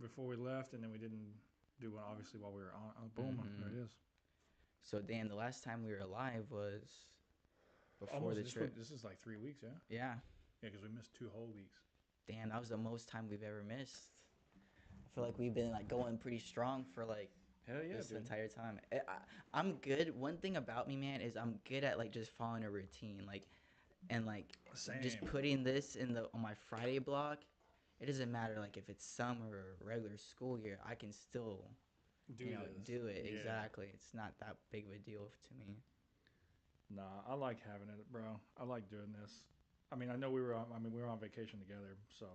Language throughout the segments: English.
before we left, and then we didn't do one obviously while we were on. Boom, there it is. So Dan, the last time we were alive was before Almost the trip. This is like 3 weeks, yeah. Yeah. Yeah, because we missed 2 whole weeks. Damn, that was the most time we've ever missed. I feel like we've been like going pretty strong for like Hell yeah, this dude. entire time. I'm good. One thing about me, man, is I'm good at like just following a routine, like and like Same. just putting this in the on my Friday block. It doesn't matter like if it's summer or regular school year, I can still do it. Yeah. Exactly. It's not that big of a deal to me. Nah, I like having it, bro. I like doing this. I mean, I know we were on. I mean, we were on vacation together, so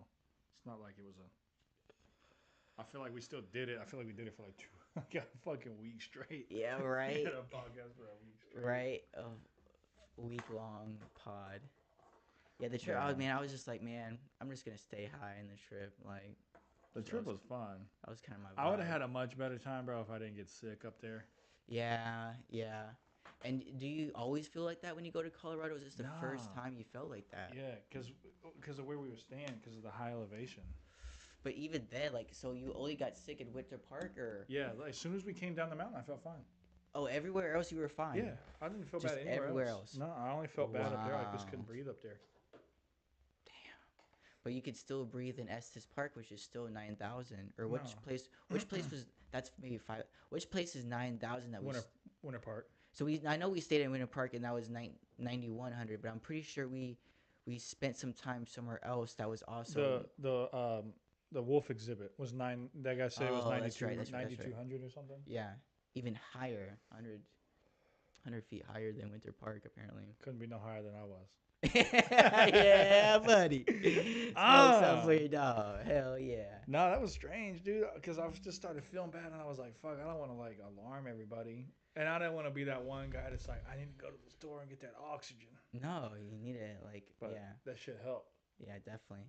it's not like it was a. I feel like we still did it. I feel like we did it for like like a fucking week straight. Yeah, We right. had a podcast for a week straight. Right. A week long pod. Yeah, the trip. Yeah. I was just like, man, I'm just gonna stay high in the trip. Like, The so trip was fun. that was kind of my. I would have vibe. had a much better time, bro, if I didn't get sick up there. Yeah, yeah. And do you always feel like that when you go to Colorado? Is this the first Nah. time you felt like that? Yeah, because of where we were staying, because of the high elevation. But even then, like, so you only got sick in Winter Park, or Yeah, like, as soon as we came down the mountain, I felt fine. oh, everywhere else you were fine. Yeah, I didn't feel Just bad anywhere everywhere else. else. No, I only felt bad up there. I just Wow. couldn't breathe up there. But you could still breathe in Estes Park, which is still 9,000. Or No. Which place was that's maybe five? Which place is 9,000 that we? Winter Park. So I know we stayed in Winter Park and that was 9,100, but I'm pretty sure we spent some time somewhere else that was also The wolf exhibit was nine. That guy said it was Oh, 92, that's right. 9,200 or something. Yeah, even higher, 100 feet higher than Winter Park apparently. Couldn't be no higher than I was. Yeah, buddy. Smoke some for your dog. Hell yeah. No, that was strange, dude. Because I was just started feeling bad, and I was like, "Fuck, I don't want to like alarm everybody." And I didn't want to be that one guy that's like, "I need to go to the store and get that oxygen." No, you need it. Like, But yeah, that shit helped. yeah, definitely.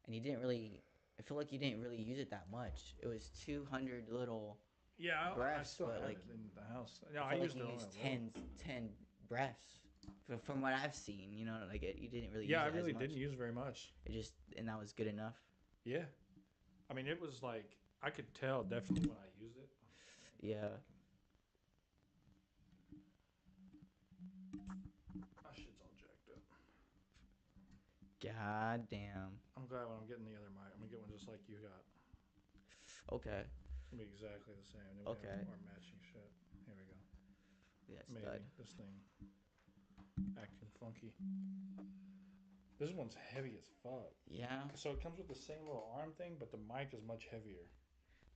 And you didn't really. I feel like you didn't really use it that much. It was 200 little. Yeah, I Breaths, still but, have like, it in the house. No, I I feel like used you it used only 10 breaths. From what I've seen, like you didn't really. Yeah, I use it really as much. didn't use very much. And that was good enough. Yeah, I mean, it was like I could tell definitely when I used it. Yeah. My shit's all jacked up. God damn. I'm glad when I'm getting the other mic. I'm gonna get one just like you got. Okay. It's gonna be exactly the same. Then we Okay. have our matching shit. Here we go. Yeah, Maybe stud. this thing acting funky. This one's heavy as fuck. Yeah. So it comes with the same little arm thing, but the mic is much heavier.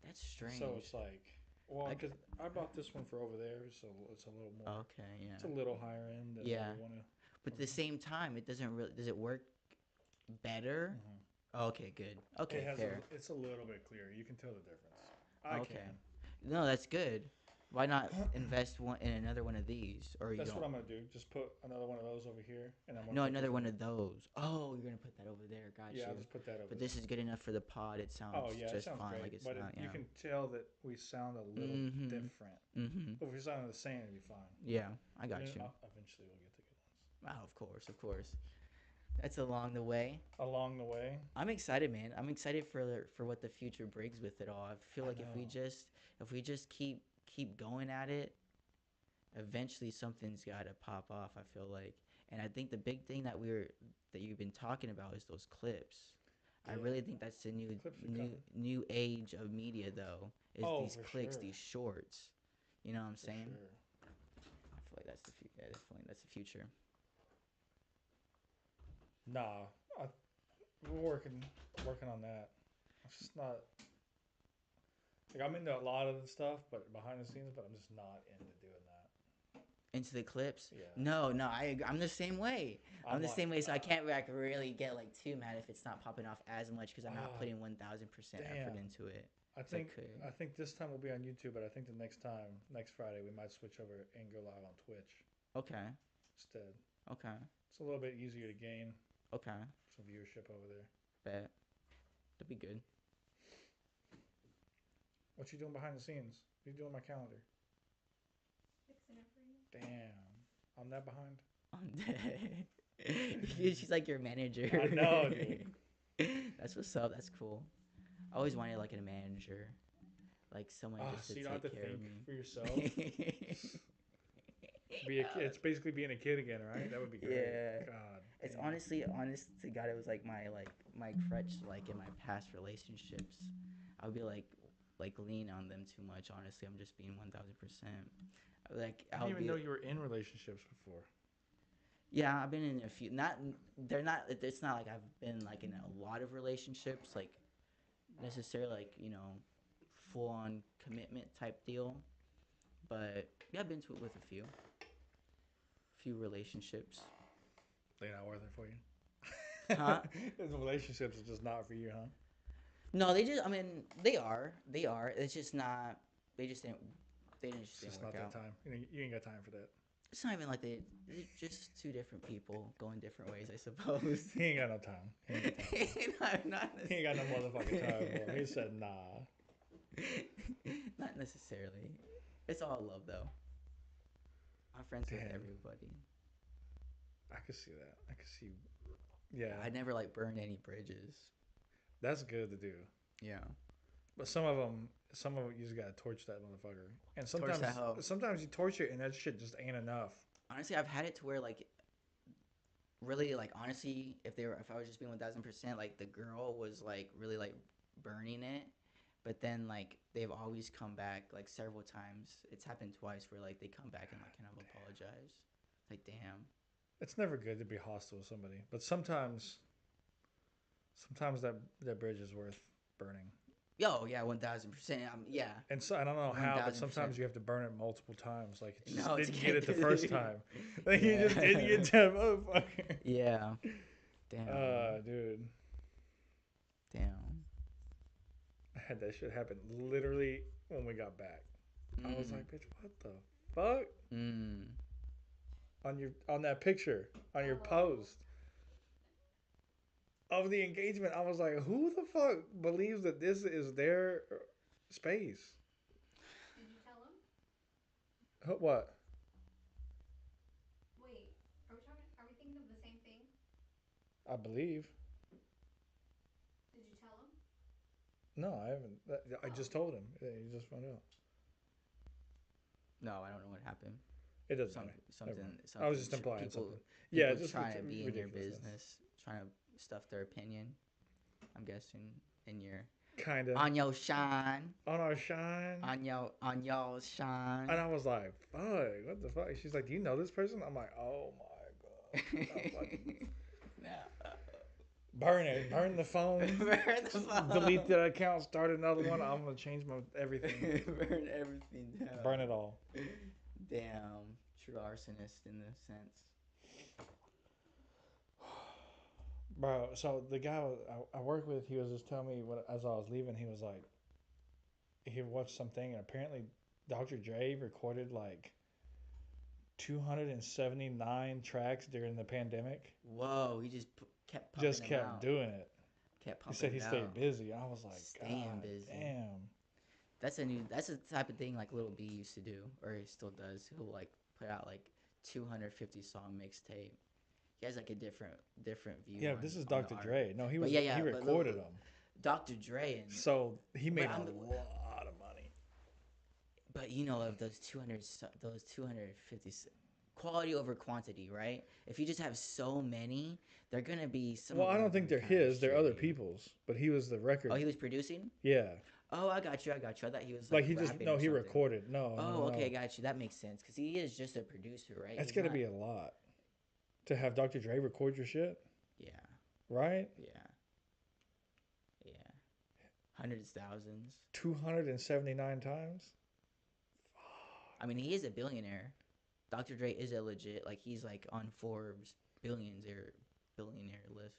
That's strange. So it's like, well, I- because I bought this one for over there, so it's a little more. Okay. Yeah. It's a little higher end. Than Yeah. I wanna, But at the same time, it doesn't really. Does it work better? Okay. Good. Okay. It has Fair. it's a little bit clearer. You can tell the difference. I Okay. can. No, that's good. Why not invest in another one of these? Or you That's don't? what I'm gonna do. Just put another one of those over here, and I'm gonna No, put another this one of those. Oh, you're gonna put that over there. Got Yeah, I'll you. just put that over. But there. this is good enough for the pod. It sounds Oh yeah, it just sounds fine. great. Like it's But not. you can tell that we sound a little Mhm. different. Mm-hmm. If we sound the same, it'd be fine. Yeah, I got And you. Eventually, we'll get the good ones Oh, of course, of course. That's along the way. along the way. I'm excited, man. I'm excited for what the future brings with it all. I feel I like if we just keep going at it, eventually something's got to pop off. I feel like, and I think the big thing that you've been talking about is those clips. I Yeah. really think that's the Clips are coming. new age of media though. Is Oh, these for clicks, sure. these shorts. You know what I'm For saying? sure. I feel like that's the future. Yeah, definitely that's the future. Nah, we're working on that. It's just not. Like I'm into a lot of the stuff, but behind the scenes, but I'm just not into doing that. Into the clips. Yeah. No, I'm the same way. I'm the like, same way, so I can't like really get like too mad if it's not popping off as much because I'm not Ah, putting 1,000% effort damn. into it. I So I think could. I think this time we'll be on YouTube, but I think the next Friday, we might switch over and go live on Twitch Okay. instead. Okay. It's a little bit easier to gain Okay. some viewership over there. Bet. That'd be good. What you doing behind the scenes? What you doing my calendar? Fixing it for you. Damn, I'm that behind. She's like your manager. I know, dude. That's what's up. That's cool. I always wanted like a manager, like someone Oh, just so to you don't have to take care of think me. for yourself. Be a kid. It's basically being a kid again, right? That would be great. Yeah. God. It's damn. honestly, honest to God, it was like my crutch, like in my past relationships. I would be like lean on them too much. Honestly, I'm just being 1000%. Like I I'll didn't even be, know you were in relationships before. yeah, I've been in a few. Not they're not. It's not like I've been like in a lot of relationships, like necessarily like full on commitment type deal. But yeah, I've been to it with few relationships. They're not worth it for you. Huh? Those relationships are just not for you, huh? No, they just. I mean, they are. They are. It's just not. They just didn't. They didn't It's just didn't just work not that out. time. You ain't got time for that. It's not even like they're just two different people going different ways, I suppose. He ain't got no time. He ain't got, time. not He ain't got no motherfucking time for it. He said, nah. Not necessarily. It's all love though. I'm friends with Damn. everybody. I could see that. I could see. Yeah, I never like burned any bridges. that's good to do. Yeah. But some of it, you just gotta torch that motherfucker. And Torch that hoe. sometimes you torch it, and that shit just ain't enough. Honestly, I've had it to where like really like honestly, if I was just being 1000%, like the girl was like really like burning it, but then like they've always come back like several times. It's happened twice where like they come back and like kind of apologize. Like damn. It's never good to be hostile with somebody, but sometimes that bridge is worth burning. Yo, yeah, 1000%. Yeah. And so I don't know how, but 1000%. sometimes you have to burn it multiple times. Like it just No, didn't to get get it the the- first time. Like you Yeah. just didn't get that motherfucker. Yeah. Damn. Dude, Damn. I had that shit happen literally when we got back. I was Mm. like, bitch, what the fuck? Mm. On that picture, on your post of the engagement, I was like, who the fuck believes that this is their space? Did you tell him? What? Wait, are we thinking of the same thing? I believe. Did you tell him? No, I haven't. I just told him. He just found out. No, I don't know what happened. It doesn't Some, matter. something, Never mind. something. I was just tr- implying people, something. People Yeah, just trying to be in your ridiculousness. business, trying to stuff their opinion. I'm guessing in your Kind of. on your shine, On our shine. on y'all shine. And I was like, fuck, what the fuck? She's like, do you know this person? I'm like, oh my God. I'm fucking- Burn it. Burn the phone. Burn the phone. Delete the account. Start another one. I'm going to change my everything. Burn everything down. Burn it all. Damn, true arsonist in the sense. Bro, so the guy I work with, he was just telling me as I was leaving, he was like, he watched something, and apparently Dr. Dre recorded like 279 tracks during the pandemic. Whoa, he kept pumping Just them kept out. doing it. Kept He pumping said he it stayed out. busy. I was like, Staying God busy. damn. That's the type of thing like Lil B used to do, or he still does. He'll like put out like 250 song mixtape. He has like a different view. Yeah, on, this is on the Dr. art. Dre. No, he But was yeah, he but recorded them. Dr. Dre and So he made But a I'm- lot of money. but you know of those 250 quality over quantity, right? If you just have so many, they're gonna be some. Well, of I them don't are think gonna they're be kinda his. They're other shitty. people's. But he was the record. Oh, he was producing. Yeah. Oh, I got you. I thought he was Like he just rapping no, or he something. recorded. No. Oh, no, okay, no. got you. That makes sense because he is just a producer, right? That's He's gonna not- be a lot to have Dr. Dre record your shit, Yeah, right? yeah. Hundreds, thousands. 279 times. I mean, he is a billionaire. Dr. Dre is a legit like he's like on Forbes billionaire list.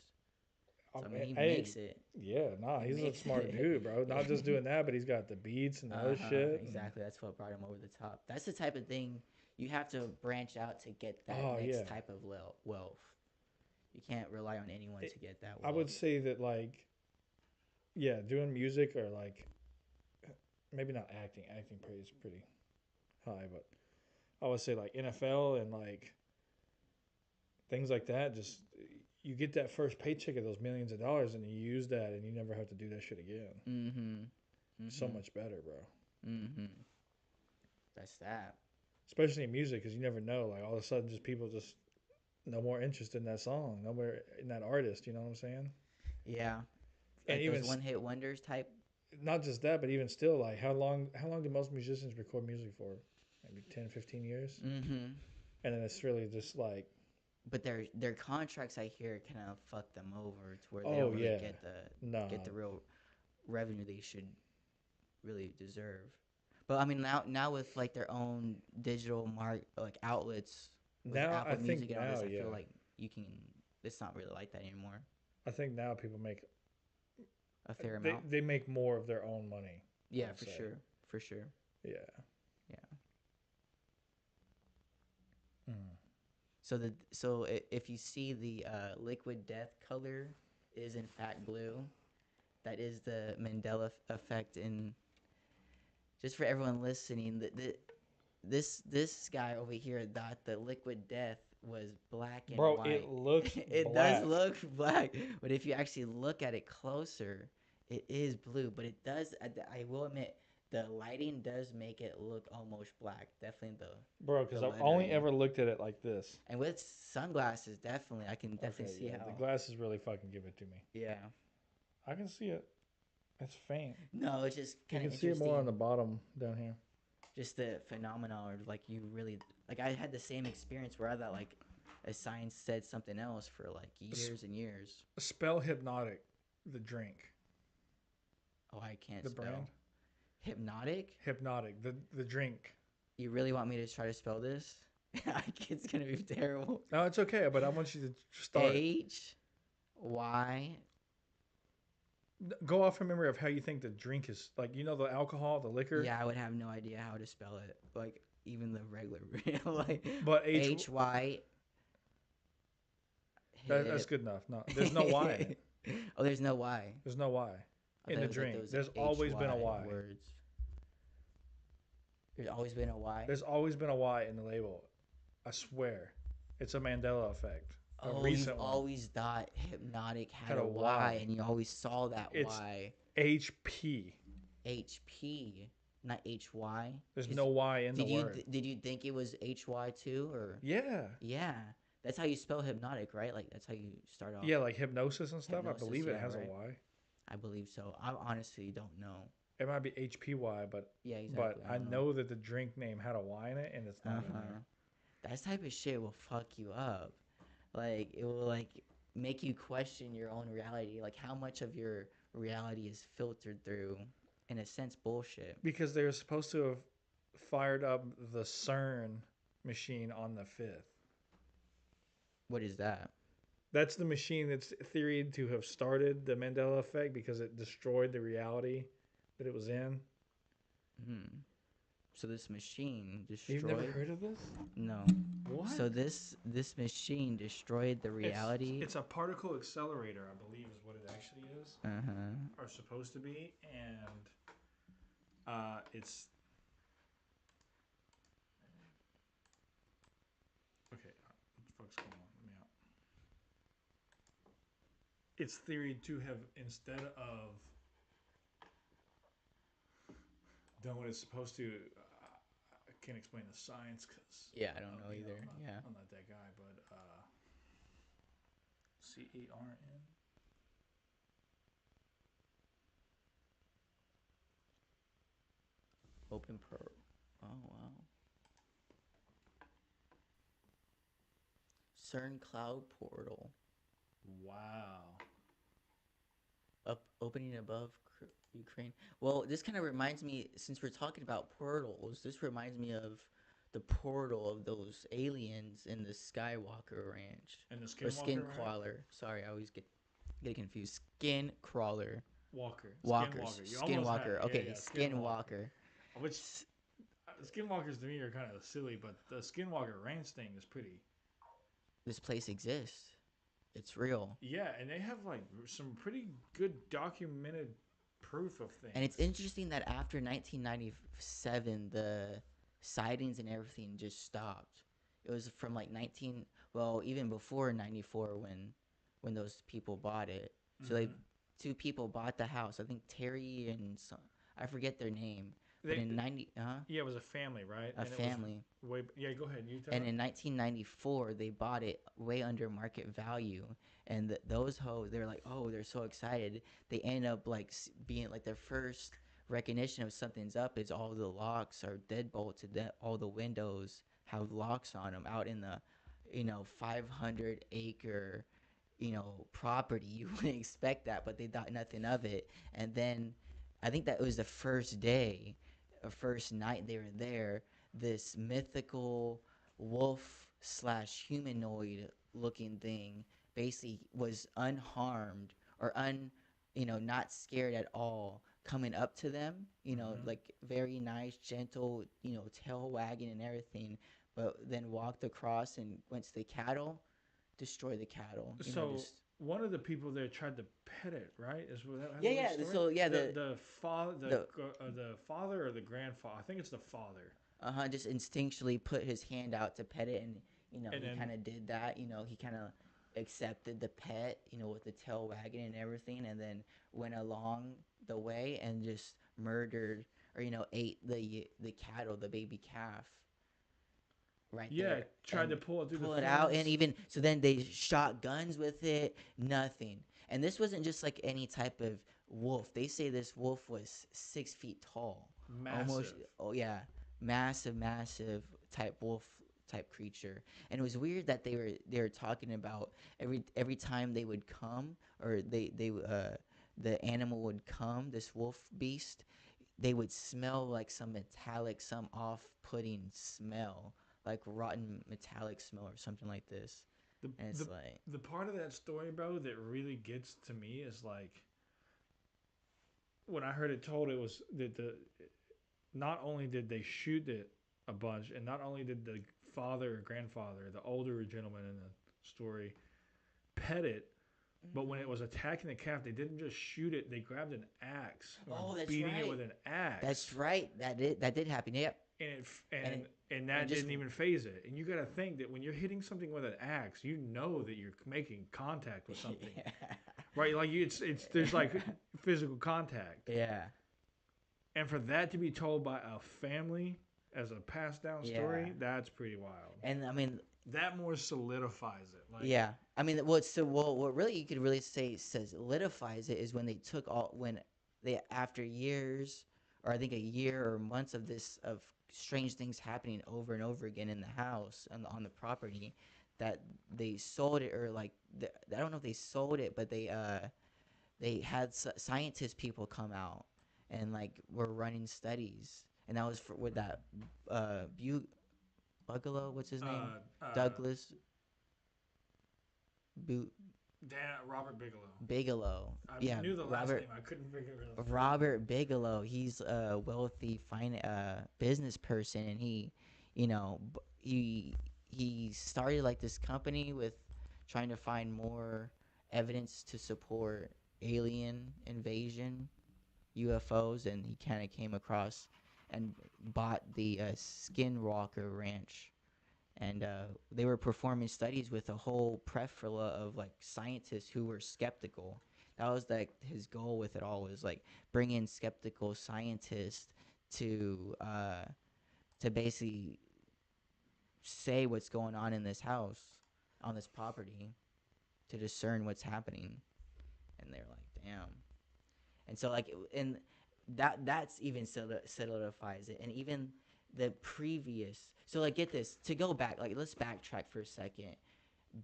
So I mean, he Hey, makes it. yeah, nah, He he's a makes smart it. dude, bro. Not just doing that, but he's got the beats and the other shit. Exactly. That's what brought him over the top. That's the type of thing you have to branch out to get that Oh, next yeah. type of wealth. You can't rely on anyone to get that wealth. I would say that, like, yeah, doing music or like, maybe not acting. Acting is pretty high, but I would say like NFL and like things like that. Just you get that first paycheck of those millions of dollars and you use that and you never have to do that shit again. So much better, bro. That's that. Especially in music, because you never know. Like all of a sudden, just people just no more interest in that song, no more in that artist. You know what I'm saying? Yeah. And Like even those one-hit wonders type. not just that, but even still, like how long do most musicians record music for? Maybe 10, 15 years, and then it's really just like, But their contracts, I hear, kind of fuck them over to where they oh don't really yeah, get nah, the real revenue they should really deserve. But I mean, now with like their own digital like outlets with now I Apple think Music and all now this, I yeah, feel like you can. It's not really like that anymore. I think now people make A fair they amount. they make more of their own money. Yeah, would for say. sure, for sure. Yeah. Yeah. Mm. If you see the liquid death color is in fact blue, that is the Mandela effect. And just for everyone listening, this guy over here thought the liquid death was black and Bro, white. it looks It black. does look black, but if you actually look at it closer, it is blue. But it does. I will admit, the lighting does make it look almost black. Definitely Bro, because the I've only lettering. ever looked at it like this. And with sunglasses, definitely, I can definitely Okay, see yeah, how. the glasses really fucking give it to me. Yeah. I can see it. It's faint. No, it's just You kind of can see it interesting. more on the bottom down here. Just the phenomenon, or like you really like. I had the same experience where I thought like a science said something else for like years and years. Spell Hypnotic, the drink. Oh, I can't The spell. brand? Hypnotic? Hypnotic, the drink. You really want me to try to spell this? It's gonna be terrible. No, it's okay, but I want you to start. HY. Go off from memory of how you think the drink is. Like, you know the alcohol, the liquor? Yeah, I would have no idea how to spell it. Like even the regular, like But HY. That's good enough. No, there's no Y in it. Oh, there's no Y. There's no Y I in thought the it was like drink. those There's always been a HY Y. words. There's always been a Y. There's always been a Y in the label. I swear. It's a Mandela effect. A Oh, recent you've one. always thought Hypnotic had Had a a Y, Y. and you always saw that It's Y. HP. HP, not HY. There's no Y in the Did you word. did you think it was HY too, or Yeah. yeah? That's how you spell Hypnotic, right? Like that's how you start off. Yeah, like hypnosis and stuff. Hypnosis, I believe it yeah, has right. a Y. I believe so. I honestly don't know. It might be HPY, but Yeah, exactly. I know that the drink name had a Y in it, and it's not in there. That type of shit will fuck you up. Like it will like make you question your own reality. Like how much of your reality is filtered through, in a sense, bullshit. Because they were supposed to have fired up the CERN machine on the 5th. What is that? That's the machine that's theoried to have started the Mandela effect because it destroyed the reality that it was in. So this machine destroyed. You've never heard of this? No. What? So this machine destroyed the reality. It's a particle accelerator, I believe, is what it actually is. Or supposed to be, and it's okay. What the fuck's going on? Let me out. It's theory to have, instead of done what it's supposed to. I can't explain the science because Yeah, I don't know either. Yeah. I'm not that guy, but CERN. Open pro. Oh wow. CERN cloud portal. Wow. Opening above Ukraine. Well, this kind of reminds me, since we're talking about portals, this reminds me of the portal of those aliens in the Skywalker Ranch. And the Or Skinwalker. Sorry, I always get confused. Skinwalker. Walker. Walkers. You almost had Skinwalker. it. Okay, Yeah, Skinwalker. Which Skinwalkers to me are kind of silly, but the Skinwalker Ranch thing is pretty. This place exists. It's real. Yeah, and they have like some pretty good documented proof of things. And it's interesting that after 1997, the sightings and everything just stopped. It was from like even before 94 when when those people bought it. So like Mhm. two people bought the house. I think Terry and some, I forget their name. But They, in 90 yeah, it was a family, right? a And it was family. way. Yeah, go ahead. You tell And it. in 1994, they bought it way under market value. And those hoes, they're like, oh, they're so excited. They end up like being like their first recognition of something's up is all the locks are deadbolted. That all the windows have locks on them out in the, 500-acre, property. You wouldn't expect that, but they thought nothing of it. And then I think that was the first day, or first night they were there. This mythical wolf slash humanoid looking thing basically was unharmed or not scared at all, coming up to them, Mhm. like very nice, gentle, tail wagging and everything, but then walked across and went to the cattle, destroy the cattle, So just one of the people there tried to pet it, right? Is that how yeah, was yeah. the story? So yeah, the The father or the grandfather? I think it's the father. just instinctually put his hand out to pet it, and And he then kind of did that. He kind of accepted the pet, with the tail wagging and everything, and then went along the way and just murdered or ate the cattle, the baby calf, right yeah, there, tried and to pull it through the pull it out. And fence. even so, then they shot guns with it. Nothing. And this wasn't just like any type of wolf. They say this wolf was 6 feet tall, almost. Massive. Oh yeah, massive, massive type wolf type creature. And it was weird that they were talking about every time they would come, or the animal would come, this wolf beast, they would smell like some metallic, some off-putting smell, like rotten metallic smell or something like this. The And it's the like, the part of that story, bro, that really gets to me is like when I heard it told, it was that the not only did they shoot it a bunch, and not only did the father or grandfather, the older gentleman in the story, pet it, but when it mhm. was attacking the calf, they didn't just shoot it; they grabbed an axe and were Oh, that's beating it right. with an axe, That's right. That did happen. Yep. and And it, and and it that just didn't even phase it. And you got to think that when you're hitting something with an axe, you know that you're making contact with something, yeah. right? Like it's there's like physical contact, Yeah. and for that to be told by a family as a passed down Yeah. story, that's pretty wild. And I mean, That more solidifies it. Like, yeah. I mean, what really you could really say solidifies it is when they took all when they after years, or I think a year or months of this of strange things happening over and over again in the house on the property, that they sold it, or like I don't know if they sold it, but they had scientist people come out and like were running studies, and that was for with that Bugalo, what's his name, uh, uh, Douglas Bu- Robert Bigelow. Bigelow. I Yeah, knew the last name. I couldn't figure it out the first name. Robert Bigelow. He's a wealthy business person, and you know, he started like this company with trying to find more evidence to support alien invasion, UFOs, and he kind of came across and bought the Skinwalker Ranch, and they were performing studies with a whole plethora of like scientists who were skeptical. That was like his goal with it all, was like bring in skeptical scientists to uh, to basically say what's going on in this house, on this property, to discern what's happening. And they're like, damn. And so like, and that's even solidifies it. And even the previous, so like, get this, to go back, like, let's backtrack for a second.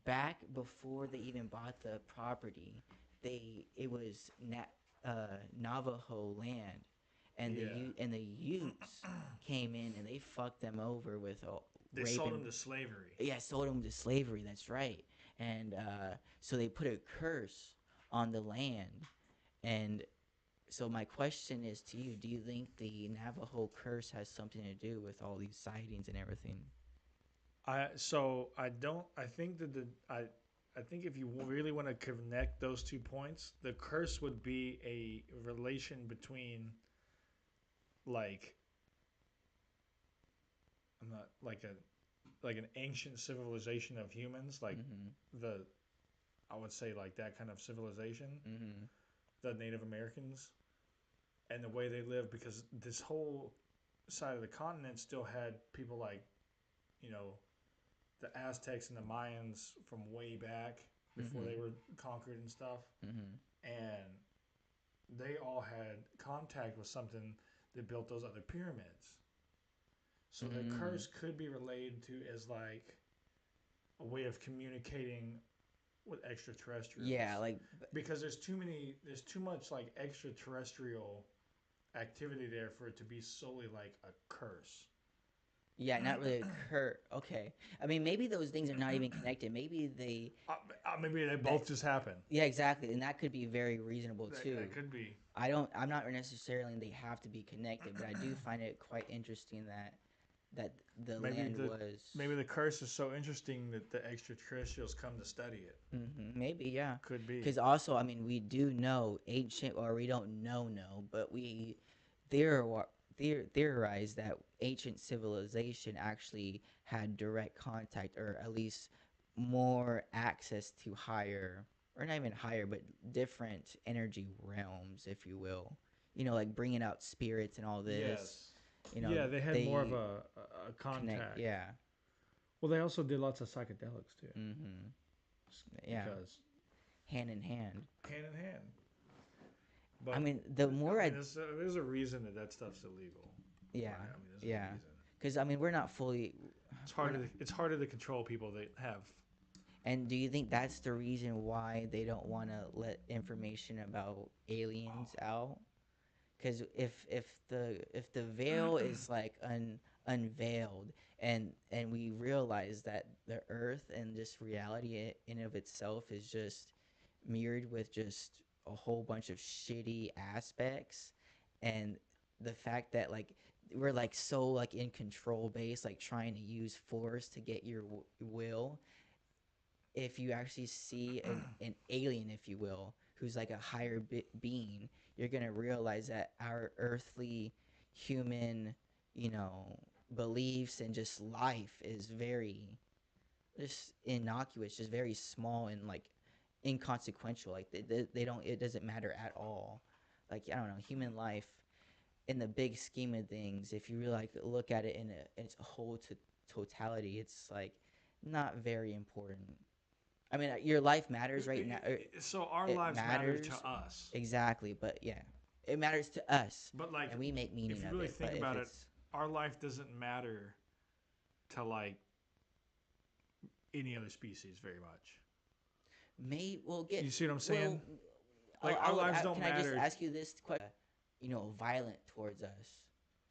Back before they even bought the property, it was Navajo land, and Yeah. the Utes came in and they fucked them over with They sold raping. him to slavery. Yeah, sold them to slavery. That's right. And so they put a curse on the land. And so my question is to you: do you think the Navajo curse has something to do with all these sightings and everything? I don't. I think that I think if you really want to connect those 2 points, the curse would be a relation between like I'm not like an ancient civilization of humans, like Mm-hmm. the I would say like that kind of civilization, Mm-hmm. the Native Americans, and the way they live, because this whole side of the continent still had people like, you know, the Aztecs and the Mayans from way back before Mm-hmm. they were conquered and stuff, Mm-hmm. and they all had contact with something that built those other pyramids. So the Mm. curse could be related to as like a way of communicating with extraterrestrials. Yeah, like Because there's too much like extraterrestrial activity there for it to be solely like a curse. yeah, not really a cur. Okay, I mean maybe those things are not even connected. Maybe they Maybe they that both just happen. yeah exactly, and that could be very reasonable too. That could be. I don't. I'm not necessarily they have to be connected, but I do find it quite interesting that the Maybe land the was maybe the curse is so interesting that the extraterrestrials come to study it. maybe yeah. Could be. Because also, I mean, we do know ancient, or we don't know, but we theor- theorize that ancient civilization actually had direct contact, or at least more access to higher, or not even higher, but different energy realms, if you will. You know, like bringing out spirits and all this. Yes. You know, Yeah, they had more of they a connect. contact. Yeah. Well, they also did lots of psychedelics too, Mm-hmm. Yeah. because Hand in hand. hand in hand. I But mean, the more I I mean, there's a reason that that stuff's illegal. yeah, Right? I mean, there's a yeah. reason. Because I mean, we're not fully. We're not, It's harder to control people that have. and do you think that's the reason why they don't want to let information about aliens out? Because if the veil is like unveiled, and we realize that the Earth and just reality in of itself is just mirrored with just a whole bunch of shitty aspects, and the fact that like we're like so like in control base, like trying to use force to get your will. If you actually see an alien, if you will, who's like a higher being, you're gonna realize that our earthly human, you know, beliefs and just life is very just innocuous, just very small and like inconsequential. Like they don't, it doesn't matter at all. Like I don't know, human life in the big scheme of things, if you really like look at it in its whole totality, it's like not very important. I mean, your life matters right now. So our It lives matter to matters us. exactly, but yeah, it matters to us, But like, and we make if meaning you of really it. think But if about it, it's our life doesn't matter to like any other species very much. we'll get You see what I'm saying? well. Like our lives don't Can I just matter. ask you this question? You know, violent towards us.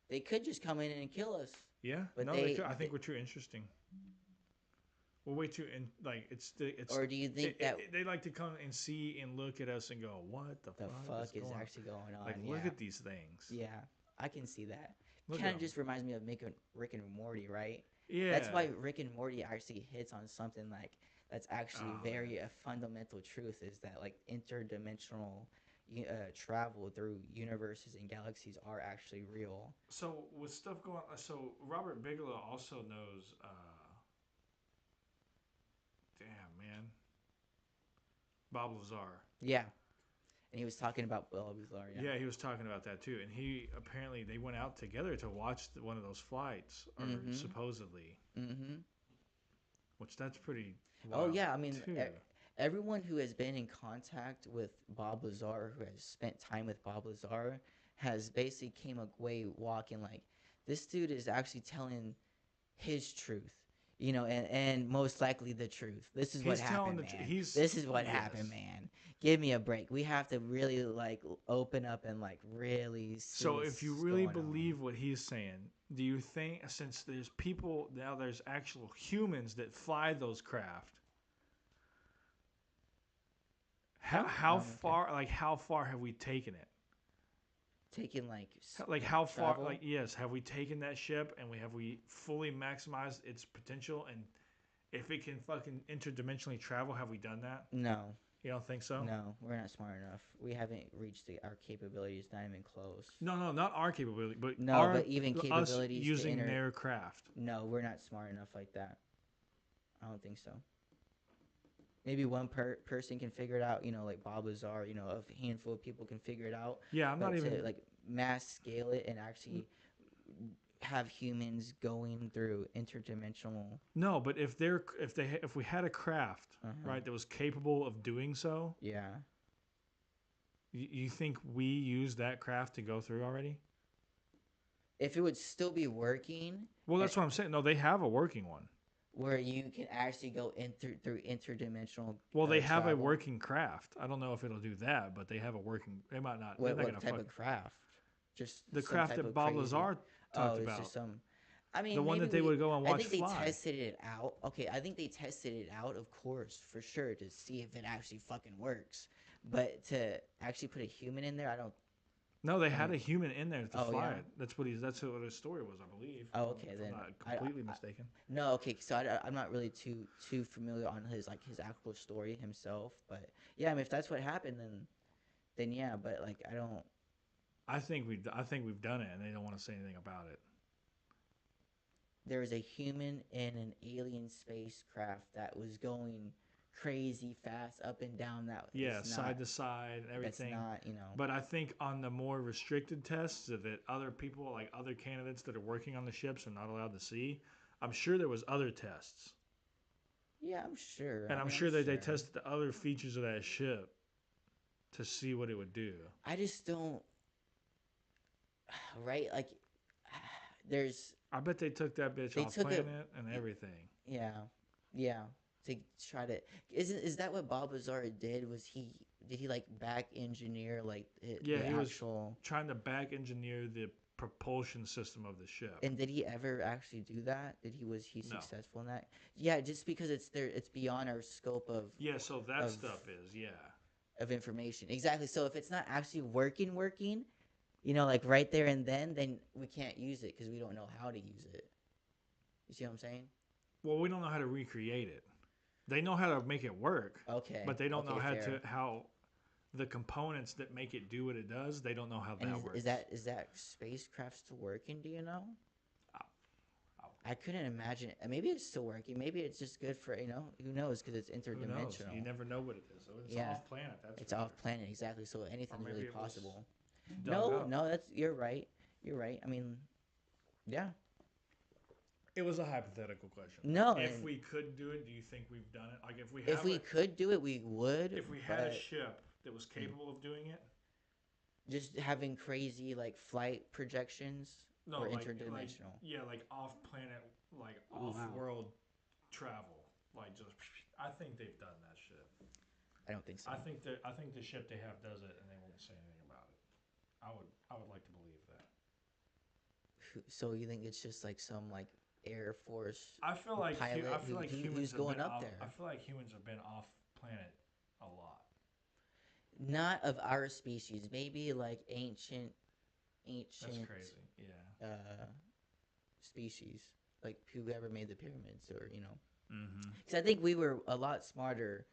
They could just come in and kill us, Yeah, but no, they could. I think we're too interesting. We're way too in. Like it's. or do you think that they like to come and see and look at us and go, "What the the fuck is fuck is going on?" actually going on? Like, Yeah, look at these things. yeah, I can see that. Look Kind at of them. just reminds me of Rick and Morty, right? Yeah. That's why Rick and Morty actually hits on something like that's actually Oh, very man. a fundamental truth is that like interdimensional travel through universes and galaxies are actually real. So with stuff going, so Robert Bigelow also knows. Damn man, Bob Lazar. Yeah, and he was talking about Bella Bizarre. Yeah. Yeah, he was talking about that too, and he apparently they went out together to watch one of those flights, or Mm-hmm. supposedly, Mm-hmm. which that's pretty Oh wild yeah, I mean, too. everyone who has been in contact with Bob Lazar, who has spent time with Bob Lazar, has basically came away walking like this dude is actually telling his truth, you know, and most likely the truth. This is what He's telling happened, the man. he's This is what happened, yes. man. Give me a break. We have to really like open up and like really see So if you what's really going on. believe what he's saying, do you think since there's people now, there's actual humans that fly those craft? Huh? How Okay. far, like how far have we taken it? Taking like Like how far, travel? like yes, have we taken that ship and we fully maximized its potential? And if it can fucking interdimensionally travel, have we done that? No. You don't think so? No, we're not smart enough. We haven't reached our capabilities, not even close. No, not our capability, but No, but even us capabilities to using their craft. No, we're not smart enough like that. I don't think so. maybe one person can figure it out. You know, like Bob Lazar. You know, a handful of people can figure it out. Yeah, I'm not But even to like mass scale it and actually have humans going through interdimensional. no, but if we had a craft, Uh-huh. right, that was capable of doing so, Yeah. you think we use that craft to go through already? If it would still be working, Well, eh, that's what I'm saying. No, they have a working one. where you can actually go in through interdimensional Well, they have a travel. working craft. I don't know if it'll do that, but they have a working. They might not. They're not What gonna type fuck of craft? Just the some craft type that of Bob crazy. Lazar Oh, talked it's just about. some. I The mean, one maybe that they we. would go and I watch think they fly. tested it out. Okay, I think they tested it out, of course, for sure, to see if it actually fucking works. But to actually put a human in there, I don't. No, they I had mean, a human in there to oh fly yeah. it. That's what he's. That's what his story was, I believe. Oh, okay If I'm then. not I, completely I mistaken. no, okay. So I'm not really too familiar on his like his actual story himself, but yeah. I mean, if that's what happened, then yeah. But like, I don't. I think we've done it, and they don't want to say anything about it. There was a human in an alien spacecraft that was going crazy fast up and down. That Yeah, is side not. to side, and That's everything. not. You know. But I think on the more restricted tests that other people, like other candidates that are working on the ships, are not allowed to see. I'm sure there was other tests, Yeah, I'm sure. and I I'm mean, I'm sure that they sure. tested the other features of that ship to see what it would do. I just don't. Right? Like, there's. I bet they took that bitch They off took it. planet and everything. Yeah, yeah. To try to is that what Bob Lazar did? Was he like back engineer like Yeah, the he was actual? trying to back engineer the propulsion system of the ship. And did he ever actually do that? Was he No. successful in that? Yeah, just because it's beyond our scope Yeah, so that of stuff is, yeah. of information. Exactly. So if it's not actually working, you know, like right there and then we can't use it because we don't know how to use it. You see what I'm saying? Well, we don't know how to recreate it. They know how to make it work, Okay. but they don't know Okay, fair. how the components that make it do what it does. They don't know how And that works. is that spacecraft still working? Do you know? I- I couldn't imagine it. Maybe it's still working. Maybe it's just good for who knows because it's Who knows? interdimensional. You never know what it is. So it's Yeah. off planet. That's It's for off sure. planet exactly. So Or anything's maybe really it was possible. dug No, up. no, that's you're right. You're right. I mean, yeah. It was a hypothetical question. No, If and we could do it, do you think we've done it? Like if we if have we could do it, we would. if we had a But ship that was capable of doing it, just having crazy like flight projections no, or like interdimensional. yeah, like off planet, like Ooh, off wow. world travel, like just. I think they've done that shit. I don't think so. I think the ship they have does it, and they won't say anything about it. I would like to believe that. So you think it's just like some like Air Force I feel like pilot humans who's have going been up off. there? I feel like humans have been off planet a lot. Not of our species. Maybe like That's ancient crazy. Yeah. species, like whoever made the pyramids, or Mm-hmm. because I think we were a lot smarter.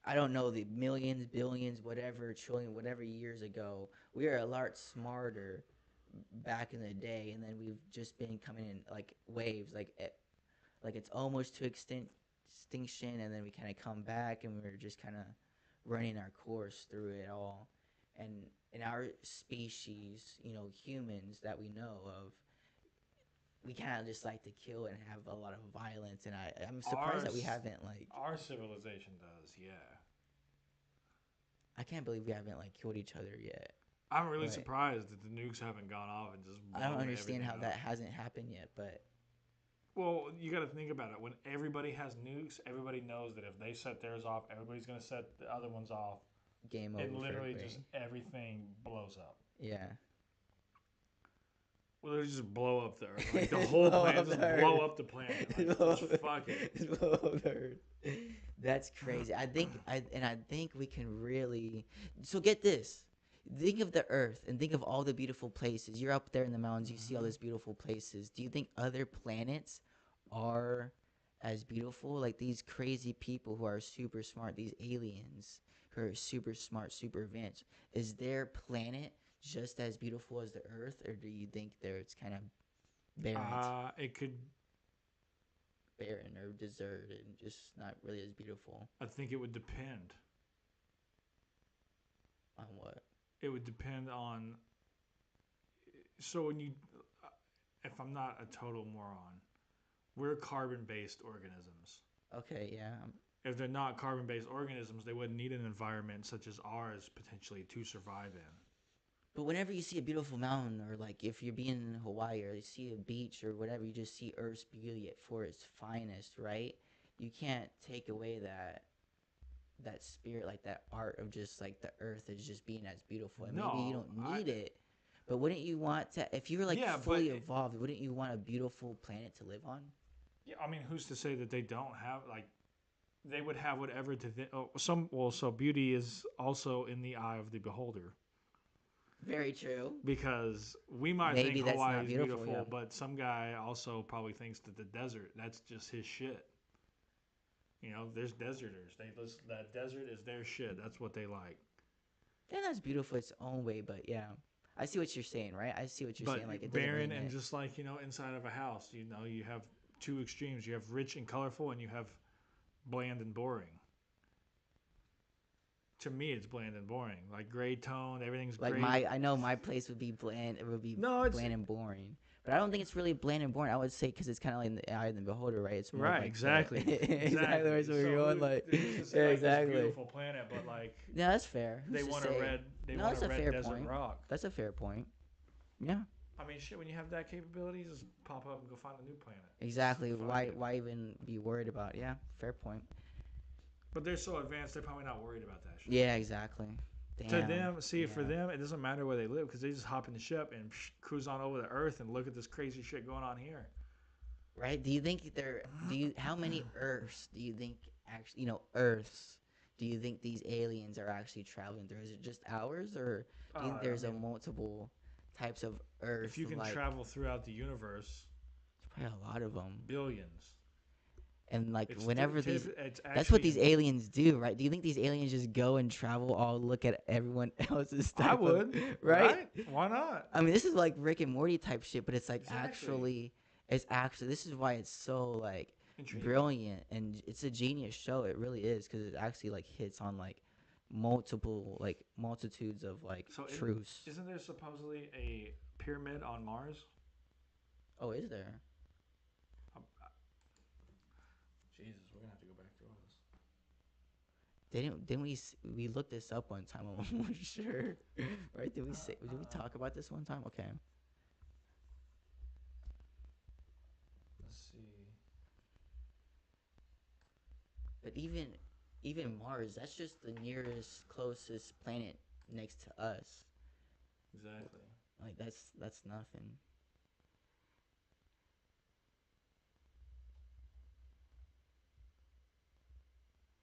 I don't know the millions, billions, whatever, trillion, whatever years ago. We were a lot smarter back in the day, and then we've just been coming in like waves, like it's almost to extinction, and then we kind of come back, and we're just kind of running our course through it all. And in our species, humans that we know of, we kind of just like to kill and have a lot of violence, and I'm surprised that we haven't like. Our civilization does, yeah. I can't believe we haven't like killed each other yet. I'm really Right. surprised that the nukes haven't gone off and just. I don't blown understand how everything that up. hasn't happened yet, but Well, you got to think about it. When everybody has nukes, everybody knows that if they set theirs off, everybody's going to set the other ones off, game over. and for literally everybody. just everything blows up. Yeah. Well, they just blow up the Earth. Like the whole Blow planet, up just the blow Earth. up the planet. Like, just fuck it. Blow up the Earth. That's crazy. I think we can really. So get this. Think of the Earth and think of all the beautiful places. You're up there in the mountains. You see all Mhm. these beautiful places. Do you think other planets are as beautiful? Like these crazy people who are super smart, these aliens who are super smart, super advanced. Is their planet just as beautiful as the Earth, or do you think it's kind of barren? It could. barren or desert and just not really as beautiful. I think it would depend. On what? It would depend on. So when you, if I'm not a total moron, we're carbon-based organisms. Okay, yeah. If they're not carbon-based organisms, they wouldn't need an environment such as ours potentially to survive in. But whenever you see a beautiful mountain, or like if you're being in Hawaii, or you see a beach or whatever, you just see Earth's beauty for its finest, right? You can't take away that spirit, like that art of just like the Earth is just being as beautiful. And maybe you No, don't need it, but wouldn't you want to? If you were like Yeah, fully but evolved, wouldn't you want a beautiful planet to live on? Yeah, I mean, who's to say that they don't have like they would have whatever to so beauty is also in the eye of the beholder Very true. because we might Maybe think that's Hawaii not is beautiful, beautiful, yeah. but some guy also probably thinks that the desert that's just his shit. You know, there's deserters. That desert is their shit. That's what they like. And that's beautiful its own way, but yeah. I see what you're saying, right? I see what you're But saying. Like it doesn't barren really and mean just like inside of a house, you have two extremes. You have rich and colorful, and you have bland and boring. To me, it's bland and boring. Like gray tone, everything's like great. I know my place would be bland. It would be No, it's bland and boring. But I don't think it's really bland and boring. I would say because it's kind of like in the eye of the beholder, right? It's more Right, like exactly. exactly. That's what So we're going. Like, who's to say, yeah, like, exactly. This beautiful planet, but like Yeah, that's fair. they Who's to want say? a red, they No, want that's a a red fair desert point. rock. That's a fair point. Yeah, I mean, shit. When you have that capability, just pop up and go find a new planet. exactly. Fuck Why it. why even be worried about? Yeah, fair point. But they're so advanced, they're probably not worried about that shit. Yeah, exactly. To Damn. them, see, for yeah. them, it doesn't matter where they live because they just hop in the ship and cruise on over the Earth and look at this crazy shit going on here. Right? Do you think there? How many Earths do you think actually? Earths. Do you think these aliens are actually traveling through? Is it just ours, or do you think there's a multiple types of Earth? If you can like, travel throughout the universe, there's probably a lot of them. billions. And like It's whenever di- these, it's that's what actually- these aliens do, right? Do you think these aliens just go and travel, all look at everyone else's I type of- would, right? Why not? I mean, this is like Rick and Morty type shit, but it's like Exactly. it's actually. This is why it's so like Intriguing. brilliant, and it's a genius show. It really is, because it actually like hits on like multitudes of like So truths. Isn't there supposedly a pyramid on Mars? Oh, is there? Jesus, we're gonna have to go back through all this. Didn't we looked this up one time? I'm almost sure, right? Did we talk about this one time? Okay. Let's see. But even Mars, that's just the nearest closest planet next to us. Exactly. Like that's nothing.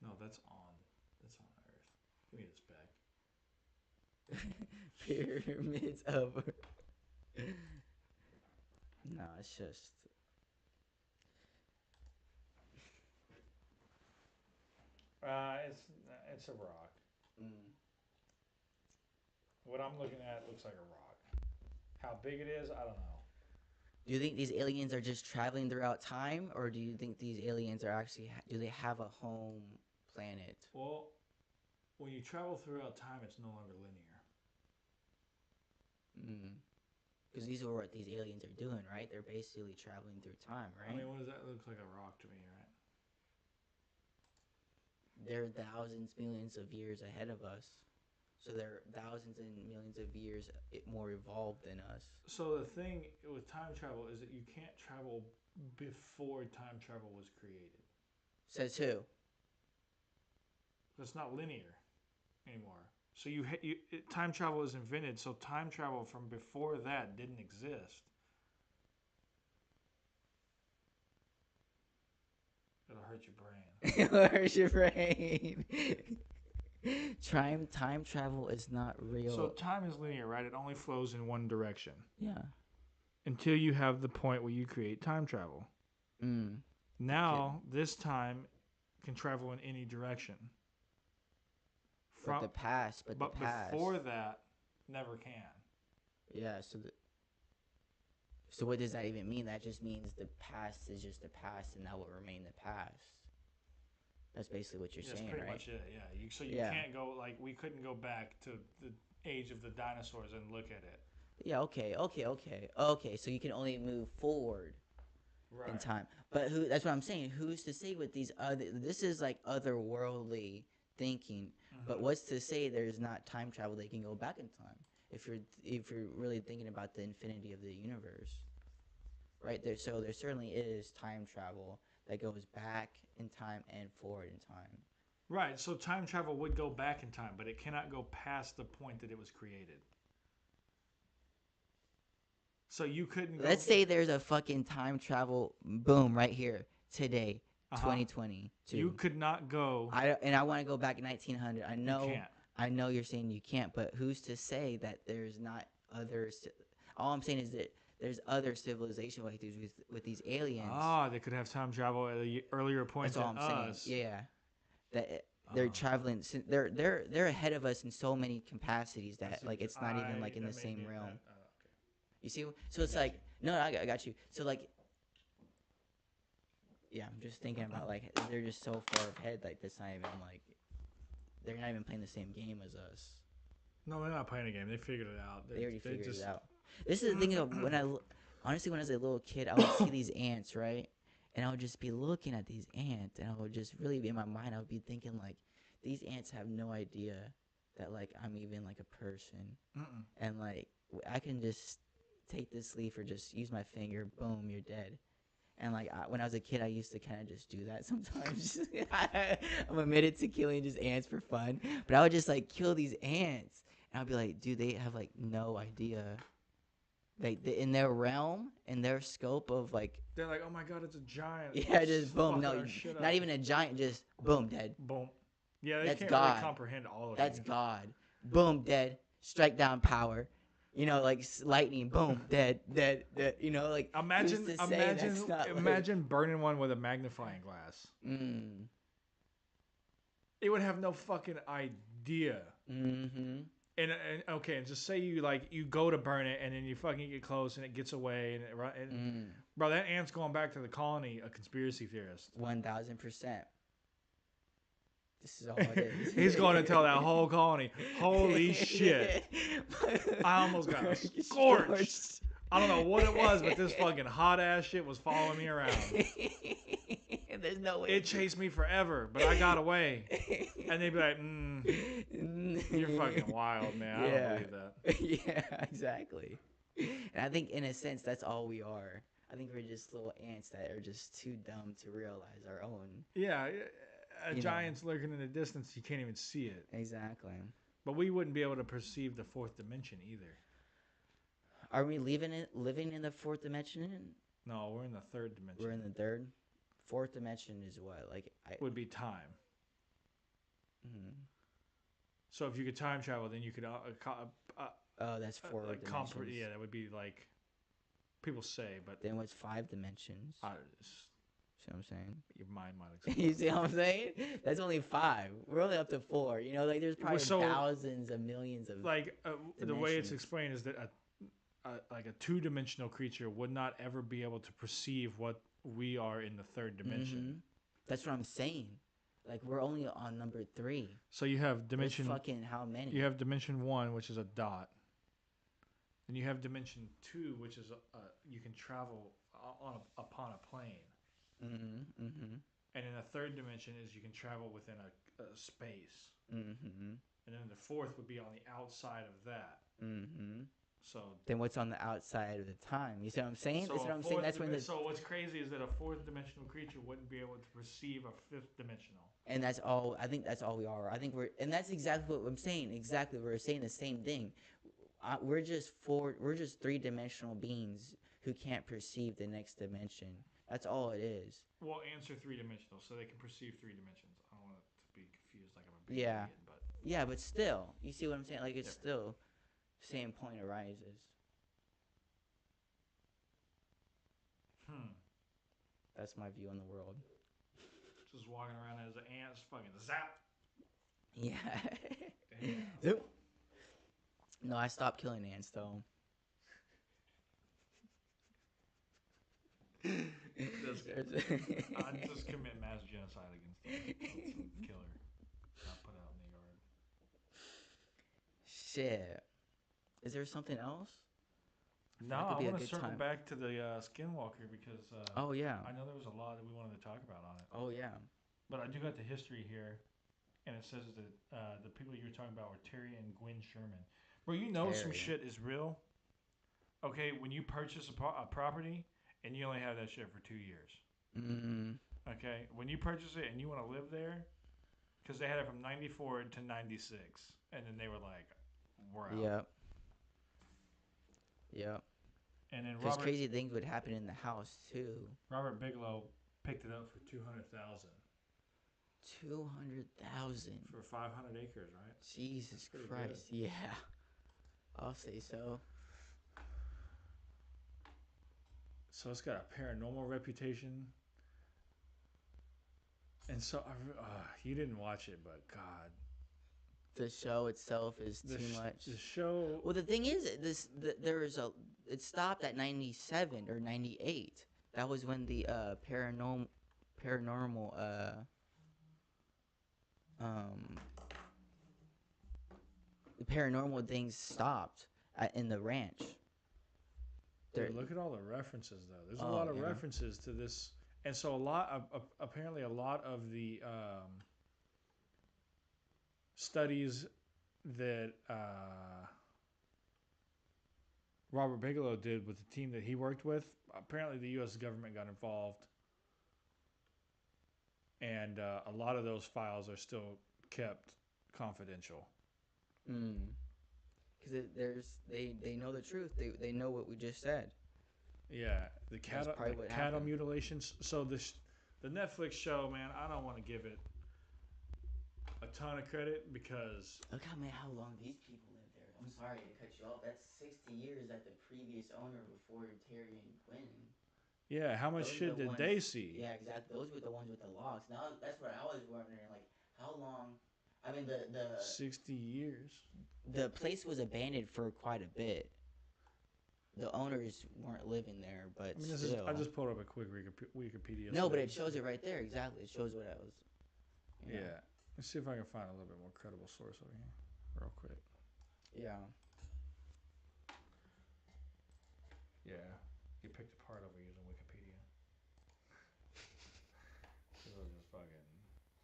No, that's on Earth. Give me this back. Pyramids of No, it's just It's a rock. mm. What I'm looking at looks like a rock. How big it is, I don't know. Do you think these aliens are just traveling throughout time, or do you think these aliens are actually do they have a home planet? Well, when you travel throughout time, it's no longer linear. Because these are what these aliens are doing, right? They're basically traveling through time, right? I mean, what does that look like? A rock to me, right? They're thousands, millions of years ahead of us. So they're thousands and millions of years more evolved than us. So the thing with time travel is that you can't travel before time travel was created. Says who? It's not linear anymore. So time travel is invented. So time travel from before that didn't exist. It'll hurt your brain. It'll hurt your brain. Time travel is not real. So time is linear, right? It only flows in one direction. Yeah. Until you have the point where you create time travel. Now, this time can travel in any direction. But the past, before that, never can. Yeah, So what does that even mean? That just means the past is just the past, and that will remain the past. That's basically what you're That's saying, pretty right? much it. Yeah. So you Yeah. can't go like we couldn't go back to the age of the dinosaurs and look at it. Yeah. Okay. So you can only move forward Right. in time. But who? That's what I'm saying. Who's to say with these other? This is like otherworldly thinking. But what's to say there's not time travel? They can go back in time. If you're really thinking about the infinity of the universe, right there. So there certainly is time travel that goes back in time and forward in time. Right. So time travel would go back in time, but it cannot go past the point that it was created. So you couldn't go. Let's say there's a fucking time travel boom right here today, Uh-huh. 2022. You could not go. I want to go back in 1900. You can't. I know you're saying you can't, but who's to say that there's not others? All I'm saying is that there's other civilization like these with these aliens. Ah, they could have time travel at an earlier point That's all than I'm us. saying. Yeah, that they're Ah. traveling. They're ahead of us in so many capacities I that see like what it's not even like in that the may same be realm. okay. You see? So it's like no, I got you. So like, yeah, I'm just thinking about like they're just so far ahead. Like that's not even like they're not even playing the same game as us. No, they're not playing a game. They figured it out. They already figured it out. This is the thing of honestly, when I was a little kid, I would see these ants, right? And I would just be looking at these ants, and I would just really be in my mind. I would be thinking like, these ants have no idea that like I'm even like a person, and like I can just take this leaf or just use my finger, boom, you're dead. And like when I was a kid, I used to kind of just do that sometimes. I'm admitted to killing just ants for fun, but I would just like kill these ants, and I'd be like, dude, they have like no idea. Like in their realm, in their scope of like, They're like, oh my god, it's a giant. yeah, just boom. fucking No, our shit not up. even a giant, just boom, dead. Boom. Yeah, they That's can't God. really comprehend all of That's it. God. Boom, dead. Strike down power. You know, like lightning. Boom, dead. You know, like Imagine, who's to say that's not, imagine burning one with a magnifying glass. Mm. It would have no fucking idea. Mm-hmm. And okay, and just say you go to burn it, and then you fucking get close, and it gets away, and bro, that ant's going back to the colony. A conspiracy theorist. 1000%. This is all it is. He's going to tell that whole colony, holy shit! I almost got scorched. I don't know what it was, but this fucking hot ass shit was following me around. There's no way. It chased me forever, but I got away. And they'd be like, you're fucking wild, man. I don't believe that. Yeah, exactly. And I think in a sense that's all we are. I think we're just little ants that are just too dumb to realize our own. Yeah, a You giant's lurking in the distance. You can't even see it. Exactly. But we wouldn't be able to perceive the fourth dimension either. Are we living in the fourth dimension? No, we're in the third dimension. We're in the third. Fourth dimension is what? Like would be time. Mm-hmm. So if you could time travel, then you could oh, that's four dimensions. Yeah, that would be like people say, but then what's 5 dimensions? See what I'm saying? Your mind might explode. You see what I'm saying? That's only 5. We're only up to 4. You know, like there's probably thousands of millions of like the way it's explained is that like a 2-dimensional creature would not ever be able to perceive what we are in the third dimension. Mm-hmm. That's what I'm saying. Like we're only on number 3. So you have dimension. There's fucking how many? You have dimension 1, which is a dot. Then you have dimension 2, which is you can travel upon a plane. Mm-hmm. Mm-hmm. And then the third dimension is you can travel within a space. Mm-hmm. And then the fourth would be on the outside of that. Mm-hmm. So then what's on the outside of the time? You see what I'm saying? So That's what I'm saying. That's when so what's crazy is that a fourth dimensional creature wouldn't be able to perceive a fifth dimensional. And that's all. I think that's all we are. I think and that's exactly what I'm saying. Exactly, we're saying the same thing. We're just 3-dimensional beings who can't perceive the next dimension. That's all it is. Well, ants are 3-dimensional, so they can perceive 3 dimensions. I don't want it to be confused like I'm a big Yeah. idiot, but yeah, but still, you see what I'm saying? Like it's still same point arises. That's my view on the world. Just walking around as an ant, just fucking zap. Yeah. Zoop. No, I stopped killing ants though. I'd just commit mass genocide against them. I'd kill her. Not put out in the yard. Shit. Is there something else? No, that could I be a want to good circle time. back to the Skinwalker because Oh yeah. I know there was a lot that we wanted to talk about on it. Oh yeah. But I do got the history here, and it says that the people you were talking about were Terry and Gwen Sherman. Bro, you know some Terry. shit is real. Okay, when you purchase a property and you only have that shit for 2 years. Mm. Okay, when you purchase it and you want to live there, because they had it from '94 to '96, and then they were like, "We're out." Yep. Yep. And then Because crazy things would happen in the house too. Robert Bigelow picked it up for 200,000 200,000. for 500 acres, right? Jesus pretty Christ. Yeah. I'll say so. So it's got a paranormal reputation. And so you didn't watch it, but God, The show itself is too much. The show. Well, the thing is, there was a. It stopped at 97 or 98. That was when the paranormal the paranormal things stopped in the ranch. Dude, look at all the references though. There's a Oh, lot of yeah. references to this, and so a lot of apparently a lot of the studies that Robert Bigelow did with the team that he worked with. Apparently, the U.S. government got involved, and a lot of those files are still kept confidential. Because they know the truth. They know what we just said. Yeah, the That's probably what cattle happened. mutilations. So the Netflix show, man, I don't want to give it a ton of credit because Look how long these people lived there. I'm sorry to cut you off. That's 60 years that the previous owner before Terry and Gwen. yeah, how much Those are shit the did ones- they see? Yeah, exactly. Those were the ones with the locks. Now that's what I was wondering. Like, how long? I mean, the 60 years. the place was abandoned for quite a bit. The owners weren't living there, but I mean, still. I just pulled up a quick Wikipedia. No, but search. it shows it right there. Exactly. It shows what I was. you know. Yeah. Let's see if I can find a little bit more credible source over here, real quick. Yeah. Yeah, you picked apart over using Wikipedia. People are just fucking,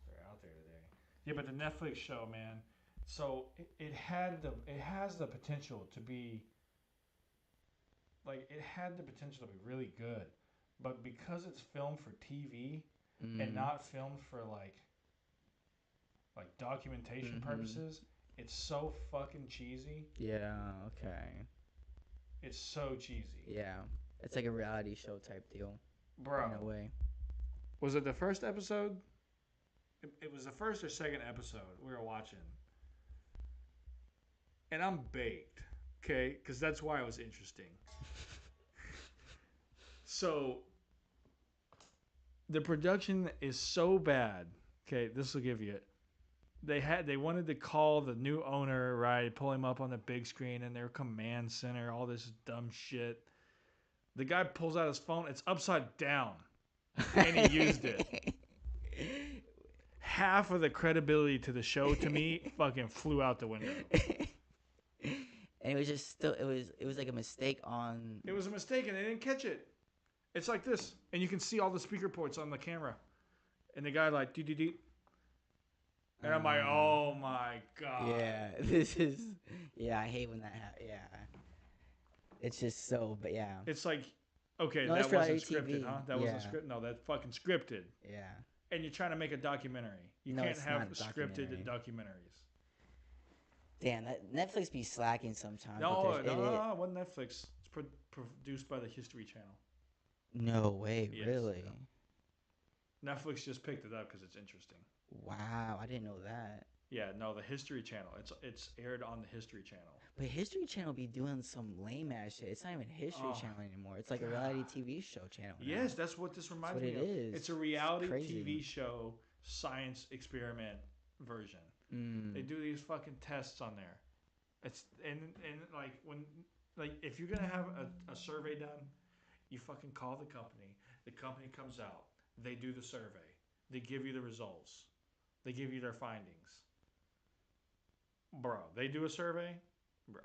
they're out there today. Yeah, but the Netflix show, man. So it has the potential to be. Like it had the potential to be really good, but because it's filmed for TV and not filmed for like documentation purposes, it's so fucking cheesy. Yeah. Okay. It's so cheesy. Yeah. It's like a reality show type deal. Bro. In a way. Was it the first episode? It was the first or second episode we were watching. And I'm baked, okay? Because that's why it was interesting. So, the production is so bad. Okay, this will give you it. They wanted to call the new owner, right? Pull him up on the big screen in their command center, all this dumb shit. The guy pulls out his phone, it's upside down. And he used it. Half of the credibility to the show to me fucking flew out the window. And it was just still it was like a mistake on. It was a mistake and they didn't catch it. It's like this, and you can see all the speaker ports on the camera, and the guy like dee. And I'm like, oh my god. Yeah, this is. Yeah, I hate when that happens. Yeah, it's just so. But yeah. It's like, okay, No, that it's wasn't reality scripted, TV. huh? That wasn't scripted. No, that's fucking scripted. Yeah. And you're trying to make a documentary. You No, can't it's have not a scripted documentary. documentaries. Damn, that Netflix be slacking sometimes. No, with their- it wasn't Netflix. It's produced by the History Channel. No way, Yes, really. yeah. Netflix just picked it up because it's interesting. Wow, I didn't know that. Yeah, no, the History Channel. It's aired on the History Channel. But History Channel be doing some lame ass shit. It's not even History Oh, Channel anymore. It's like a reality TV show channel. now. Yes, that's what this reminds what me it of. is. It's a reality crazy. TV show science experiment version. They do these fucking tests on there. It's and like when like if you're gonna have a survey done, you fucking call the company. The company comes out. They do the survey. They give you the results. They give you their findings. Bro, they do a survey? Bro.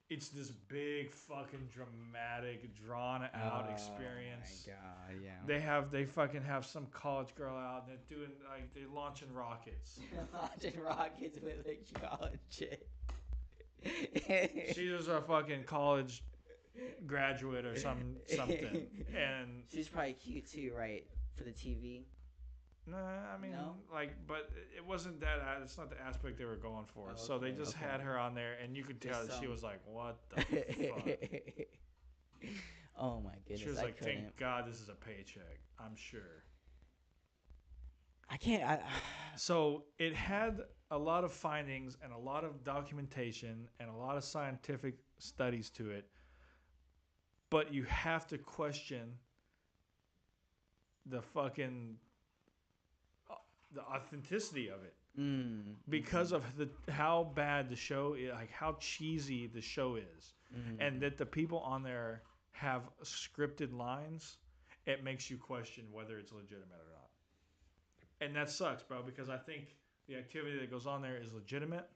It's this big fucking dramatic, drawn out experience. Oh my god, yeah. They fucking have some college girl out and they're doing like they're launching rockets. Launching rockets with a college chick. She's a fucking college graduate or something. And she's probably cute too, right? For the TV. nah, I mean, No? like, but it wasn't that. It's not the aspect they were going for. Oh, So they okay, just okay. had her on there, and you could tell Just that she some- was like, "What the fuck?" Oh my goodness. She was I like, couldn't. "Thank God this is a paycheck." I'm sure. I can't. So it had a lot of findings and a lot of documentation and a lot of scientific studies to it, but you have to question the fucking the authenticity of it because of how bad the show is, like how cheesy the show is, and that the people on there have scripted lines. It makes you question whether it's legitimate or not, and that sucks, bro. Because I think the activity that goes on there is legitimate,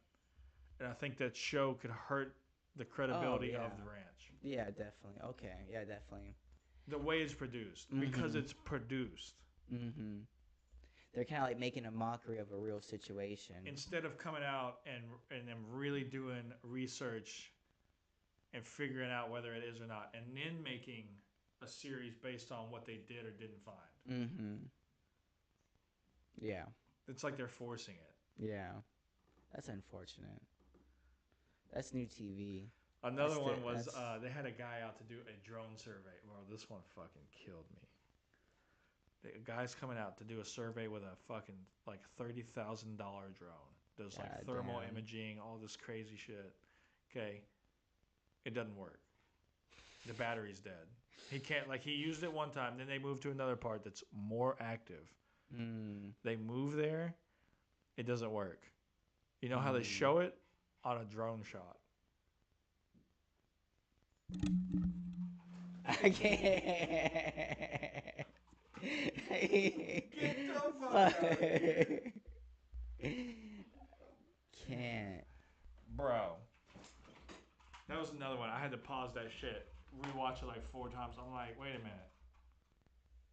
and I think that show could hurt the credibility yeah. of the ranch. Yeah, definitely. Okay. Yeah, definitely. The way it's produced, because it's produced. Mm-hmm. They're kind of like making a mockery of a real situation. Instead of coming out and them really doing research and figuring out whether it is or not, and then making a series based on what they did or didn't find. Mm-hmm. Yeah. It's like they're forcing it. Yeah. That's unfortunate. That's new TV. Another That's one the- was that's- they had a guy out to do a drone survey. Well, this one fucking killed me. The guy's coming out to do a survey with a fucking like $30,000 drone. Does like God thermal damn. imaging, all this crazy shit. Okay, it doesn't work. The battery's dead. He can't he used it one time. Then they moved to another part that's more active. They move there, it doesn't work. You know how they show it on a drone shot. I can't. Get the fuck out of here. Can't. Bro. That was another one. I had to pause that shit. Rewatch it like 4 times. I'm like, wait a minute.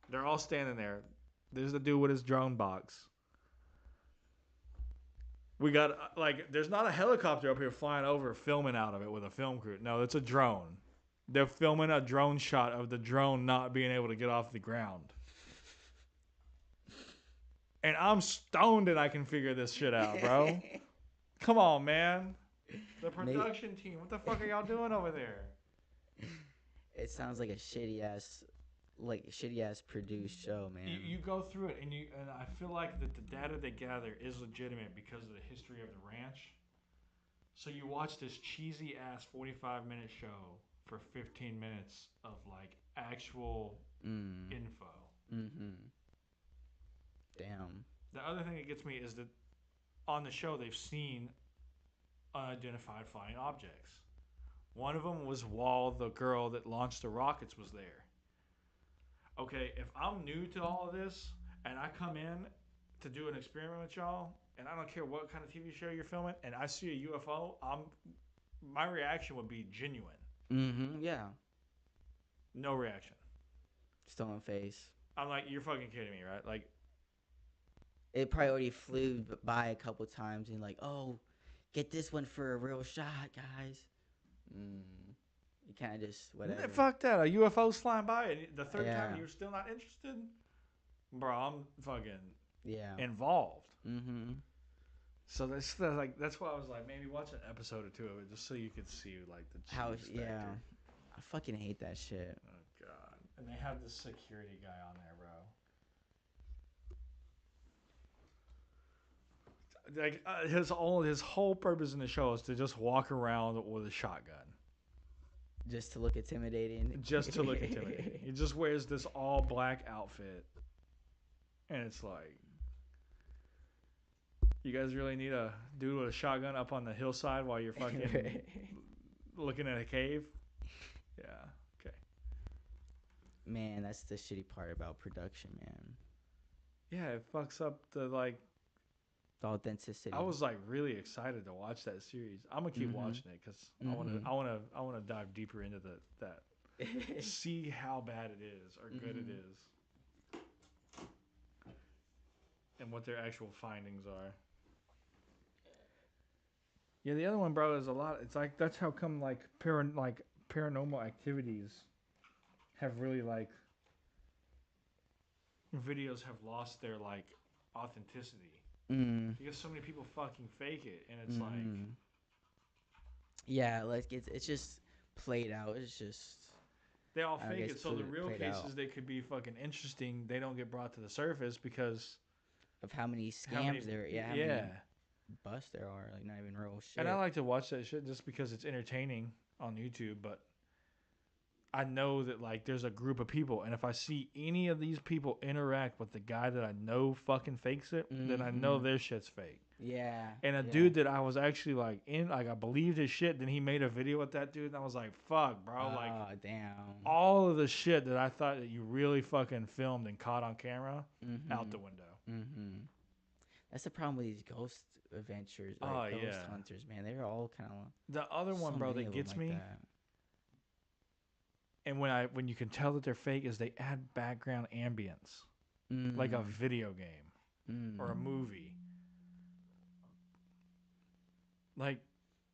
They're all standing there. There's the dude with his drone box. We got, there's not a helicopter up here flying over filming out of it with a film crew. No, it's a drone. They're filming a drone shot of the drone not being able to get off the ground. And I'm stoned and I can figure this shit out, bro. Come on, man. The production team, what the fuck are y'all doing over there? It sounds like a shitty ass produced show, man. You go through it, and I feel like that the data they gather is legitimate because of the history of the ranch. So you watch this cheesy ass 45-minute show for 15 minutes of like actual info. Damn. The other thing that gets me is that on the show they've seen unidentified flying objects. One of them was while the girl that launched the rockets was there. Okay, if I'm new to all of this and I come in to do an experiment with y'all, and I don't care what kind of TV show you're filming, and I see a UFO, my reaction would be genuine. Yeah. No reaction. Stolen face. I'm like, you're fucking kidding me, right? Like, it probably already flew by a couple times and like, oh, get this one for a real shot, guys. You kind of just whatever. fuck that. A UFO's flying by, and the third time Yeah. you're still not interested? Bro, I'm fucking Yeah. involved. So that's why I was like, maybe watch an episode or two of it just so you could see like the How? cheese Yeah. factor. I fucking hate that shit. Oh god. And they have this security guy on there, bro. Like his whole purpose in the show is to just walk around with a shotgun. Just to look intimidating. Just to look intimidating. He just wears this all black outfit. And it's like, you guys really need a dude with a shotgun up on the hillside while you're fucking looking at a cave? Yeah, okay. Man, that's the shitty part about production, man. Yeah, it fucks up the like. The authenticity. I was like really excited to watch that series. I'm gonna keep Mhm. watching it because Mhm. I wanna dive deeper into that. See how bad it is or good it Mhm. is, and what their actual findings are. Yeah, the other one, bro, is a lot. It's like that's how come like paranormal activities have really like videos have lost their like authenticity Mm. because so many people fucking fake it, and it's like Mhm. Yeah, like it's just played out. It's just they all I don't fake guess it. So the real played out cases they could be fucking interesting. They don't get brought to the surface because of how many how many? scams there. Yeah, how Yeah, many busts there are. Like not even real and I shit. like to watch that shit just because it's entertaining on YouTube, but I know that like there's a group of people, and if I see any of these people interact with the guy that I know fucking fakes it, then I know Mhm. their shit's fake. Yeah. And a Yeah. dude that I was actually like in, like I believed his shit. Then he made a video with that dude, and I was like, "Fuck, bro!" Like Oh damn. all of the shit that I thought that you really fucking filmed and caught on camera, out the Mhm. window. Mhm. That's the problem with these ghost adventures, Oh like ghost yeah. hunters, man. They're all kind of The other one, so bro, many that of them gets like me, that. and when you can tell that they're fake, is they add background ambience, like a Mm. video game or a Mm. movie. Like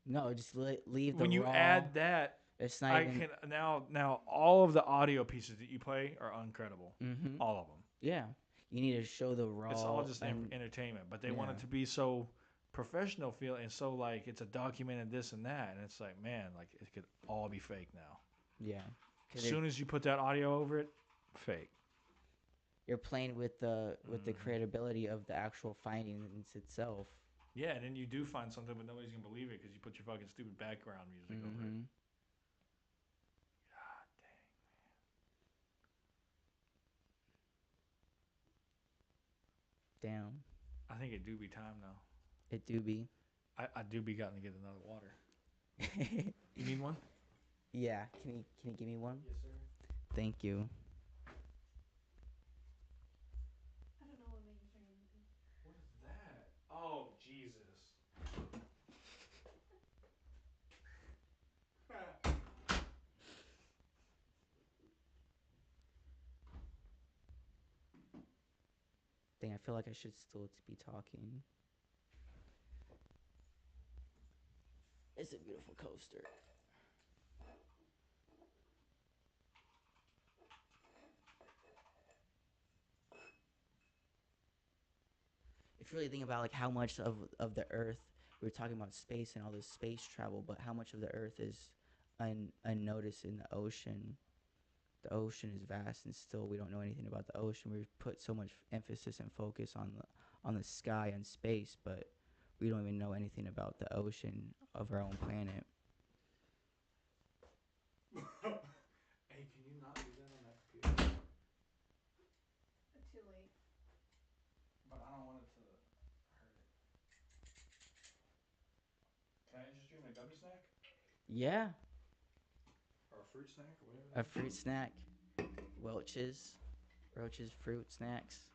No, just leave the when you raw. add that, It's not I even. can now all of the audio pieces that you play are incredible, Mm-hmm. all of them. Yeah, you need to show the It's all raw just and entertainment, but they want yeah, it to be so professional feel and so like it's a documented this and that, and it's like man, like it could all be fake now. yeah. As Because soon as you put that audio over it, fake. you're playing with the Hmm. credibility of the actual findings itself. Yeah, and then you do find something, but nobody's gonna believe it because you put your fucking stupid background music over it. Mm-hmm. God dang. Damn, I think it do be time now. it do be. I do be gotten to get another water. You need one? Yeah, can you give me one? Yes, sir. Thank you. I don't know what made you turn into. What is that? Oh Jesus. Dang, I feel like I should still be talking. It's a beautiful coaster. If you really think about like how much of the Earth, we were talking about space and all this space travel, but how much of the Earth is unnoticed in the ocean? The ocean is vast, and still we don't know anything about the ocean. We put so much emphasis and focus on the sky and space, but we don't even know anything about the ocean of our own planet. Hey, can you not do that on that computer? Too late. But I don't want it to hurt it. Can I interest you in a gummy snack? Yeah, Or a fruit snack or whatever a that is? fruit snack, Roach's fruit snacks.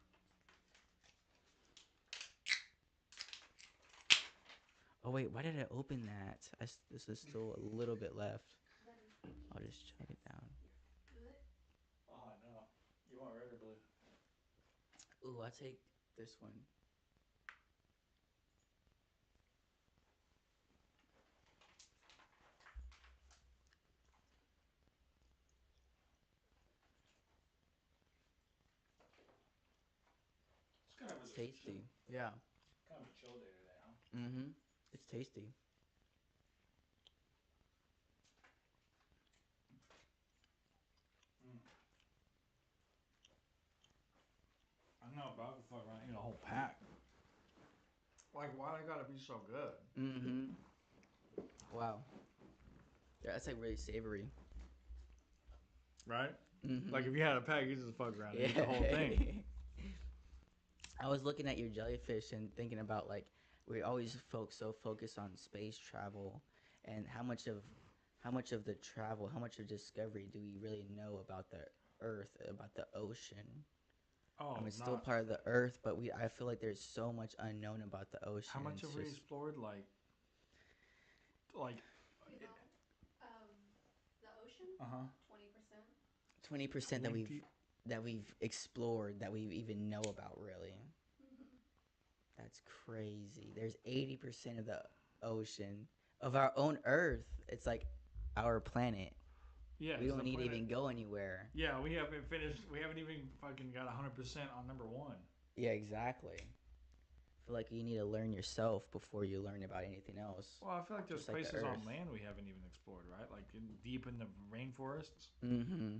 Oh wait, why did I open that? This is still a little bit left. That is I'll just chug it down. good. Oh, I know. You want red or blue? Ooh, I'll take this one. It's kind of It's a chill, tasty. Yeah. kind of a chill day today, huh? Mm-hmm. It's tasty. Mm. I know, bro. I could fuck around and eat a whole pack. Like, why they gotta be so good? Mm-hmm. Wow. Yeah, that's like really savory. Right? Mm-hmm. Like, if you had a pack, you just fuck around and eat the Yeah. whole thing. I was looking at your jellyfish and thinking about like we always so focused on space travel and how much of the travel, how much of discovery do we really know about the Earth, about the ocean. Oh, I mean, it's still not part of the Earth, but I feel like there's so much unknown about the ocean. how much It's have we just explored? Like, The ocean, uh huh. 20%. 20% that we've explored that we even know about. Really, that's crazy. There's 80% of the ocean of our own Earth. It's like our planet. Yeah, We it's don't the need to planet. even go anywhere. Yeah, we haven't finished. We haven't even fucking got 100% on number one. Yeah, exactly. I feel like you need to learn yourself before you learn about anything else. Well, I feel like there's Just like the places on Earth. land we haven't even explored, right? Like deep in the rainforests. Mm-hmm.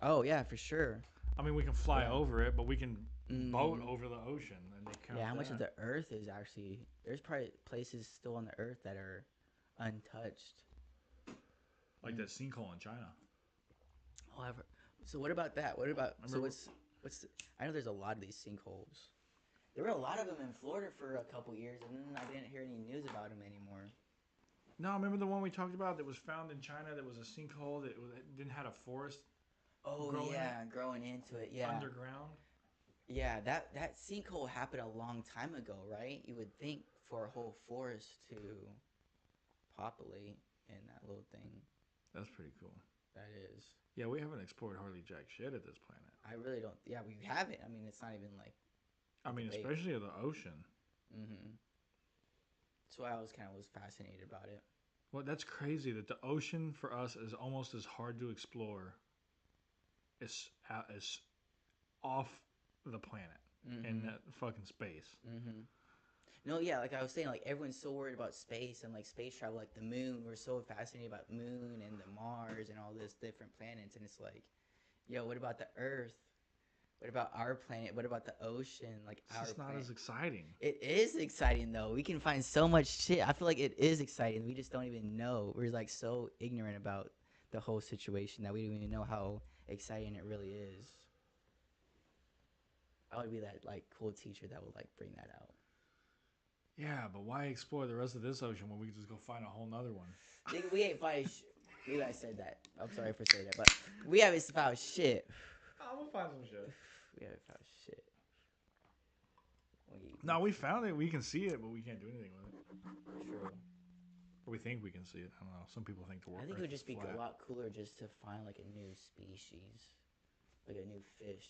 Oh yeah, for sure. I mean, we can fly Yeah. over it, but we can boat Mhm. over the ocean, and they count Yeah, how much of that. the Earth is actually? There's probably places still on the Earth that are untouched. Like that sinkhole in China. However, so what about that? What about so Remember- what's? I know there's a lot of these sinkholes. There were a lot of them in Florida for a couple years, and then I didn't hear any news about them anymore. No, remember the one we talked about that was found in China that was a sinkhole that it didn't have a forest Oh Growing yeah, growing into it. Yeah, underground? yeah. That sinkhole happened a long time ago, right? You would think for a whole forest to populate in that little thing. That's pretty cool. That is. Yeah, we haven't explored hardly jack shit at this planet. I really don't. Yeah, we haven't. I mean, it's not even like. I mean, debate. especially of the ocean. Mm-hmm. That's why I was kind of fascinated about it. Well, that's crazy that the ocean for us is almost as hard to explore as off the planet in Mm-hmm. that fucking space. Mm-hmm. No, yeah, like I was saying, like everyone's so worried about space and like space travel, like the moon. We're so fascinated about moon and the Mars and all this different planets, and it's like, yo, what about the Earth? What about our planet? What about the ocean? Like It's our just not planet. as exciting. It is exciting though. We can find so much shit. I feel like it is exciting. We just don't even know. We're like so ignorant about the whole situation that we don't even know how exciting it really is. I would be that like cool teacher that would like bring that out. Yeah, but why explore the rest of this ocean when we could just go find a whole nother one? Nigga, we ain't find maybe I said that. I'm sorry for saying that, but we haven't found shit. I'm gonna find some shit. We haven't found shit. No, we found it. We can see it, but we can't do anything with it. True. Or we think we can see it. I don't know. Some people think the world. I think it would just be flat. a lot cooler just to find like a new species, like a new fish,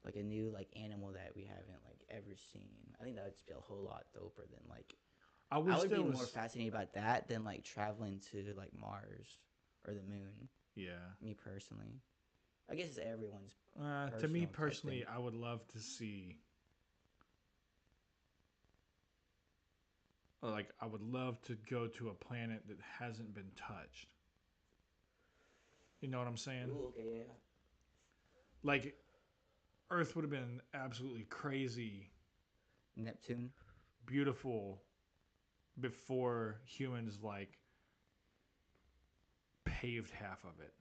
like a new like animal that we haven't like ever seen. I think that would just be a whole lot doper than like. I wish I would there be was. more fascinated about that than like traveling to like Mars or the moon. Yeah. Me personally, I guess it's everyone's. To me Personal type personally, thing. I would love to see. Like, I would love to go to a planet that hasn't been touched. You know what I'm saying? Ooh, okay, yeah. Like, Earth would have been absolutely crazy, Neptune. beautiful before humans, like, paved half of it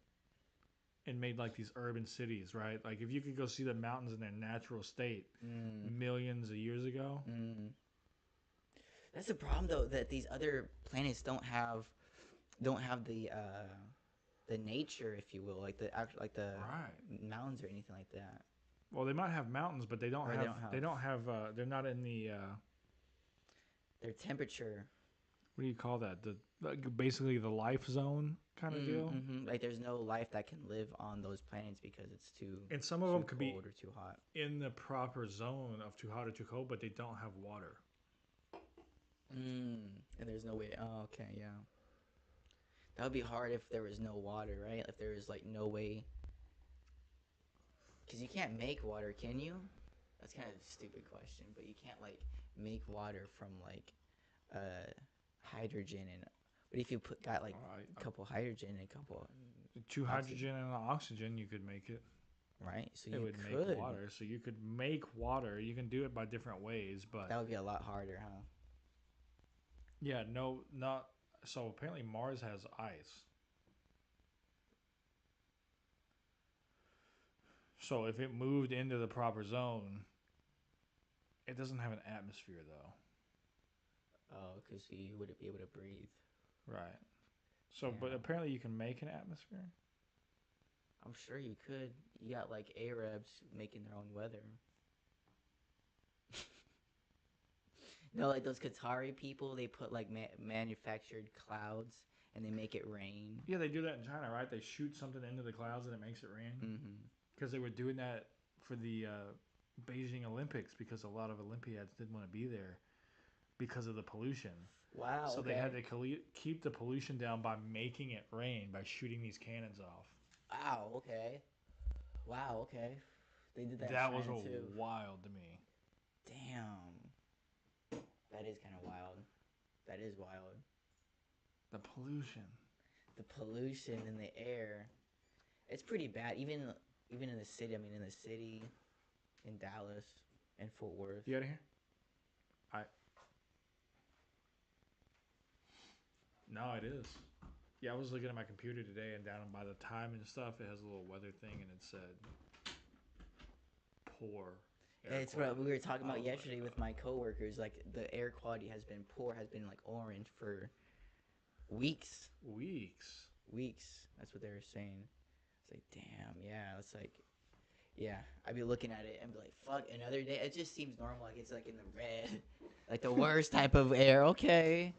and made, like, these urban cities, right? Like, if you could go see the mountains in their natural state millions of years ago. That's the problem though, that these other planets don't have the nature, if you will, like the Right. mountains or anything like that. Well, they might have mountains, but they don't Or have. they don't have- They don't have. They're not in the. Their temperature. What do you call that? Like basically the life zone kind of deal. Mm-hmm. Like there's no life that can live on those planets because it's too. And some of too them could be cold or too hot. in the proper zone of too hot or too cold, but they don't have water. And there's no way. Oh, okay, yeah. That would be hard if there was no water, right? If there was like no way. Because you can't make water, can you? That's kind of a stupid question, but you can't like make water from like hydrogen and. But if you got like a couple hydrogen and a couple. Two Oxygen. hydrogen and an oxygen, you could make it. Right, so It you would could. make water. So you could make water. You can do it by different ways, but That would be a lot harder, huh? yeah, no, not. So apparently Mars has ice. So if it moved into the proper zone, it doesn't have an atmosphere though. Oh, because you wouldn't be able to breathe. Right. So, but Yeah. apparently you can make an atmosphere. I'm sure you could. You got like Arabs making their own weather. No, like those Qatari people, they put like manufactured clouds and they make it rain. Yeah, they do that in China, right? They shoot something into the clouds and it makes it rain. Mm-hmm. Because they were doing that for the Beijing Olympics because a lot of Olympiads didn't want to be there because of the pollution. Wow. So okay. they had to keep the pollution down by making it rain by shooting these cannons off. Wow. Okay. Wow. Okay. They did that. That in was China too. wild to me. Damn. That is kind of wild. That is wild. The pollution. The pollution in the air. It's pretty bad. Even in the city. I mean, in the city, in Dallas, and Fort Worth. You out of here? No, it is. Yeah, I was looking at my computer today, and down by the time and stuff, it has a little weather thing, and it said poor. It's what we were talking about yesterday with my coworkers. Like the air quality has been poor, has been like orange for weeks. Weeks. That's what they were saying. It's like, damn, yeah. It's like, yeah. I'd be looking at it and be like, fuck, another day. It just seems normal. Like it's like in the red, like the worst type of air. Okay,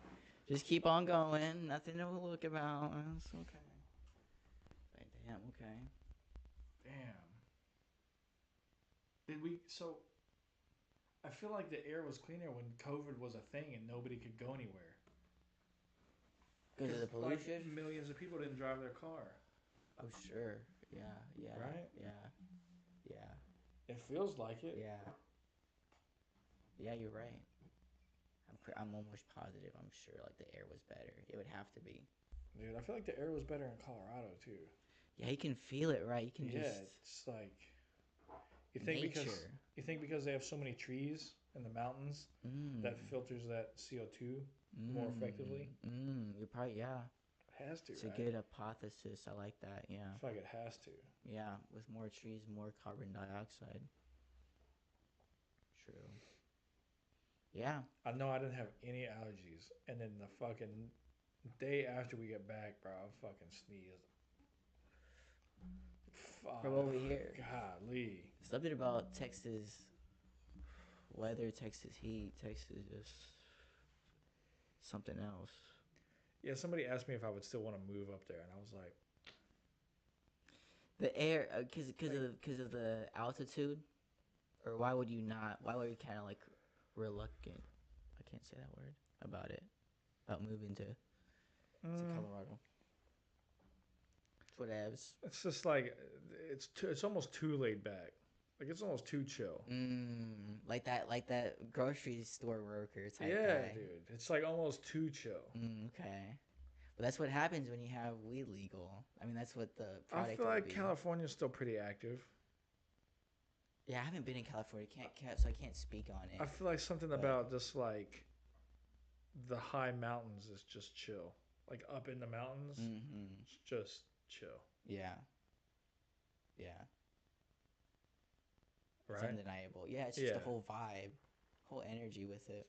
just keep on going. Nothing to look about. It's okay. Like, damn. Okay. Damn. Did we? So, I feel like the air was cleaner when COVID was a thing and nobody could go anywhere. Because of the pollution? Like, millions of people didn't drive their car. Oh, sure. Yeah. Right? Yeah. It feels like it. Yeah. Yeah, you're right. I'm almost positive. I'm sure like the air was better. It would have to be. Dude, I feel like the air was better in Colorado too. Yeah, you can feel it, right? You can it's like you think nature. because they have so many trees in the mountains that filters that CO2 more effectively. You're probably It has to. It's a right? good hypothesis. I like that. Yeah. I feel like it has to. Yeah, with more trees, more carbon dioxide. True. Yeah. I know I didn't have any allergies, and then the fucking day after we get back, bro, I fucking sneezed. Fuck. From over here. Golly. Something about Texas weather, Texas heat, Texas just something else. Yeah, somebody asked me if I would still want to move up there, and I was like, The air, because of the altitude, or why would you not? Why were you kind of like reluctant? I can't say that word about it. About moving to Colorado. It's whatevs. it's just like it's almost too laid back. Like it's almost too chill. Like that grocery store worker type Yeah, guy. dude. It's like almost too chill. Okay. But that's what happens when you have weed legal. I mean, that's what the product I feel will like be. California's still pretty active. Yeah, I haven't been in California, so I can't speak on it. I feel like something about just like the high mountains is just chill. Like up in the mountains, it's just chill. Yeah. It's Right? undeniable. Yeah, it's just the whole vibe, whole energy with it.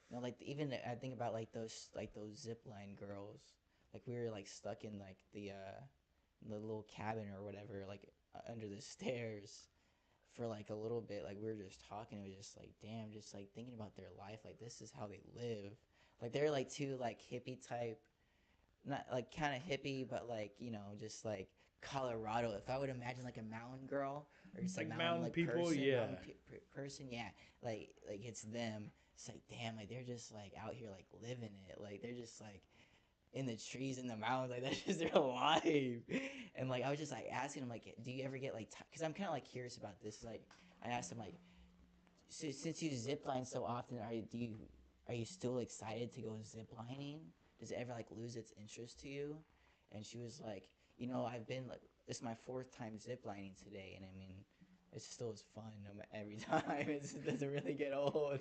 You know, like even I think about like those zipline girls. Like we were like stuck in like the little cabin or whatever, like under the stairs for like a little bit. Like we were just talking. It was just like, damn, just like thinking about their life. Like this is how they live. Like they're like two like hippie type, not like kind of hippie, but like just like Colorado. If I would imagine like a mountain girl or just Like a mountain like people, person, yeah. person, yeah. Like it's them. It's like damn, like they're just like out here like living it. Like they're just like in the trees in the mountains. Like that's just their life. And like I was just like asking him like, do you ever get like? Because I'm kind of like curious about this. Like I asked him like, so, since you zipline so often, are you still excited to go ziplining? Does it ever like lose its interest to you? And she was like, I've been like, this is my 4th time ziplining today, and I mean, it still is fun every time. It doesn't really get old.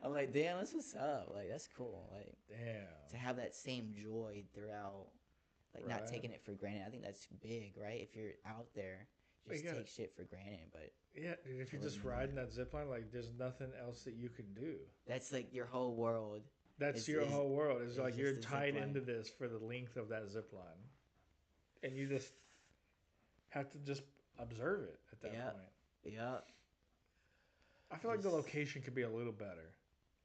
I'm like, damn, that's what's up. Like that's cool. Like Damn. to have that same joy throughout, like not Right. taking it for granted. I think that's big, right? If you're out there, just Yeah. take shit for granted, but Yeah, dude, if you're I just wouldn't riding that zip line, like there's nothing else that you can do. that's like your whole world. That's It's- your it's- whole world. It's it's like just you're the zip tied line. into this for the length of that zip line. And you just have to just observe it at that Yeah. point. Yeah. I feel like the Just location could be a little better.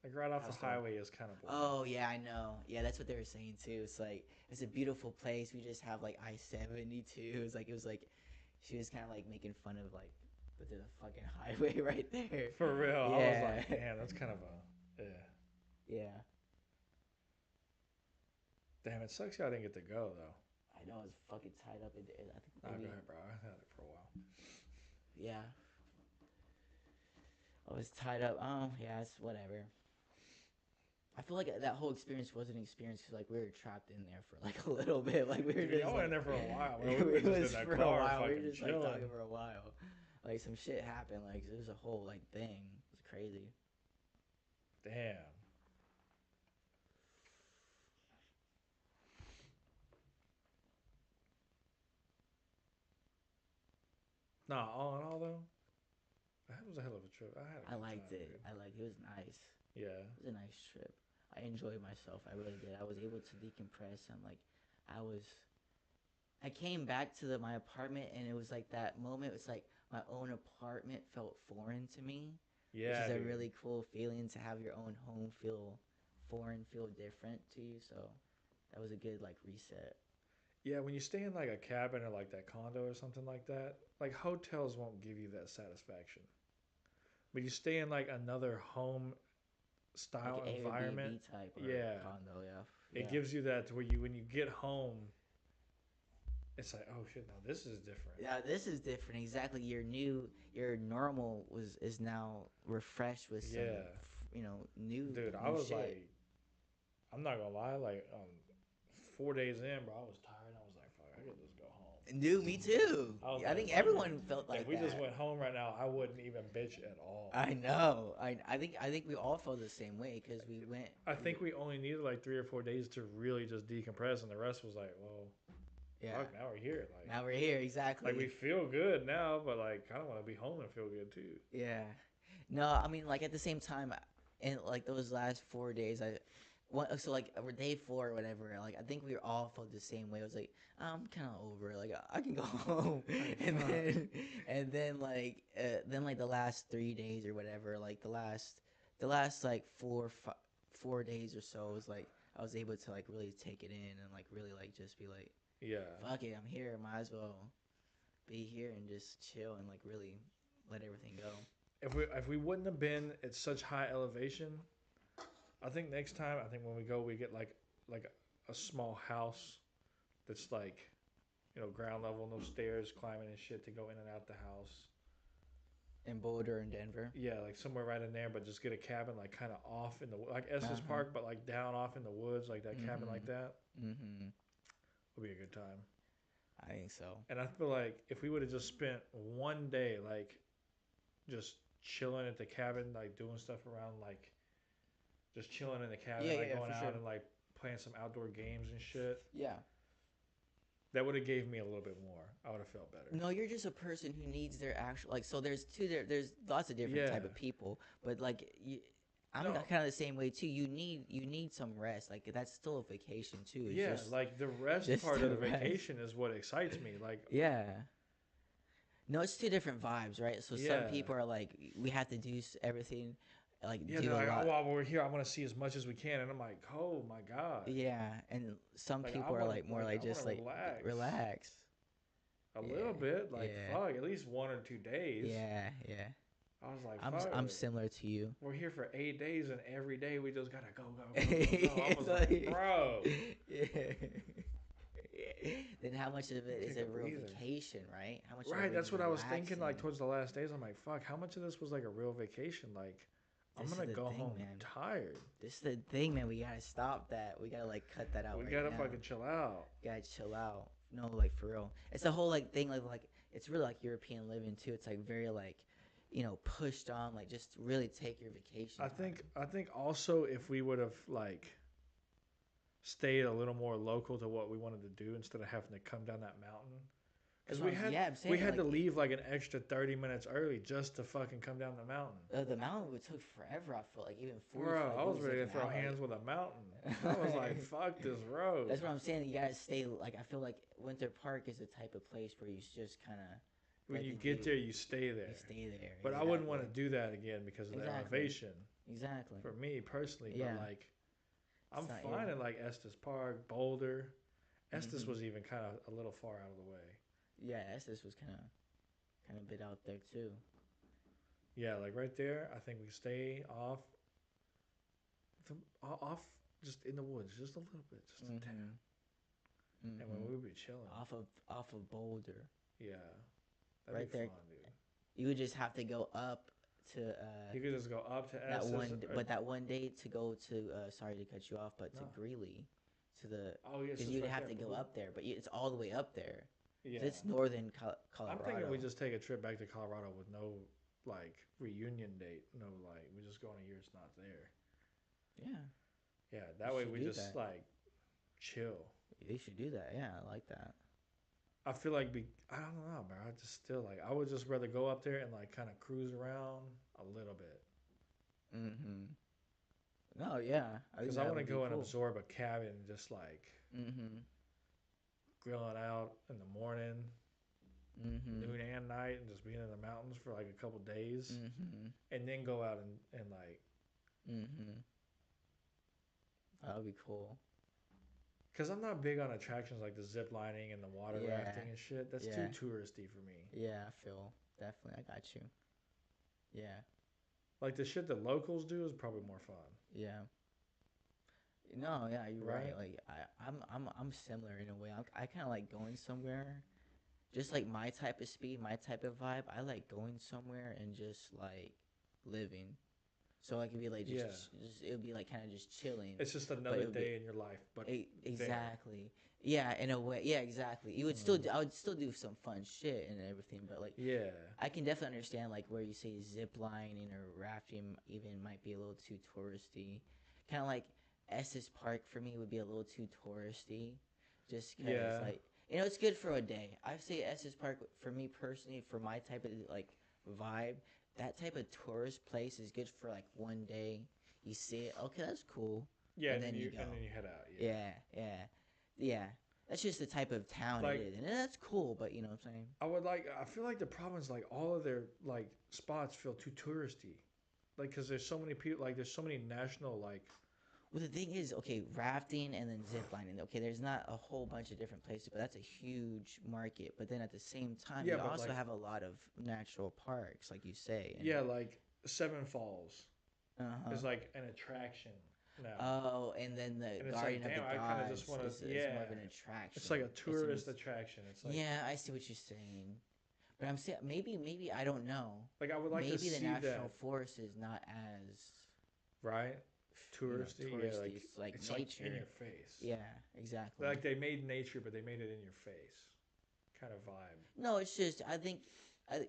Like right off how the so? highway is kind of boring. Oh yeah, I know. Yeah, that's what they were saying too. It's like it's a beautiful place. We just have like I-72. It was like she was kind of like making fun of like the fucking highway right there. For real, I was Yeah. like, man, that's kind of a yeah. Yeah. Damn, it sucks y'all didn't get to go though. I know it's fucking tied up in there. I think Nah, go maybe ahead, bro. I had it for a while. yeah. I was tied up. Oh yeah, it's whatever. I feel like that whole experience was an experience because like we were trapped in there for like a little bit. Like we were Dude, just y'all were in like there for a while. Bro. We it were just was in that for a car while. We were fucking just like chilling. talking for a while. Like some shit happened. Like it was a whole like thing. It was crazy. Damn. Nah, all in all though, that was a hell of a trip. I had a I good liked time, it. dude. I liked it. It was nice. Yeah. It was a nice trip. I enjoyed myself. I really did. I was able to decompress and like I was I came back to my apartment and it was like that moment. It's like my own apartment felt foreign to me, which Yeah, is a dude. really cool feeling to have your own home feel foreign, feel different to you. So that was a good like reset. Yeah, when you stay in like a cabin or like that condo or something like that, like hotels won't give you that satisfaction. But you stay in like another home Like style an environment, Airbnb type or yeah, condo, yeah. it Yeah. gives you that to where you when you get home, it's like, oh shit, now this is different. Yeah, this is different. Exactly. Your normal is now refreshed with some, Yeah, new dude, I new was shit. like, I'm not gonna lie, like 4 days in, bro, I was tired. I was like, fuck, I could just go home. Dude, me too. I was I like, think fuck everyone it. felt like If we that. just went home right now, I wouldn't even bitch at all. I know. I think we all felt the same way because we went. I think we only needed like 3 or 4 days to really just decompress, and the rest was like, well, Yeah. fuck, now we're here. Like, Now we're here. Exactly. like we feel good now, but like, kind of want to be home and feel good too. Yeah. No, I mean, like at the same time, in like those last 4 days, so like day four or whatever, like I think we all felt the same way. It was like I'm kind of over it. Like I can go home, and fuck. then like the last 3 days or whatever, like the last like 4 days or so was like I was able to like really take it in and like really like just be like, Yeah. fuck it, I'm here. Might as well be here and just chill and like really let everything go. If we wouldn't have been at such high elevation, I think next time, I think when we go, we get like a small house that's like, ground level, no stairs, climbing and shit to go in and out the house. In Boulder and Denver. Yeah, like somewhere right in there, but just get a cabin like kind of off in the like Estes Uh-huh. Park, but like down off in the woods, like that cabin Mhm. like that Mm-hmm. would be a good time. I think so. And I feel like if we would have just spent one day like just chilling at the cabin, like doing stuff around, like just chilling in the cabin, Yeah, like yeah, going for out sure. and like playing some outdoor games and shit, Yeah. that would have gave me a little bit more. I would have felt better. No, you're just a person who needs their actual like. So there's lots of different type Yeah. of people, but like I'm No. kind of the same way too. You need some rest. Like that's still a vacation too. It's Yeah, just like the rest just part of the the rest. vacation is what excites me. Like, yeah. No, it's two different vibes, right? So some Yeah. people are like, we have to do everything, like yeah, do they're a like, lot. oh, while we're here, I want to see as much as we can, and I'm like, oh my god, Yeah, and some like I people are want like more like like I just want to like relax relax. a Yeah, little bit, like yeah, fuck, at least 1 or 2 days. yeah, yeah. I was like, I'm fuck, I'm similar to you. we're here for 8 days, and every day we just gotta go, go, go, go, go. I was like, Like, bro, yeah. Then how much of it is take a a real breather. vacation, right? How much of it Right? are That's you what I was thinking. Like relaxing? towards the last days, I'm like, fuck, how much of this was like a real vacation? Like, I'm This is gonna the go thing, home man. tired. This is the thing, man. We gotta stop that. We gotta like cut that out We right gotta now. fucking chill out. Gotta chill out. No, like for real. It's the whole like thing like it's really like European living too. It's like very like, pushed on. Like just really take your vacation. I think also if we would have like stayed a little more local to what we wanted to do instead of having to come down that mountain, Because That's what I'm we saying, had to like, leave like an extra 30 minutes early just to fucking come down the mountain. the mountain would took forever. I felt like even 40. Bro, I It was was ready like to an throw hour. hands with a mountain. I was like, fuck this road. That's what I'm saying. You gotta stay. Like I feel like Winter Park is the type of place where you just kind of When like you you get do, there, you stay there. you stay there. But I wouldn't want to do that again because of the Exactly. elevation. Exactly. For me personally, Yeah. but like, I'm It's not fine your- in like Estes Park, Boulder. Estes Mhm. was even kind of a little far out of the way. Yeah, Estes was kind of a bit out there too. Yeah, like right there, I think we stay off, off just in the woods, just a little bit, just a tad. Mm-hmm. And when we would be chilling, Off of Boulder, yeah, that'd right be there. fun, dude. You would just have to go up to You could just go up to that Estes. one, but that one day to go to. Sorry to cut you off, but to No. Greeley, to the Oh yes, because it's you'd right have there, to go bro. up there, but it's all the way up there. Yeah, It's northern I'm Colorado. thinking we just take a trip back to Colorado with no like reunion date. No, like we just go on a year it's not there. Yeah, Yeah, that You way should we do just that. like chill. they should do that. Yeah, I like that. I feel like I don't know, bro. I just still like I would just rather go up there and like kind of cruise around a little bit Mm-hmm. No, yeah, because I want to go and absorb a cabin and just like Mm-hmm. grilling out in the morning, Mm-hmm. noon and night, and just being in the mountains for like a couple days, Mm-hmm. and then go out and like Mm-hmm. That would be cool. because I'm not big on attractions like the zip lining and the water Yeah. rafting and shit. That's Yeah. too touristy for me. Yeah, I feel definitely. I got you. Yeah, Like the shit that locals do is probably more fun. yeah. No, yeah, you're right. Right. Like I'm similar in a way. I kind of like going somewhere, just like my type of speed, my type of vibe. I like going somewhere and just like living. So like it'd be like Yeah. just it would be like kind of just chilling. It's just another it would be- day in your life, but there. Exactly. Yeah, in a way. Yeah, exactly. You would I would still do some fun shit and everything, but like Yeah. I can definitely understand like where you say zip lining or rafting even might be a little too touristy. Kind of like Estes Park for me would be a little too touristy, just because Yeah. like it's good for a day. I say Estes Park for me personally for my type of like vibe. That type of tourist place is good for like one day. You see it, okay, that's cool. Yeah, And and, then then you you go. and then you head out. Yeah. Yeah. That's just the type of town Like- it is, and that's cool. But you know what I'm saying? I feel like the problem is like all of their like spots feel too touristy. Like cuz there's so many people like there's so many national like Well, the thing is, okay, rafting and then zip lining. Okay, there's not a whole bunch of different places, but that's a huge market. But then at the same time, Yeah, you but also like- have a lot of natural parks, like you say. And, yeah, like Seven Falls Uh-huh. is like an attraction now. Oh, and then the And it's like, Guardian damn, of I the kinda Gods just wanna- is more of an yeah. attraction. It's like a tourist seems- attraction. It's like Yeah, I see what you're saying. But I'm saying maybe I don't know. like I would like maybe to the see national that, forest is not as right? you know, Touristy, yeah, like It's like it's nature. like in your face. Yeah, exactly. Like they made nature, but they made it in your face, kind of vibe. No, it's just I think like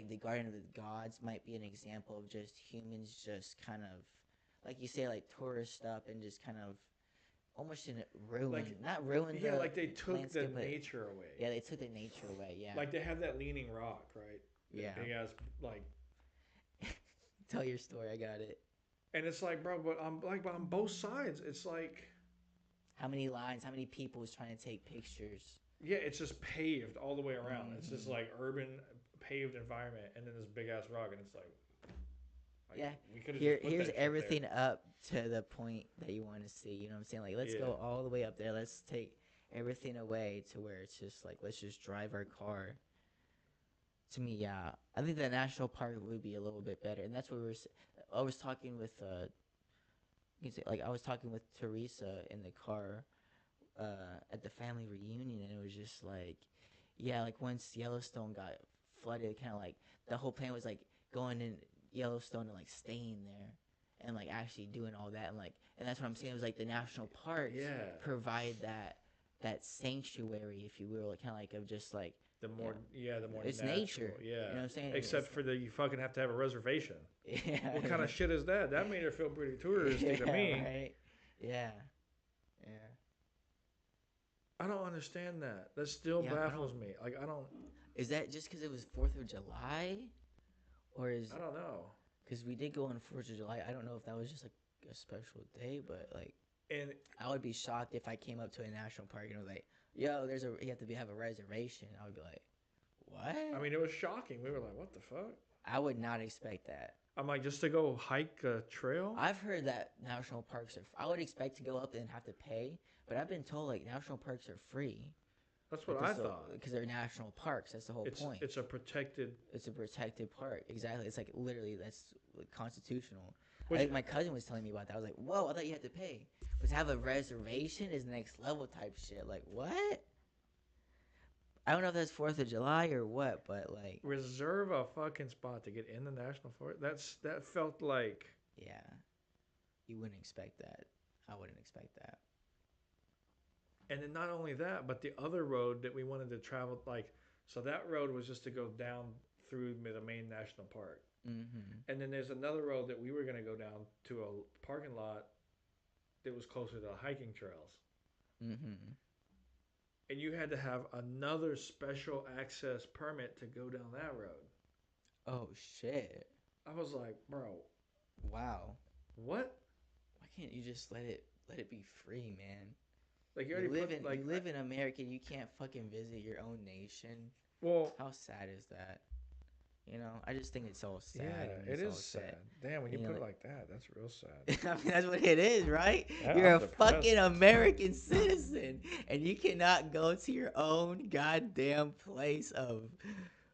the Garden of the Gods might be an example of just humans just kind of like you say like tourist up and just kind of almost in ruin, Like- not ruin. Yeah, the like they took the landscape, but- nature away. Yeah, they took the nature away. Yeah. Like they have that leaning rock, right? Yeah. Big ass like, Tell your story. I got it. and it's like, bro, but on both sides, it's like, How many lines? How many people is trying to take pictures? yeah, it's just paved all the way around. It's just Mhm. like urban paved environment, and then this big ass rock, and it's like Yeah, we could have Here's everything up to the point that you want to see. You know what I'm saying? Like, let's Yeah. go all the way up there. Let's take everything away to where it's just like, let's just drive our car. To me, yeah, I think the national park would be a little bit better, and that's what I was talking with. You can say like I was talking with Teresa in the car, at the family reunion, and it was just like, yeah, like once Yellowstone got flooded, kind of like the whole plan was like going in Yellowstone and like staying there and like actually doing all that and that's what I'm saying. It was like the national parks Yeah. provide that sanctuary, if you will, kind of like of just like the more it's natural, nature. yeah. You know what I'm saying? Except It's- for you fucking have to have a reservation. yeah. What kind of shit is that? That made it feel pretty touristy to Yeah, me. right? Yeah. Yeah. I don't understand that. That still Yeah, I baffles me. Like I don't. Is that just because it was 4th of July? Or is. I don't know. Because we did go on 4th of July. I don't know if that was just like a special day, but like. And I would be shocked if I came up to a national park and was like, "Yo, you have to have a reservation." I would be like, "What?" I mean, it was shocking. We were like, "What the fuck?" I would not expect that. I'm like, just to go hike a trail. I've heard that national parks are. I would expect to go up and have to pay, but I've been told like national parks are free. That's what I thought. Because they're national parks. That's the whole point. It's a protected. It's a protected park. Exactly. It's like literally that's constitutional. Which, I think my cousin was telling me about that. I was like, "Whoa! I thought you had to pay." But to have a reservation is next level type shit. Like what? I don't know if that's 4th of July or what, but like, reserve a fucking spot to get in the national forest. That felt like. yeah, you wouldn't expect that. I wouldn't expect that. And then not only that, but the other road that we wanted to travel, like, so that road was just to go down through the main national park. Mm-hmm. And then there's another road that we were going to go down to a parking lot that was closer to the hiking trails. Mm-hmm. And you had to have another special access permit to go down that road. Oh shit! I was like, bro, Wow. what? Why can't you just let it be free, man? Like you You already live put in like you live in America. You can't fucking visit your own nation. well, How sad is that? You know, I just think it's all sad. yeah, when it it's all is sad. Damn, when you You put know, it like that, that's real sad. I mean, that's what it is, right? Yeah, You're I'm a depressed. fucking American citizen, and you cannot go to your own goddamn place of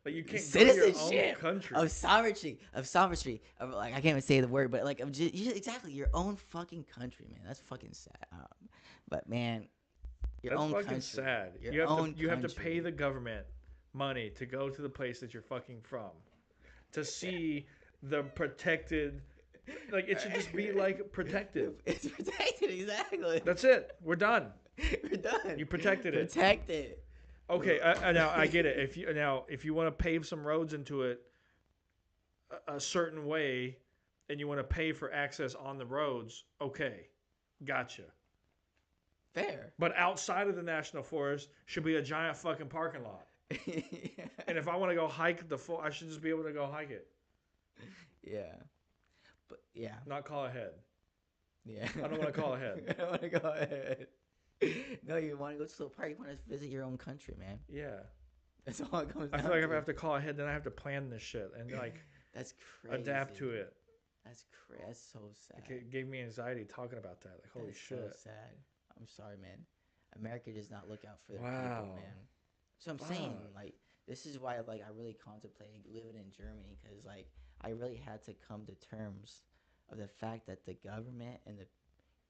Like you can't go to your own citizenship, country. of sovereignty, of like I can't even say the word, but like of just, exactly your own fucking country, man. That's fucking sad. But man, your That's own fucking country, sad. your You have own to you have to country. pay the government money to go to the place that you're fucking from, to see the protected. Like it should just be like protected. It's protected, exactly. That's it. We're done. We're done. You protected it. Protected. Okay, now I get it. If you want to pave some roads into it a certain way, and you want to pay for access on the roads, okay, gotcha. Fair. But outside of the national forest should be a giant fucking parking lot. And if I want to go hike I should just be able to go hike it, Yeah. But yeah. not call ahead. Yeah. I don't wanna call ahead. I don't want to go ahead. No, you want to go to a park. You want to visit your own country, man. Yeah, That's all it comes I down feel like to. if I have to call ahead, then I have to plan this shit and like That's crazy. adapt to it. That's That's so sad. It gave me anxiety talking about that. Like holy That's shit. so sad. I'm sorry, man. America does not look out for the Wow. people, man. So I'm saying, Fuck. like, this is why, like, I really contemplated living in Germany because, like, I really had to come to terms of the fact that the government and the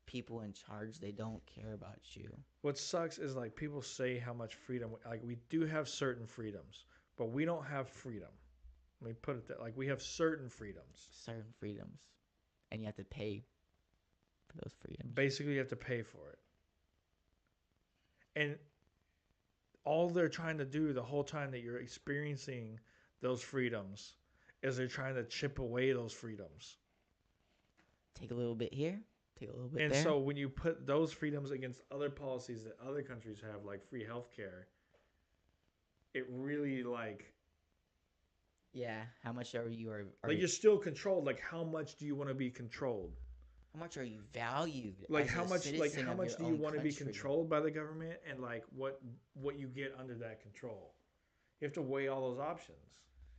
people in charge, they don't care about you. What sucks is like people say how much freedom, like we do have certain freedoms, but we don't have freedom. Let me put it that like we have certain freedoms. Certain freedoms, and you have to pay for those freedoms. Basically, you have to pay for it. And all they're trying to do the whole time that you're experiencing those freedoms is they're trying to chip away those freedoms. Take a little bit here, take a little bit And there. so when you put those freedoms against other policies that other countries have, like free healthcare, it really like yeah, how much are you like you're still controlled. Like how much do you want to be controlled? how much are you valued? Like as how a much citizen of do your you own want to be country? controlled by the government, and like what you get under that control? You have to weigh all those options.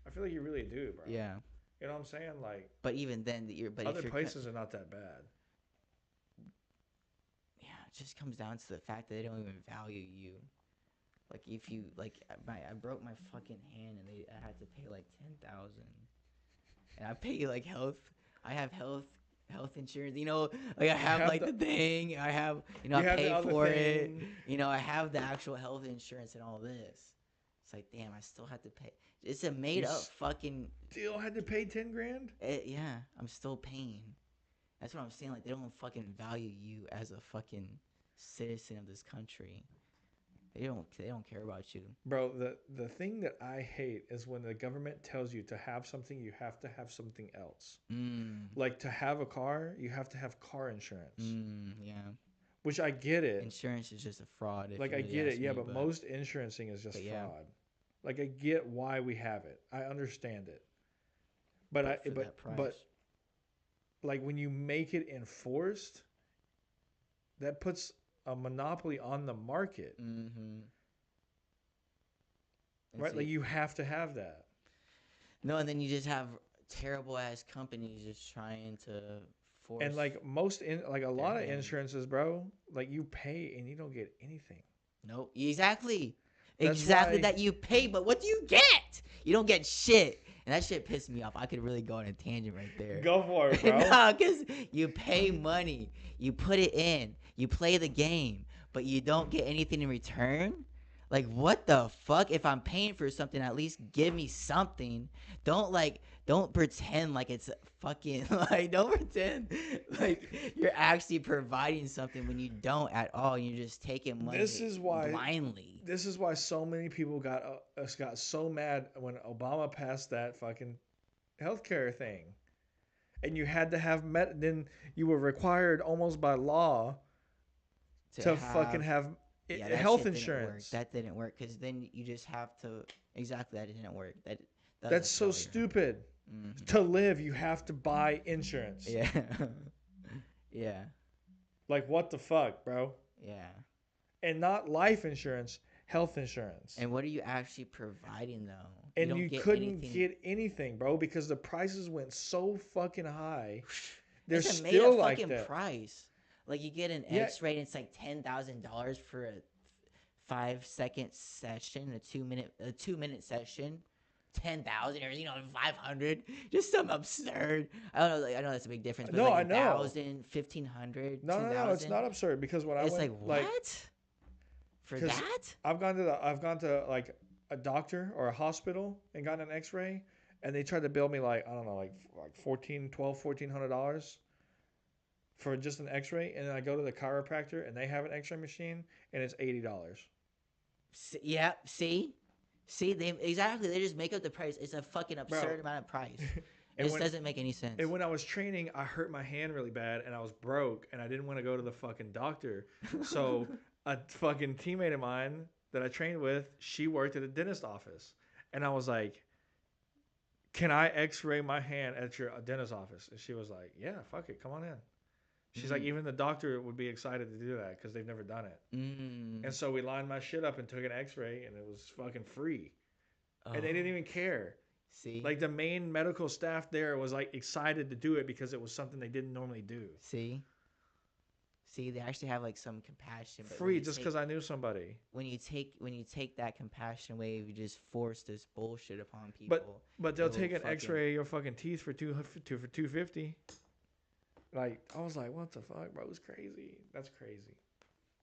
I feel like you really do, bro. Yeah, You know what I'm saying? Like but even then, but other if you're places are not that bad. yeah, it just comes down to the fact that they don't even value you. Like if you like, I broke my fucking hand and I had to pay like 10,000, and I pay like health. I have health insurance. You know, like I have like the thing. I have You I have the pay other for it. thing. You know, I have the actual health insurance and all this. It's like damn, I still have to pay. It's a made up fucking. Still had to pay 10 grand. Yeah, I'm still paying. That's what I'm saying. Like they don't fucking value you as a fucking citizen of this country. They don't care about you. Bro, the thing that I hate is when the government tells you to have something, you have to have something else. Mm. Like to have a car, you have to have car insurance. Yeah. which I get it. Insurance is just a fraud. If Like you I really get it, ask yeah, me, but most insurancing is just but yeah. fraud. Like I get why we have it. I understand it. But for that price. but like when you make it enforced, that puts a monopoly on the market. Mm-hmm. Right? Like you have to have that. No, and then you just have terrible ass companies just trying to force. And like like a lot of hand. insurances, bro, like you pay and you don't get anything. Nope. Exactly. That's Exactly why- that you pay, but what do you get? You don't get shit. And that shit pissed me off. I could really go on a tangent right there. Go for it, bro. No, because you pay money, you put it in, you play the game, but you don't get anything in return. Like, what the fuck? If I'm paying for something, at least give me something. Don't pretend like it's fucking like. Don't pretend like you're actually providing something when you don't at all. You're just taking money. This is why- blindly. This is why so many people got so mad when Obama passed that fucking healthcare thing, and you had to have then you were required almost by law to fucking have that health shit didn't work. insurance. That didn't work because then you just have to exactly that didn't work. That's so stupid. Mm-hmm. To live, you have to buy insurance. Yeah. Yeah. Like what the fuck, bro? Yeah. And not life insurance, health insurance. And what are you actually providing though? And don't you get couldn't anything. get anything, bro, because the prices went so fucking high. They're It's a still made like fucking that. price. Like you get an Yeah. X-ray and it's like $10,000 for a 5-second session, a 2-minute session. 10,000 or 500, just some absurd. I don't know. Like, I know that's a big difference. But No, like I know. 1,000, 1,500, No, 2,000. no, it's not absurd because when I It's went, like what? For 'cause that? I've gone to like a doctor or a hospital and gotten an X-ray, and they tried to bill me like I don't know, like $1,400 for just an X-ray, and then I go to the chiropractor and they have an X-ray machine and it's $80. Yeah. See, they just make up the price. It's a fucking absurd amount of price. And This doesn't make any sense. And when I was training, I hurt my hand really bad and I was broke and I didn't want to go to the fucking doctor. So a fucking teammate of mine that I trained with, she worked at a dentist office. And I was like, can I x-ray my hand at your dentist office? And she was like, yeah, fuck it. Come on in. She's like, even the doctor would be excited to do that because they've never done it. Mm. And so we lined my shit up and took an x-ray and it was fucking free. And they Oh, didn't even care. see. Like the main medical staff there was like excited to do it because it was something they didn't normally do. See, they actually have like some compassion. But Free just because I knew somebody. when you take that compassion away, you just force this bullshit upon people. But they'll It'll take an fucking- X-ray of your fucking teeth for $250. Like I was like, what the fuck, bro? It's crazy. That's crazy.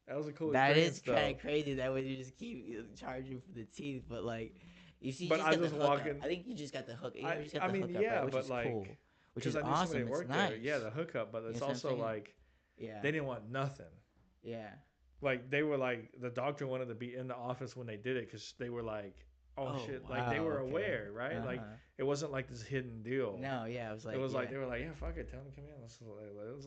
That was a cool. That experience, is kind though. of crazy that way you just keep charging for the teeth, but like, you see, But you I just got just the hookup. walk in- I think you just got the hook. You I- just got I the mean, hookup, yeah, right? Which but, is like, cool. Which 'Cause is I knew somebody awesome. that It's worked nice. there. Yeah, the hookup, but You it's know what I'm also saying? like Yeah. they didn't want nothing. Yeah. Like they were like the doctor wanted to be in the office when they did it because they were like, oh, shit, like they wow, were okay. aware, right? Like Uh-huh. it wasn't like this hidden deal. No, yeah, it was like It was like yeah. they were like, yeah, fuck it, tell them to come in. Let's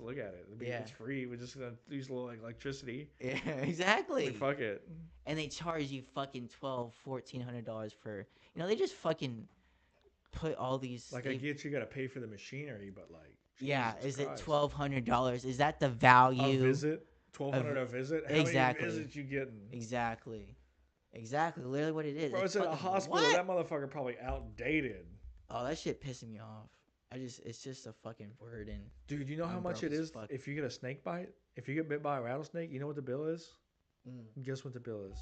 look at it. Yeah. It's free. We're just gonna use a little like electricity. Yeah, exactly. Like, fuck it. And they charge you fucking $1,400 for they just fucking put all these Like I get you gotta pay for the machinery, but like yeah, Jesus is Christ. it $1,200? Is that the a value? visit? $1,200 a visit? How Exactly. many visits you getting? Exactly. Literally what it is. Bro, it's at a fucking- hospital. what? That motherfucker probably outdated. Oh, that shit pissing me off. It's just a fucking burden. Dude, you know how I'm much broke it as is fuck. if you get a snake bite? If you get bit by a rattlesnake, you know what the bill is? Mm, Guess what the bill is?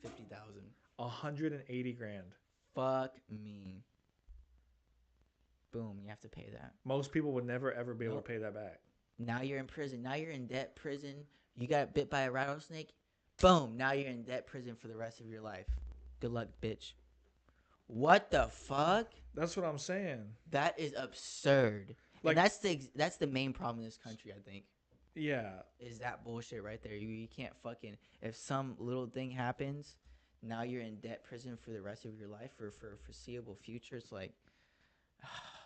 50,000. 180 grand. Fuck me. Boom, you have to pay that. Most people would never ever be able Nope. to pay that back. Now you're in prison. Now you're in debt prison. You got bit by a rattlesnake. Boom, now you're in debt prison for the rest of your life. Good luck, bitch. What the fuck? That's what I'm saying. That is absurd. Like- And that's the main problem in this country, I think. Yeah. Is that bullshit right there. You can't fucking if some little thing happens, now you're in debt prison for the rest of your life or for a foreseeable future. It's like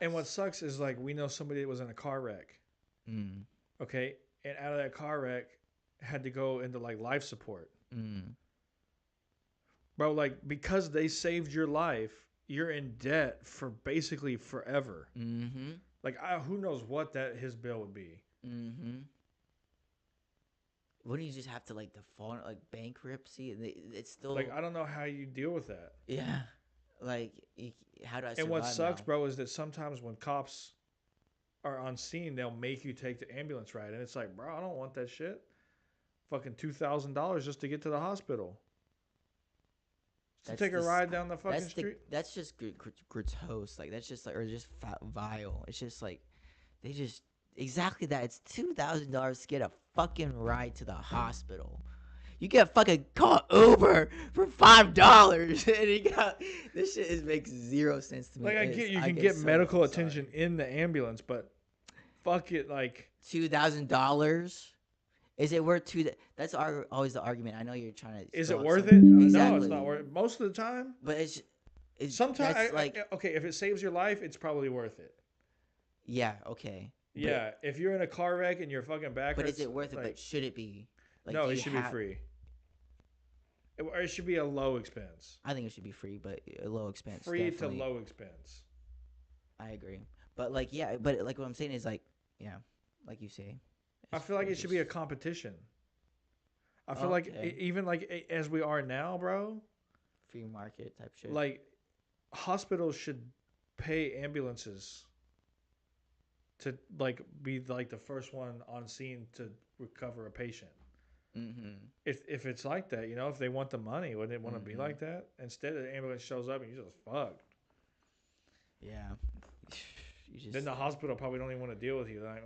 And what sucks is like we know somebody that was in a car wreck. mm, Okay, and out of that car wreck, had to go into like life support. Mm. Bro, like because they saved your life, you're in debt for basically forever. Mm-hmm. Like who knows what that his bill would be. Mm-hmm. Wouldn't you just have to like default, like bankruptcy? It's still Like I don't know how you deal with that. yeah. Like, how do I survive And what sucks, now? bro, is that sometimes when cops are on scene, they'll make you take the ambulance ride, and it's like, bro, I don't want that shit. Fucking $2,000 just to get to the hospital. To That's take a the ride down the fucking That's street. that's just gratuitous. Like that's just like or just vile. It's just like they just exactly that. It's $2,000 to get a fucking ride to the hospital. You get fucking call Uber for $5, and you got this shit. Makes zero sense to me. Like I get you can get so medical sorry. attention in the ambulance, but fuck it, like $2,000. Is it worth two? That's always the argument. I know you're trying to. is throw it up worth some- it? No, it's Exactly. not worth it. Most of the time. But it's Sometimes, that's like okay, if it saves your life, it's probably worth it. yeah, okay. Yeah, if you're in a car wreck and your fucking back But hurts, is it worth it? like, But should it be? Like, no, do it you should be free. Or it should be a low expense. I think it should be free, but a low expense. Free definitely. to low expense. I agree. But like, yeah, but like what I'm saying is like, yeah, like you say. I feel like it should be a competition. I feel like Okay. even like as we are now, bro, free market type shit. like hospitals should pay ambulances to like be like the first one on scene to recover a patient. Mm-hmm. If it's like that, you know, if they want the money, wouldn't it want to be Mhm. like that? Instead, the ambulance shows up and you just fucked. Yeah. You just. Then the hospital probably don't even want to deal with you. Like,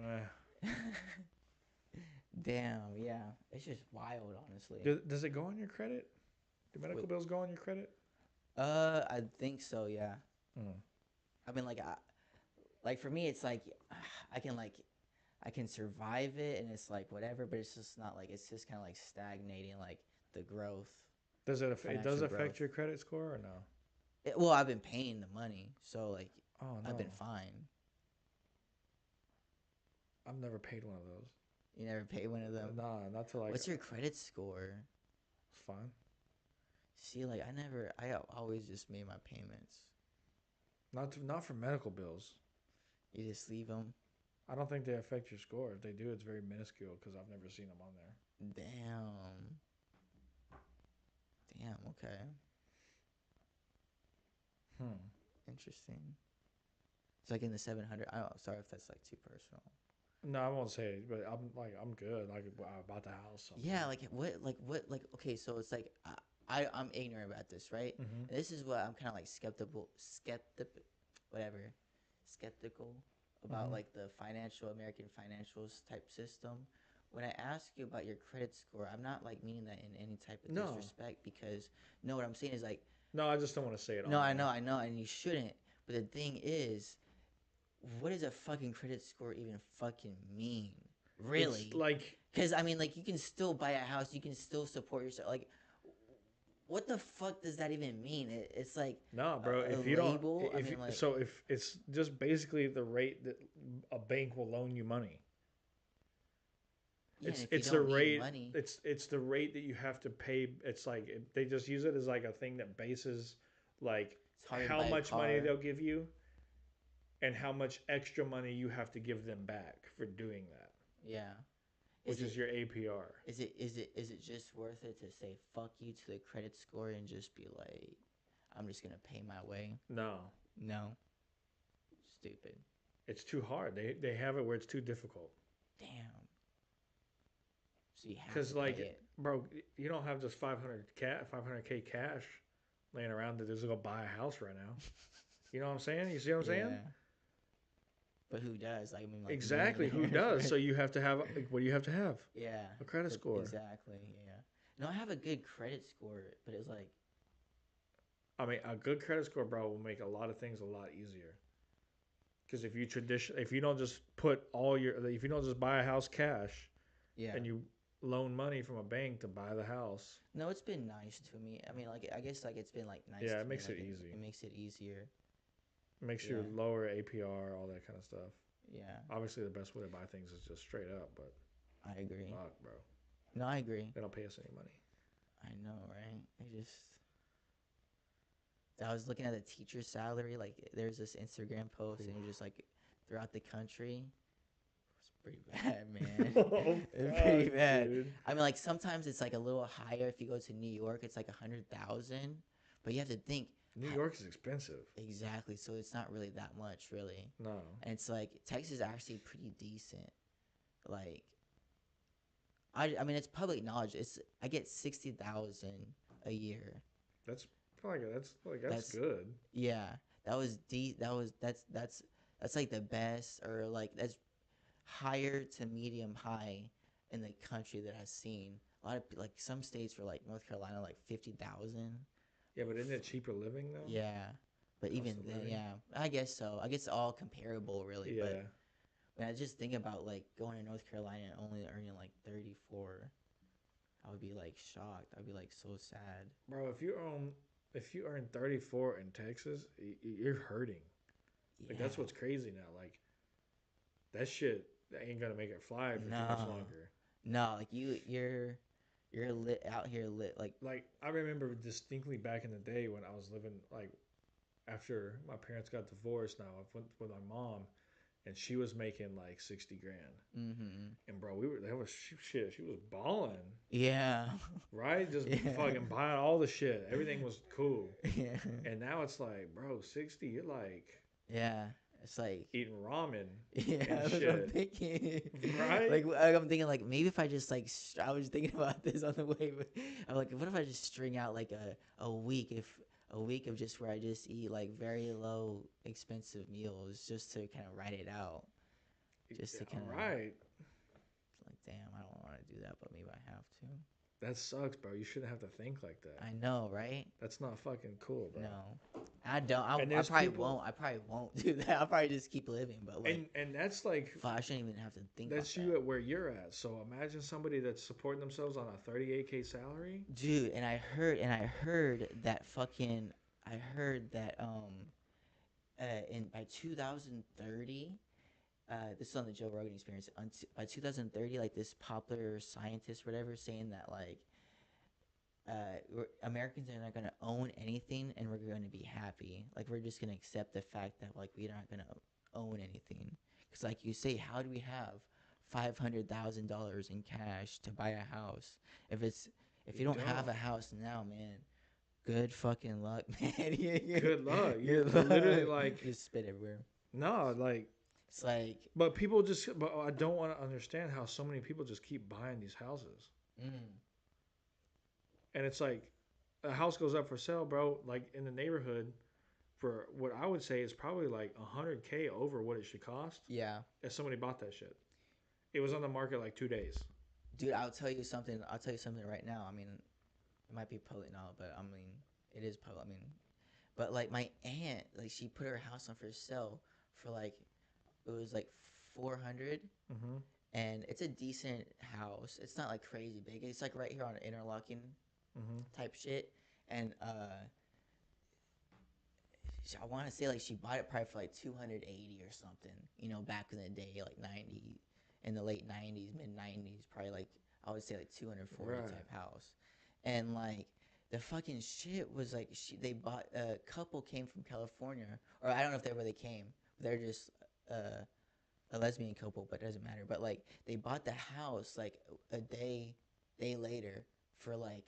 Damn. Yeah. It's just wild, honestly. does it go on your credit? Do medical Wait. bills go on your credit? I think so. Yeah. Mm. I mean, like for me, it's like I can survive it, and it's like whatever, but it's just not like it's just kind of like stagnating, like the growth. Does it affect? It does Financial affect growth. your credit score or no? Well, I've been paying the money, so like Oh no, I've been fine. I've never paid one of those. You never pay one of them. Nah, not to like. What's your credit score? It's fine. See, like I always just made my payments. Not for medical bills. You just leave them. I don't think they affect your score. If they do, it's very minuscule because I've never seen them on there. Damn. Okay. Interesting. It's like in the 700. I don't. Sorry if that's like too personal. No, I won't say it, but I'm good. Like about the house. Yeah, like what okay, so it's like I'm ignorant about this, right? Mm-hmm. And this is what I'm kind of like skeptical about Mhm. like the American financials type system. When I ask you about your credit score, I'm not like meaning that in any type of No. disrespect because no, what I'm saying is like No, I just don't want to say it. no, on I there. know, and you shouldn't. But the thing is, what does a fucking credit score even fucking mean? Really? It's like Because I mean, like, you can still buy a house, you can still support yourself. Like, what the fuck does that even mean? It's like no, bro. a If you label? don't, I if mean, you, like- so if it's just basically the rate that a bank will loan you money. yeah, and if It's you the don't need rate. money. It's the rate that you have to pay. It's like they just use it as like a thing that bases like It's hard to how buy a much money car. they'll give you, and how much extra money you have to give them back for doing that, Yeah. which is your APR. Is it just worth it to say fuck you to the credit score and just be like, I'm just gonna pay my way? No, No. Stupid. it's too hard. They have it where it's too difficult. Damn. So you have Because to like, pay it. bro, you don't have just 500K cash laying around to just go buy a house right now. You know what I'm saying? You see what I'm saying? Yeah. But who does? Like, I mean, like Exactly. Who millionaires, does? So right? you have to have. Like, what do you have to have? Yeah. A credit score. Exactly. Yeah. No, I have a good credit score, but it's like, I mean, a good credit score, bro, will make a lot of things a lot easier. Because if you don't just if you don't just buy a house cash, yeah. and you loan money from a bank to buy the house, No, it's been nice to me. I mean, like, I guess like it's been like nice. Yeah, to it me, makes like, it easy. It makes it easier. it makes you Yeah. lower APR, all that kind of stuff. Yeah, Obviously, the best way to buy things is just straight up, but I agree. fuck, bro. No, I agree. They don't pay us any money. I know, right? They just. I was looking at the teacher salary. Like, there's this Instagram post, and it was just like throughout the country. It's pretty bad, man. Oh, It's pretty fuck, bad. dude. I mean, like sometimes it's like a little higher. If you go to New York, it's like 100,000. But you have to think New York is expensive. exactly. So it's not really that much, really. No. And it's like Texas is actually pretty decent. Like, I mean, it's public knowledge. I get 60,000 a year. That's that's That's- good. Yeah, that's like the best, or like that's higher to medium high in the country that I've seen. A lot of like some states for like North Carolina like 50,000. Yeah, but isn't it cheaper living though? Yeah, but Cost even of then, living? yeah, I guess so. I guess it's all comparable, really. Yeah. But when I just think about like going to North Carolina and only earning like 34, I would be like shocked. I'd be like so sad. Bro, if you earn 34 in Texas, you're hurting. Like that's Yeah. what's crazy now. Like that shit ain't gonna make it fly for too much No. longer. No, like you're lit out here lit like Like I remember distinctly back in the day when I was living like after my parents got divorced. Now I went with my mom, and she was making like 60 grand. mm-hmm. And bro, that was shit. She was balling, Yeah. right? Just Yeah. fucking buying all the shit. Everything was cool. Yeah. And now it's like, bro, 60. You're like Yeah. It's like eating ramen. yeah, and that's what I'm shit. thinking. Right? Like I'm thinking like maybe if I just like I was thinking about this on the way, but I'm like, what if I just string out like a week of just where I just eat like very low expensive meals just to kind of write it out. Just to Yeah, kinda- right. Like damn, I don't want to do that, but maybe I have to. That sucks, bro. You shouldn't have to think like that. I know, right? That's not fucking cool, bro. No, I don't. I there's probably people- won't. I probably won't do that. I'll probably just keep living. But like, And that's like fuck, I shouldn't even have to think. that's about you that. at where you're at. So imagine somebody that's supporting themselves on a 38K salary. Dude. And I heard that fucking. I heard that in by 2030. This is on the Joe Rogan Experience. By 2030, like this popular scientist, whatever, saying that like Americans are not going to own anything, and we're going to be happy. Like we're just going to accept the fact that like we're not going to own anything. Because like you say, how do we have $500,000 in cash to buy a house if you don't have don't. a house now, man? Good fucking luck, man. Good luck. You're Good literally luck. like Just spit everywhere. no, like. It's like, But I don't want to understand how so many people just keep buying these houses. And it's like a house goes up for sale, bro, like in the neighborhood for what I would say is probably like 100K over what it should cost yeah. if somebody bought that shit. It was on the market like 2 days. Dude, I'll tell you something right now. I mean, it might be public now, but I mean, it is public. I mean, but like my aunt, like she put her house on for sale for like, it was like 400, Mm-hmm. and it's a decent house. It's not like crazy big. It's like right here on interlocking Mm-hmm. type shit. And I want to say like she bought it probably for like 280 or something. You know, back in the day, like 90, in the late 90s, mid 90s, probably like I would say like 240 Right. type house. And like the fucking shit was like they bought a couple came from California, or I don't know if they really came. They're just a lesbian couple, but it doesn't matter. But like they bought the house like a day later for like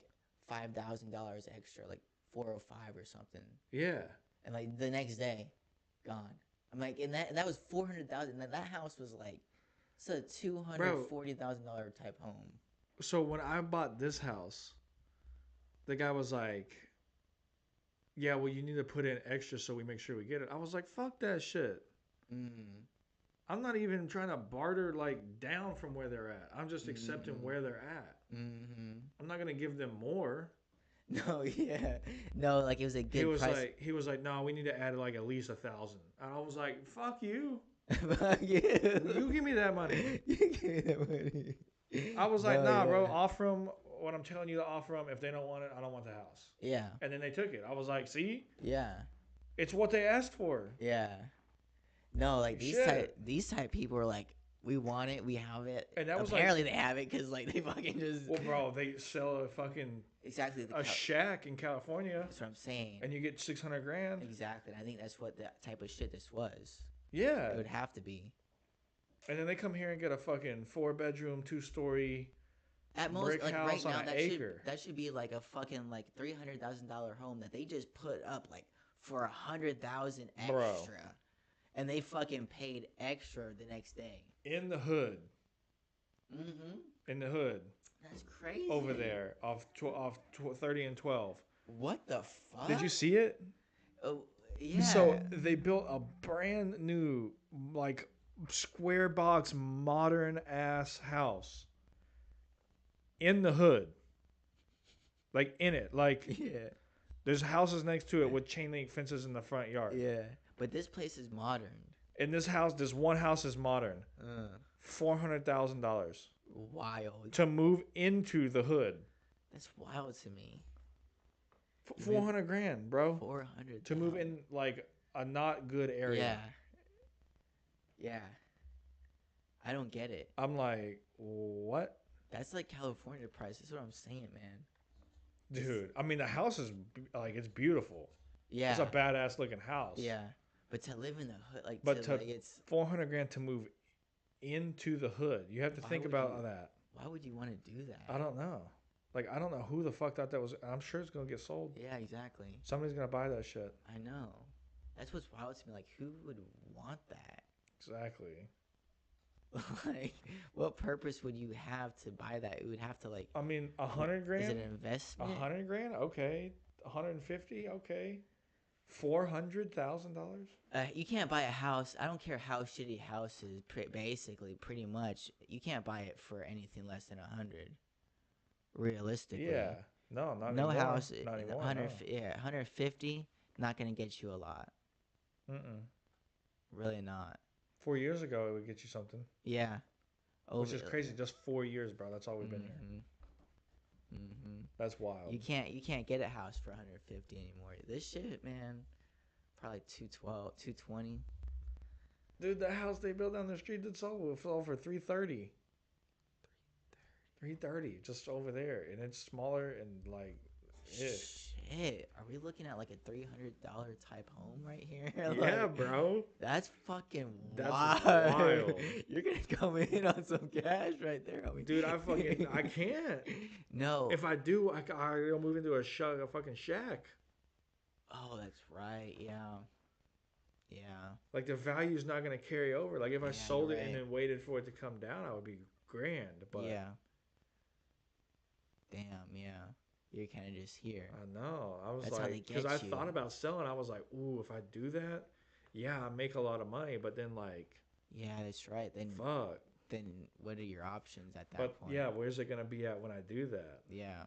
$5,000 extra, like 405 or something, Yeah. and like the next day, gone. I'm like, and that was 400,000. That house was like, it's a $240,000 type home. So when I bought this house, the guy was like, yeah, well, you need to put in extra so we make sure we get it. I was like, fuck that shit. Mm. I'm not even trying to barter like down from where they're at. I'm just accepting Mhm. where they're at. Mm-hmm. I'm not gonna give them more. No, yeah, no, like it was a good price. He was like, no, we need to add like at least 1,000. And I was like, fuck you. Fuck you. You give me that money. You give me that money. I was like, No, nah, bro, yeah. offer them what I'm telling you to offer them. If they don't want it, I don't want the house. Yeah, And then they took it. I was like, see, yeah, it's what they asked for. yeah. No, like Shit. these type people are like We want it. We have it. And that was apparently they have it because like they fucking just well, bro, they sell a fucking exactly a shack in California, That's what I'm saying. and you get 600 grand. Exactly. And I think that's what that type of shit this was. Yeah, It would have to be. and then they come here and get a fucking 4-bedroom, 2-story At most, brick like house right on now, an that acre. should be like a fucking like $300,000 home that they just put up like for 100,000 extra, Bro. and they fucking paid extra the next day. In the hood. Mm-hmm. In the hood. That's crazy. Over there, off 30 and 12. What the fuck? Did you see it? Oh, yeah. So they built a brand new, like, square box, modern ass house in the hood. Like, in it. Like, yeah, there's houses next to it with chain link fences in the front yard. yeah. But this place is modern. And this one house is modern. $400,000 Wild. to move into the hood. That's wild to me. 400 grand, bro. 400 To move in like a not good area. Yeah. Yeah. I don't get it. I'm like, what? That's like California price. That's what I'm saying, man. Dude, I mean, the house is like, it's beautiful. Yeah. It's a badass looking house. Yeah. But to live in the hood, like, But like it's 400 grand to move into the hood. You have to Why think would about you- that. why would you want to do that? I don't know. Like, I don't know who the fuck thought that was. I'm sure it's going to get sold. Yeah, exactly. Somebody's going to buy that shit. I know. That's what's wild to me. Like, who would want that? Exactly. Like, what purpose would you have to buy that? It would have to, like, I mean, 100 grand? is it an investment? 100 grand? Okay. 150? Okay. $400,000? You can't buy a house. I don't care how shitty house is. Basically, pretty much, you can't buy it for anything less than 100. Realistically, Yeah. No, not no anymore. house. Not anymore. 100, No. yeah, 150. Not gonna get you a lot. Mm-mm. Really not. 4 years ago, it would get you something. Yeah. Which is crazy. Just 4 years, bro. That's all we've been here. Mm-hmm. That's wild. You can't get a house for 150 anymore. This shit, man, probably 212, 220. Dude, the house they built down the street that sold for 330. 330, just over there, and it's smaller and like, yeah. Shit, are we looking at like a $300 type home right here? Yeah, Like, bro. that's fucking That's wild. wild. You're gonna come in on some cash right there, homie. Dude, I can't. No. If I do, I'll move into a fucking shack. Oh, that's right. Yeah. Yeah. Like the value's not gonna carry over. Like if I Yeah, sold you're it and right. then waited for it to come down, I would be grand. But Yeah. Damn. Yeah. You're kind of just here. I know. I was That's how they like, because get I you. thought about selling. I was like, ooh, if I do that, yeah, I make a lot of money. But then like, Yeah, that's right. fuck. Then what are your options at that But point? yeah, where's it gonna be at when I do that? Yeah.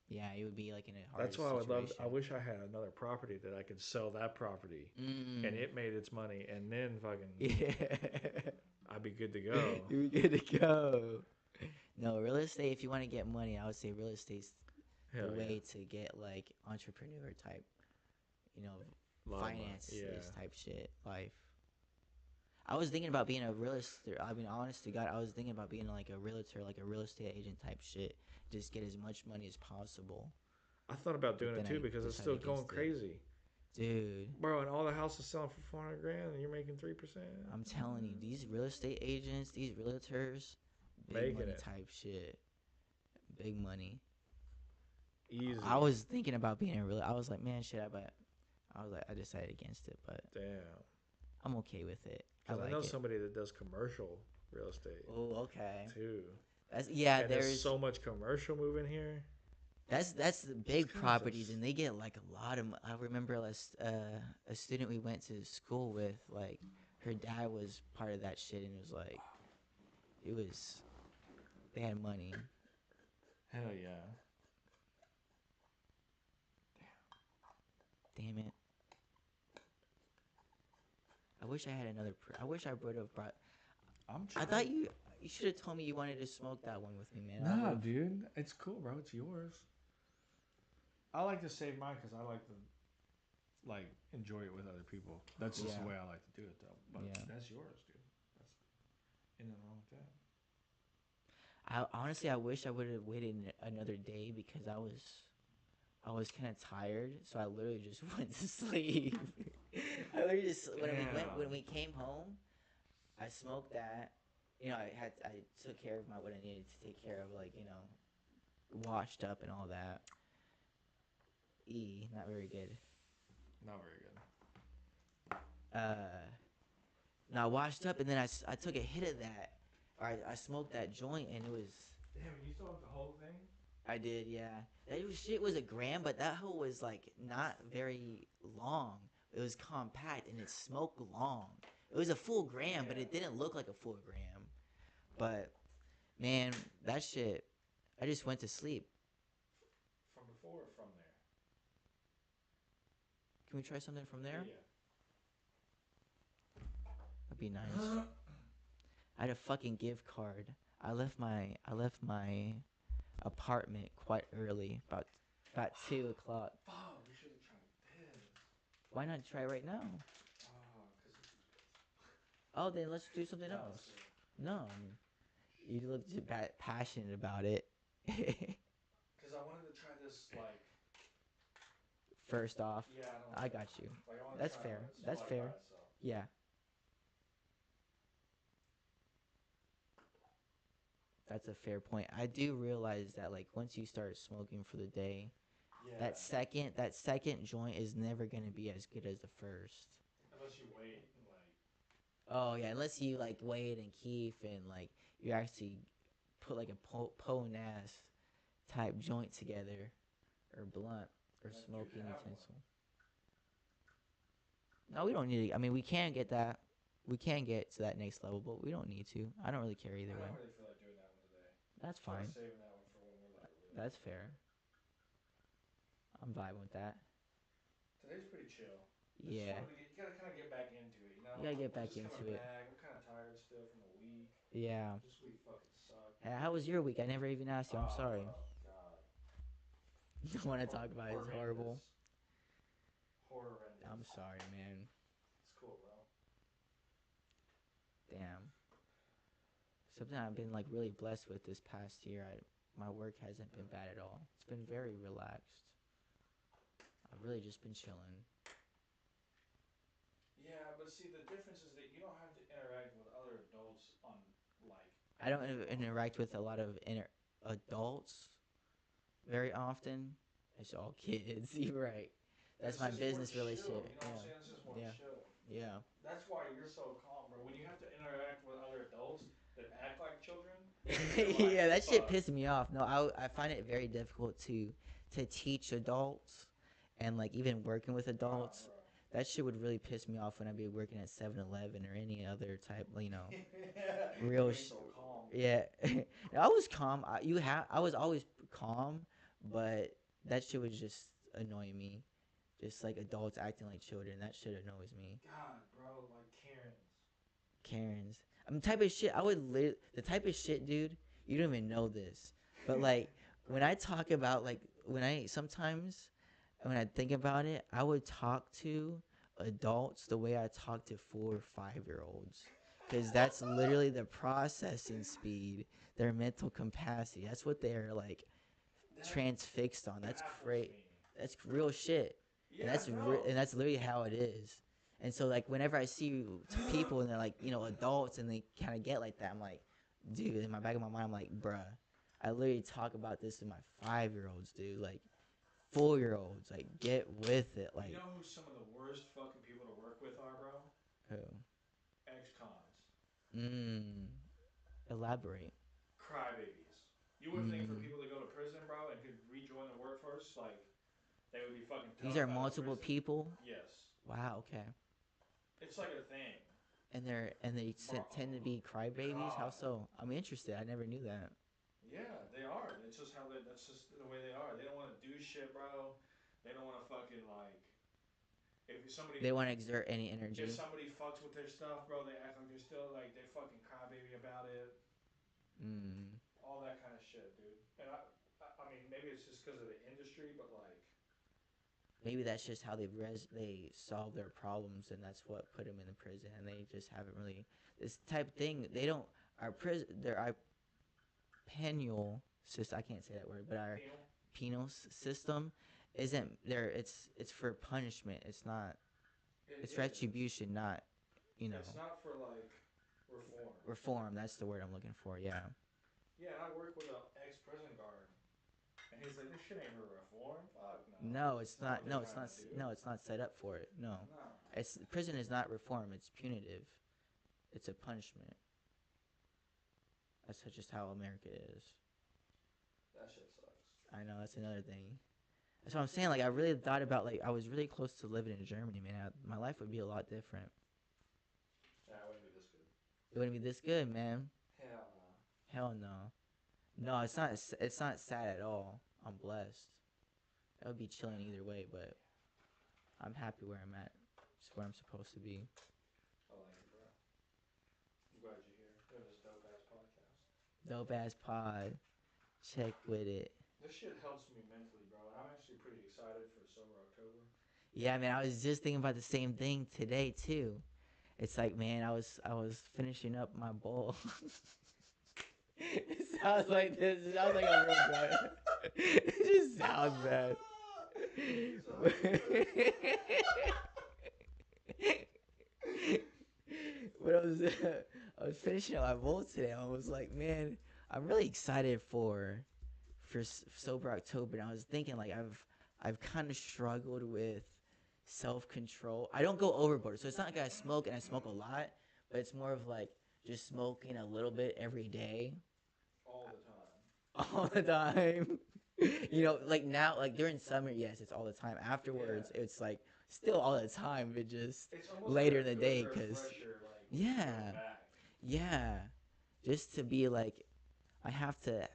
Yeah, it would be like in a hard That's why I would love. I situation. wish I had another property that I could sell that property Mm. and it made its money, and then fucking Yeah. I'd be good to go. You're good to go. No, real estate, if you want to get money, I would say real estate's Hell the yeah. way to get like entrepreneur type, you know, Lot of money. finances Yeah. type shit, life. I was thinking about being a realtor. I mean, honest to God, I was thinking about being like a realtor, like a real estate agent type shit. Just get as much money as possible. I thought about doing But it then too I because it's decided still going against it. crazy, Dude, bro. And all the houses selling for 400 grand, and you're making 3%. I'm telling you, these real estate agents, these realtors, big Making money it. type shit. Big money. Easy. I was thinking about being a real. I was like, man, shit. I decided against it, but Damn. I'm okay with it. I Because I like know it. somebody that does commercial real estate Oh, okay. too. That's yeah. And there's There's so much commercial moving here. that's the big kinda properties, just- and they get like a lot of. I remember a student we went to school with, like her dad was part of that shit, and it was like, they had money. Hell yeah. Damn it. I wish I had another. I wish I would have brought. I thought you should have told me you wanted to smoke that one with me, man. I Nah, would've- dude. It's cool, bro. It's yours. I like to save mine because I like to enjoy it with other people. That's just Yeah. the way I like to do it, though. But Yeah. that's yours, dude. Ain't nothing wrong with that. I honestly, I wish I would have waited another day because I was kind of tired, so I literally just went to sleep. I literally just when we came home, I smoked that. You know, I took care of my what I needed to take care of, like, you know, washed up and all that. Not very good. Not very good. No, I washed up and then I took a hit of that. Or I smoked that joint and it was. Damn, you still have the whole thing? I did, yeah. Shit was a gram, but that hoe was like not very long. It was compact and it smoked long. It was a full gram, but it didn't look like a full gram. But man, that shit, I just went to sleep. From before or from there? Can we try something from there? Yeah. That'd be nice. I had a fucking gift card. I left my apartment quite early, about 2 o'clock. Fuck, we should have tried this. Why not try right now? Oh, then let's do something else. No, you look too passionate about it. Because I wanted to try this, like. First off, Yeah, I got you. Like, I wanna That's try fair. it, so, That's like, fair. by itself. Yeah. That's a fair point. I do realize that like once you start smoking for the day, Yeah. that second joint is never gonna be as good as the first. Unless you wait and like. Oh yeah, unless you like Wade and Keith and like you actually put like a Poe Nass type joint together, or blunt, or I do smoking have one. utensil. No, we don't need. I mean, we can get that. We can get to that next level, but we don't need to. I don't really care either I way. don't really feel like doing that one today. That's Try fine. saving that one for when we're like really. That's fair. I'm vibing with that. Today's pretty chill. Yeah. You gotta kind of get back into it, you know. You gotta get back We're just into coming it. back. We're kind of tired still from the week. Yeah. This week fucking sucked. Hey, how was your week? I never even asked you. I'm sorry. Oh God. You want to talk about it? It's horrible. Horrendous. I'm sorry, man. It's cool, bro. Damn. Something I've been like really blessed with this past year. My work hasn't been bad at all. It's been very relaxed. I've really just been chilling. Yeah, but see, the difference is that you don't have to interact with other adults on like. I don't interact with a lot of adults very often. It's all kids. You're right. That's my business relationship. You know what I'm saying? It's just more Yeah. chill. Yeah. That's why you're so calm, bro. When you have to interact with other adults that act like children. Yeah, that shit pissed me off. No, I find it very difficult to teach adults, and like even working with adults. That shit would really piss me off when I'd be working at 7-Eleven or any other type, you know, real. So calm. Yeah, I was calm. I was always calm, but that shit was just annoying me. Just like adults acting like children. That shit annoys me. God, bro, like Karens. Karens. I mean, type of shit. The type of shit, dude. You don't even know this, but like when I talk about like when I think about it, I would talk to adults the way I talk to 4 or 5-year-olds, because that's literally the processing speed, their mental capacity. That's what they're like transfixed on. That's great. That's real shit. And that's literally how it is. And so like whenever I see people and they're like, you know, adults and they kind of get like that, I'm like, dude, in my back of my mind, I'm like, bruh, I literally talk about this to my 5-year-olds, dude. Like 4-year-olds, like get with it. Like, you know who some of the worst fucking people to work with are, bro? who? Ex-cons. Elaborate. Crybabies. You would think for people to go to prison, bro, and could rejoin the workforce, like they would be fucking tough. These are multiple people. Yes. Wow. Okay. It's like a thing. And they tend to be crybabies. How so? I'm interested. I never knew that. Yeah, they are. It's just that's just the way they are. They don't want to do shit, bro. They don't want to fucking like. If somebody. They want to exert any energy. If somebody fucks with their stuff, bro, they act like they're still like they fucking crybaby about it. All that kind of shit, dude. And I mean, maybe it's just because of the industry, but like. Maybe that's just how they solve their problems, and that's what put them in the prison. And they just haven't really this type of thing. They don't. our penal system. I can't say that word, but our Penal. penal system isn't there. It's for punishment. It's not. It's It is. retribution, not you know It's not for like reform. reform. That's the word I'm looking for. Yeah. Yeah, and I work with an ex-prison guard, and he's like, "This shit ain't for reform. Fuck no. No, it's That's not not. what No, they're it's trying not. to do. No, it's not set up for it. No, No. it's prison is not reform. It's punitive. It's a punishment. That's just how America is. That shit sucks. I know that's another thing. That's what I'm saying. Like I really thought about like I was really close to living in Germany, man. My life would be a lot different. Yeah, it wouldn't be this good. It wouldn't be this good, man. Hell no. Hell no. No, it's not. It's not sad at all. I'm blessed. I would be chilling either way, but I'm happy where I'm at. It's where I'm supposed to be. I like it, bro. I'm glad you're here doing this dope ass podcast. Dope ass pod. Check with it. This shit helps me mentally, bro. And I'm actually pretty excited for Sober October. Yeah, man. I was just thinking about the same thing today too. It's like, man, I was finishing up my bowl. It sounds like this. It sounds like a real bad. It just sounds bad. But I was finishing up my bowl today. I was like, man, I'm really excited for Sober October. And I was thinking like I've kind of struggled with self control. I don't go overboard, so it's not like I smoke and I smoke a lot, but it's more of like just smoking a little bit every day, All the time. all the time. Like now, like during summer, yes, it's all the time. Afterwards, it's like still all the time, but just It's almost later like in a the good day, 'cause refresher, like, yeah, going back. yeah, just to be like, I have to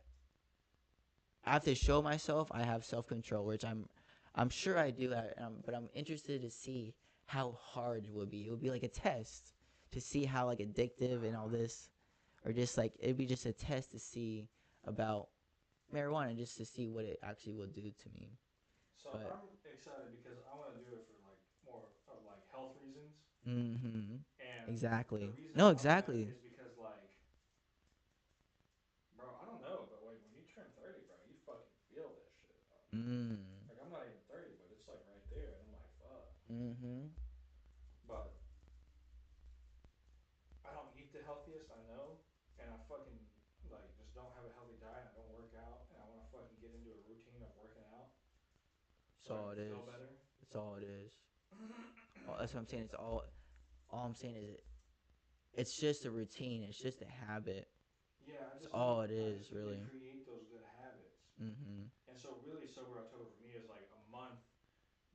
show myself I have self control, which I'm sure I do, but I'm interested to see how hard it would be. It would be like a test to see how like addictive and all this, or just like it'd be just a test to see about marijuana, just to see what it actually will do to me. So But I'm excited because I want to do it for like more of like health reasons. mm-hmm. And Exactly. the reason No, why exactly. is because like, bro, I don't know, but like when you turn 30, bro, you fucking feel this shit, bro. Mm. Like I'm not even 30, but it's like right there, and I'm like, fuck. Mm-hmm. But I don't eat the healthiest, I know, and I fucking like just don't have a healthy diet. I don't work out, and I want to fucking get into a routine of working out That's so I all can it feel is. better. That's all it is. That's what I'm saying. It's all I'm saying is it's just a routine. It's just a habit. Yeah, That's all it I is, just need really. to create those good habits. Mm-hmm. And so really Sober October for me is like a month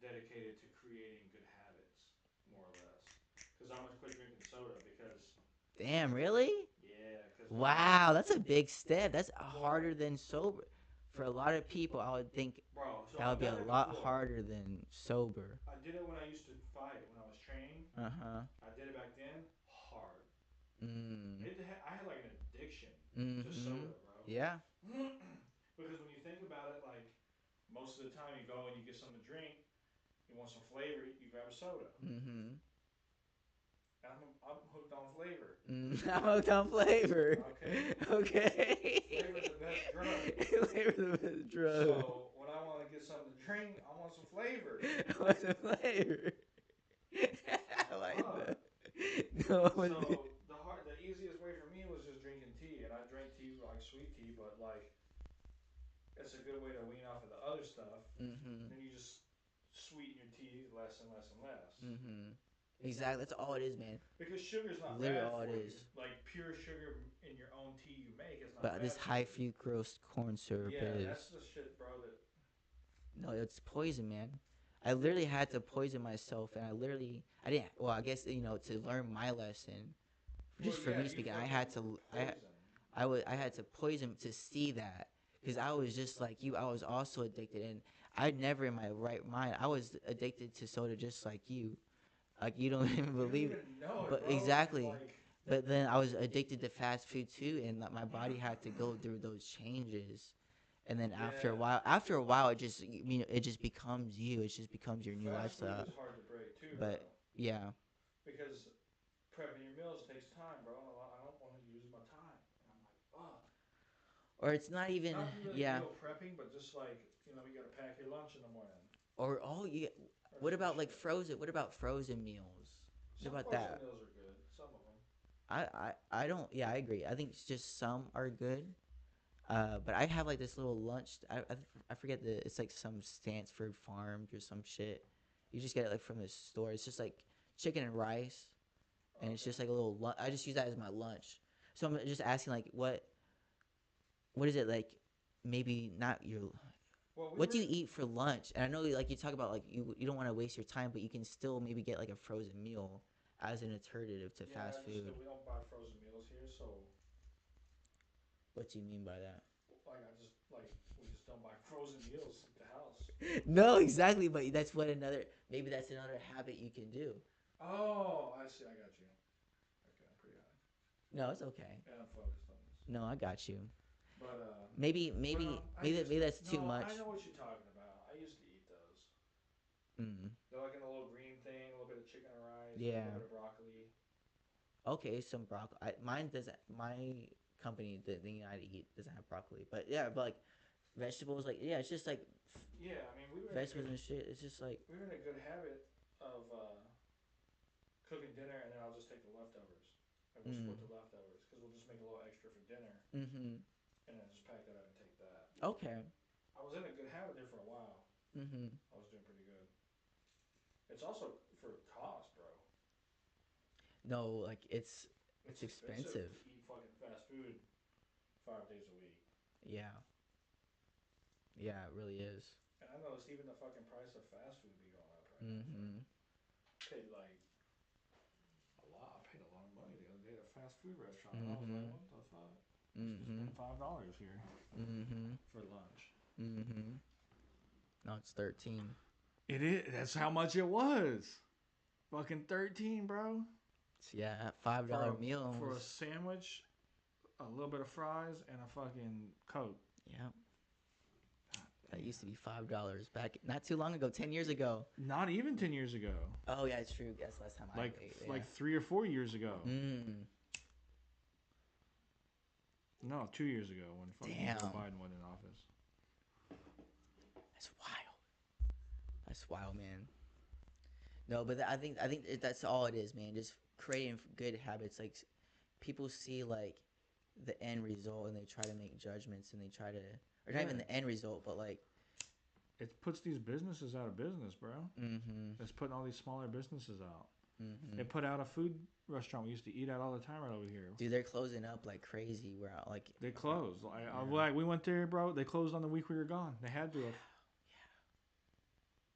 dedicated to creating good habits, more or less. Because I'm gonna quit drinking soda because Damn, really? yeah, because Wow, that's a big step. That's harder than sober. For a lot of people, I would think bro, so that would I've be a done it lot before. harder than sober. I did it when I used to fight when I was training. Uh huh. I did it back then. Hard. Mm. I had like an addiction to Mm-hmm. soda, bro. Yeah. Because when you think about it, like most of the time you go and you get something to drink, you want some flavor, you grab a soda. Mm-hmm. And I'm hooked on flavor. I'm hooked on flavor. Okay. Okay. Flavor's the best drug. Flavor's the best drug. So when I want to get something to drink, I want some flavor. What's the flavor? I like that. No, So the easiest way for me was just drinking tea, and I drank tea like sweet tea, but like it's a good way to wean off of the other stuff. Mm-hmm. Then you just sweeten your tea less and less and less. Mm-hmm. Exactly. That's all it is, man. Because sugar's not Literally bad all for it you. is. Like pure sugar in your own tea you make is not But bad. this for high you. fructose corn syrup Yeah, is. that's the shit, bro. That No, it's poison, man. I literally had to poison myself, and I didn't. Well, I guess to learn my lesson. Just for me speaking, I had to. I had to poison to see that, because I was just like you. I was also addicted, and I never in my right mind. I was addicted to soda just like you. Like you don't even believe it. even know it, But bro. exactly. Like, But then I was addicted to fast food too, and like, my body had to go through those changes. And then after Yeah. a while, it just it just becomes you. It just becomes your new fast food lifestyle. is hard to break too, bro. But yeah, Because prepping your meals takes time, bro. And I don't want to use my time. or it's not even. Not really Yeah. meal prepping, but just like you got to pack your lunch in the morning Or oh, you. or What some about like shit. frozen? What about frozen meals? What Some about frozen that? meals are good. Some of them. I don't. Yeah, I agree. I think it's just some are good. But I have like this little lunch. I forget the. It's like some Stanford Farms or some shit. You just get it like from the store. It's just like chicken and rice, and it's Okay. just like a little. I just use that as my lunch. So I'm just asking like what is it like? Maybe not your. Well, we What do were. you eat for lunch? And I know like you talk about like you don't want to waste your time, but you can still maybe get like a frozen meal as an alternative to Yeah, fast just food. that we don't buy frozen meals here, so What do you mean by that? like I just like we just don't buy frozen meals at the house. No, exactly, but that's what another maybe that's another habit you can do. Oh, I see. I got you. Okay, I'm pretty high. No, it's okay. Yeah, I'm focused on this. No, I got you. But Maybe well, maybe I maybe used maybe to. that's too No, much. I know what you're talking about. I used to eat those. Mm, They're like in a little green thing, a little bit of chicken and rice, a yeah. little bit of broccoli. Okay, some broccoli. Mine doesn't. My company, the thing I eat, doesn't have broccoli. But yeah, but like vegetables, like yeah, it's just like Yeah, I mean we were in a vegetables good and shit. It's just like we were in a good habit of cooking dinner, and then I'll just take the leftovers, and we'll mm, split the leftovers because we'll just make a little extra for dinner, mm-hmm. and then just pack that up and take that. Okay. I was in a good habit there for a while. Mm-hmm. I was doing pretty good. It's also for cost, bro. No, like it's It's expensive expensive. to eat fucking fast food 5 days a week. Yeah. Yeah, it really is. And I noticed even the fucking price of fast food be going up right now. Mm-hmm. Paid like a lot. I paid a lot of money the other day at a fast food restaurant. I was like, Mm-hmm. what the fuck? I just Mm-hmm. spent $5 here Mm-hmm. for lunch. Mm-hmm. No, it's 13. It is. That's how much it was. Fucking 13, bro. So yeah, that $5 For meal for a was sandwich, a little bit of fries, and a fucking Coke. yeah. That used to be $5 back not too long ago, 10 years ago. Not even 10 years ago. Oh yeah, it's true. That's the last time I Like ate. like Yeah. 3 or 4 years ago. Mm. No, 2 years ago when fucking Damn. Joe Biden went in office. That's wild. That's wild, man. No, but I think that's all it is, man. Just creating good habits. Like people see like the end result and they try to make judgments and they try to, or not even Yeah. the end result, but like, It puts these businesses out of business, bro. mm-hmm, It's putting all these smaller businesses out. mm-hmm. They put out a food restaurant we used to eat at all the time right over here. Dude, they're closing up like crazy. We're out like They closed. Yeah. Like we went there, bro. They closed on the week we were gone. They had to have.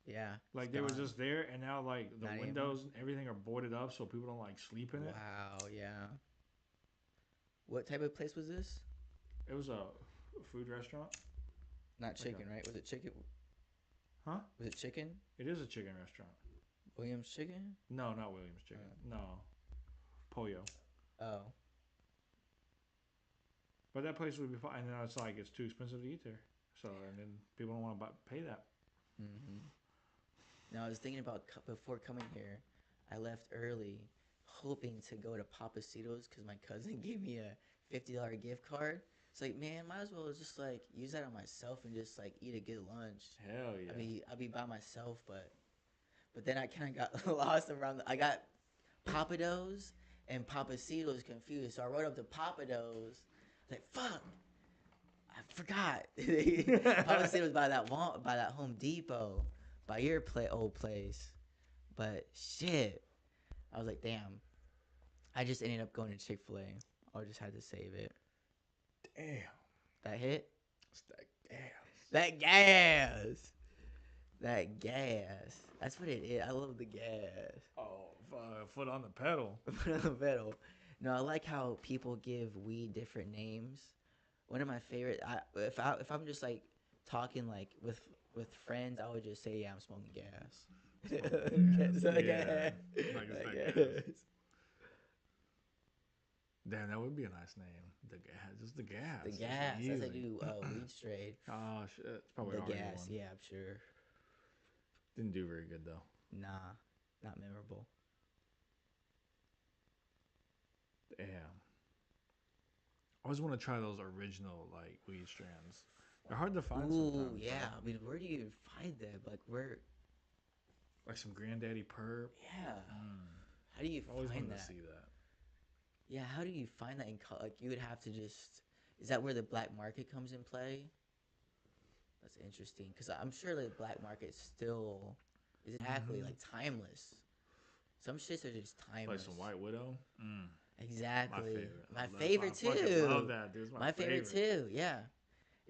yeah, Like it's they were gone. just there, and now like the Not anymore. windows and everything are boarded up, so people don't like sleep in it. Wow, yeah. What type of place was this? It was a food restaurant. Not Like chicken, right? Was it chicken? Huh? Was it chicken? It is a chicken restaurant. Williams Chicken? No, not Williams Chicken. No, Pollo. Oh. But that place would be fine. And then it's like it's too expensive to eat there. So and then people don't want to pay that. Mm-hmm. Now I was thinking about before coming here, I left early, hoping to go to Papacitos because my cousin gave me a $50 gift card. It's like, man, might as well just like use that on myself and just like eat a good lunch. Hell yeah. I'll be by myself, but then I kind of got lost around. I got Papados and Papacitos confused, so I wrote up the Papados. Like fuck, I forgot. Papacitos by that Home Depot, by your old place. But shit, I was like, damn. I just ended up going to Chick-fil-A. I just had to save it. Damn. That hit? It's that gas. That gas. That gas. That's what it is. I love the gas. Oh, foot on the pedal. Foot on the pedal. No, I like how people give weed different names. One of my favorite. If I'm just like talking like with friends, I would just say, yeah, I'm smoking gas. Gas. Gas. Yeah. Like it's that gas. Gas. Damn, that would be a nice name. The gas, just the gas. The It's gas. That's a easy. new weed strain. Oh shit, it's probably The already gas. one. Yeah, I'm sure. Didn't do very good though. Nah, not memorable. Damn. I always want to try those original like weed strands. They're hard to find Ooh, sometimes. yeah. Bro. I mean, where do you even find them? Like, where? Like some Granddaddy Perp. Yeah. Mm. How do you I always find wanted that? to see that. Yeah, how do you find that in like you would have to just is that where the black market comes in play? That's interesting because I'm sure the black market still is exactly Mhm. like timeless. Some shits are just Like timeless. some White Widow. Mm. Exactly. My My favorite. favorite I fucking too. love that, dude. It's My favorite too. Yeah.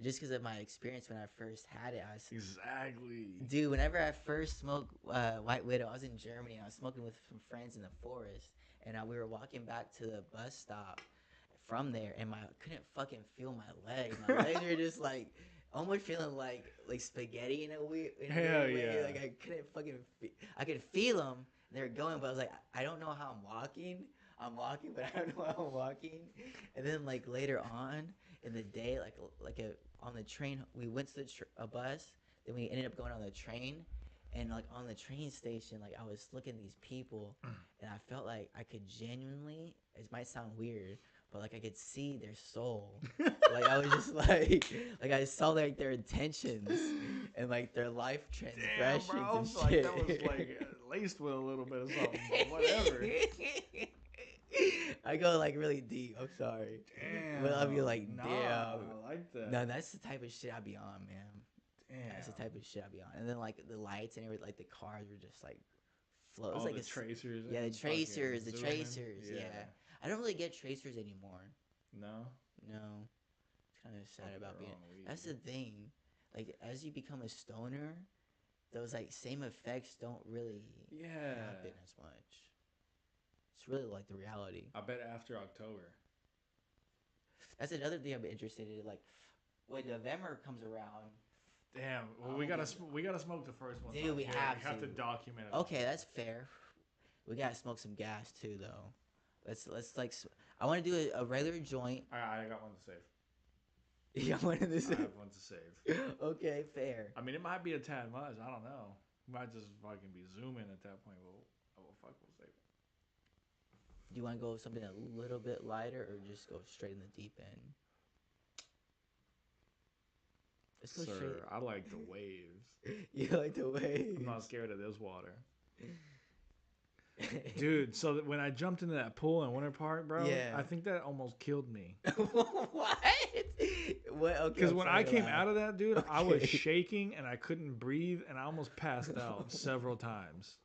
Just because of my experience when I first had it, I was Exactly. dude. Whenever I first smoked White Widow, I was in Germany. I was smoking with some friends in the forest, and we were walking back to the bus stop from there, and I couldn't fucking feel my legs. My legs were just like almost feeling like spaghetti in a weird, Hell way. yeah. Like I couldn't fucking. I could feel them. They were going, but I was like, I don't know how I'm walking. I'm walking, but I don't know how I'm walking. And then like later on in the day, on the train, we went to a bus. Then we ended up going on the train, and like on the train station, like I was looking at these people, and I felt like I could genuinely. It might sound weird, but like I could see their soul. Like I was just like I saw like their intentions and like their life Damn, transgressions bro. and Like shit. that was like laced with a little bit of something. But whatever. I go like really deep. I'm sorry. Damn. But I'll be like, nah, damn. I like that. No, that's the type of shit I be on, man. Damn. That's the type of shit I be on. And then like the lights and everything, like the cars were just like flow. It was All like the tracers. yeah, the and fucking tracers, the zooming. tracers. Yeah. I don't really get tracers anymore. No. No, it's kind of sad Fucking about they're being. on weed. That's the thing. Like as you become a stoner, those like same effects don't really Yeah. happen as much. It's really like the reality. I bet after October. That's another thing I'm interested in. Like when November comes around. Damn. Well, Oh, we gotta dude. we gotta smoke the first one. Dude, we Yeah, have to to. document it. Okay, that's fair. We gotta smoke some gas too, though. Let's like. I want to do a regular joint. I got one to save. Yeah, one of this. I have one to save. Okay, fair. I mean, it might be a tad much. I don't know. We might just fucking be zooming at that point. Well, fuck, we'll save it. Do you want to go with something a little bit lighter, or just go straight in the deep end? Let's go Sir, I like the waves. straight. You like the way? I'm not scared of this water. Dude, so when I jumped into that pool in Winter Park, bro, Yeah. I think that almost killed me. What? What? Okay. Because I'm when sorry I to came laugh. out of that, dude, I was Okay. shaking and I couldn't breathe and I almost passed out several times.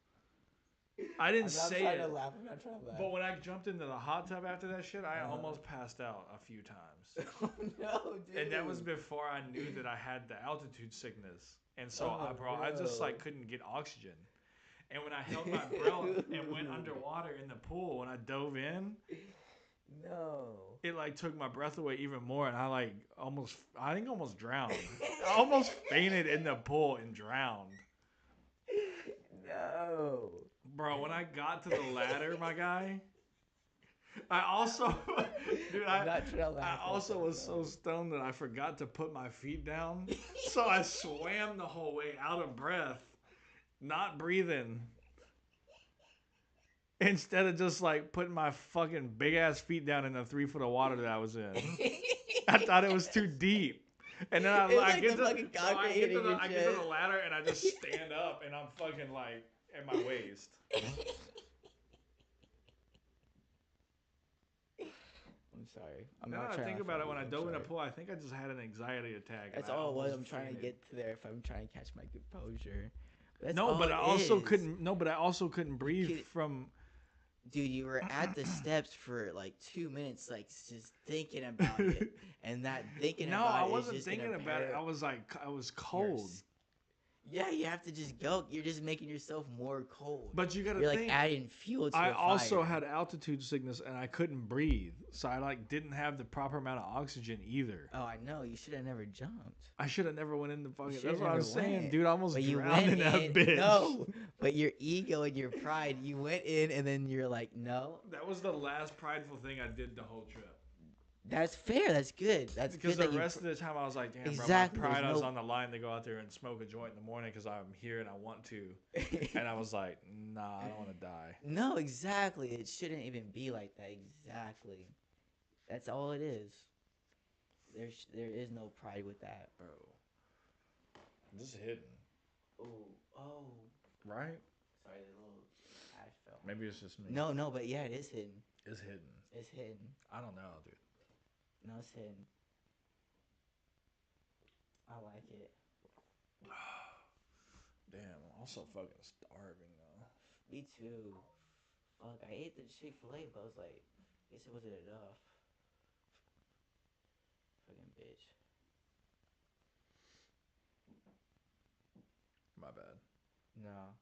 I I'm didn't not say trying it, to laugh. I'm not trying to laugh. but when I jumped into the hot tub after that shit, I Uh-huh. almost passed out a few times. Oh no, dude. And that was before I knew that I had the altitude sickness. And so Oh, I just like no. couldn't get oxygen. And when I held my breath and went underwater in the pool, when I dove in, No. it like took my breath away even more, and I think almost drowned. I almost fainted in the pool and drowned. No. Bro, when I got to the ladder, my guy, I also, dude, I'm not trying to I laugh. also was so stoned that I forgot to put my feet down. So I swam the whole way out of breath, not breathing. Instead of just like putting my fucking big ass feet down in the 3 foot of water that I was in. I thought it was too deep. And then It was like the fucking so I concrete get to hitting your I get to the chest. ladder and I just stand up and I'm fucking like at my waist. I'm sorry. I'm Now not that I trying think to about laugh it, when I at you. dove in the I'm sorry. pool, I think I just had an anxiety attack. and That's I all it was. almost I'm trying to fainted. get to there. If I'm trying to catch my composure. That's No, all but I it also is. couldn't. No, but I also couldn't breathe could- from. Dude, you were at the steps for like 2 minutes, like just thinking about it, and that thinking No, about I it is wasn't just thinking gonna about it. pair- I was You're cold. Yeah, you have to just go. You're just making yourself more cold. But you gotta You're like think. adding fuel to I the also fire. had altitude sickness and I couldn't breathe, so I like didn't have the proper amount of oxygen either. Oh, I know. You should have never jumped. I should have never went in the fucking. should've That's what I was never saying, went. dude. I almost But you drowned went in that in. bitch. No, but your ego and your pride. You went in, and then you're like, no. That was the last prideful thing I did the whole trip. That's fair. That's good. That's Because good. the that you rest of the time I was like, damn, Exactly, bro, my pride there's was no- on the line to go out there and smoke a joint in the morning because I'm here and I want to. And I was like, nah, I don't want to die. No, exactly. It shouldn't even be like that. Exactly. That's all it is. there is no pride with that. bro. This is hidden, Oh. right? Sorry, the little ash fell. Maybe it's just me. No, but yeah, it is hidden. It's hidden. It's hidden. I don't know, dude. No, it's hidden. I like it. Damn, I'm also fucking starving though. Me too. Fuck, I ate the Chick-fil-A, but I was like, I guess it wasn't enough. Fucking bitch. My bad. No.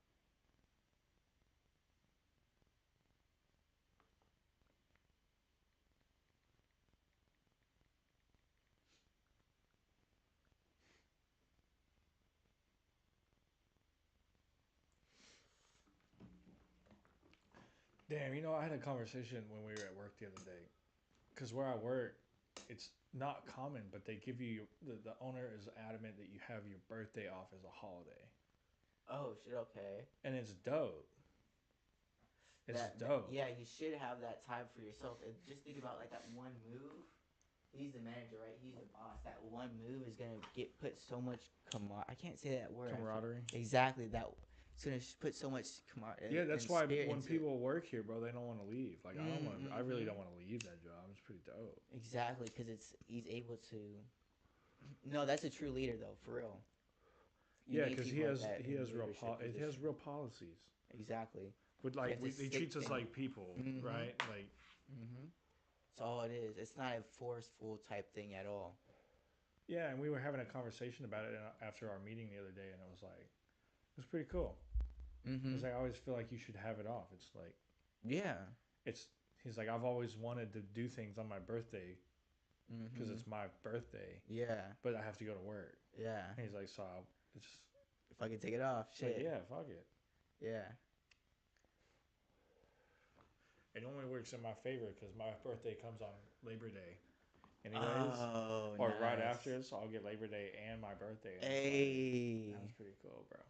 Damn, I had a conversation when we were at work the other day. Because where I work, it's not common, but they give you, the owner is adamant that you have your birthday off as a holiday. Oh, shit, okay. And it's dope. It's That- dope. Yeah, you should have that time for yourself. And just think about like that one move. He's the manager, right? He's the boss. That one move is gonna put so much I can't say that word. Camaraderie. Exactly. It's gonna put so much camaraderie. Yeah, that's why when into it. people work here, bro, they don't want to leave. Like, I really Mhm. don't want to leave that job. It's pretty dope. Exactly, because he's able to. No, that's a true leader though, for real. You Yeah, need because he people has like that he in has real leadership he has positions. real policies. Exactly. But You like have to he stick treats us to- like people, Mhm. right? Like, Mm-hmm. That's all it is. It's not a forceful type thing at all. yeah, and we were having a conversation about it after our meeting the other day, and it was like, it was pretty cool. Mm-hmm. Because I always feel like you should have it off. It's like, Yeah. he's like, I've always wanted to do things on my birthday because Mm-hmm. it's my birthday, Yeah. but I have to go to work. Yeah. And he's like, so it's just, If I can take it off, it's like, shit. yeah, fuck it. Yeah. It only works in my favor because my birthday comes on Labor Day, anyways, Oh, or right nice. after. So I'll get Labor Day and my birthday. And Hey. that's pretty cool, bro.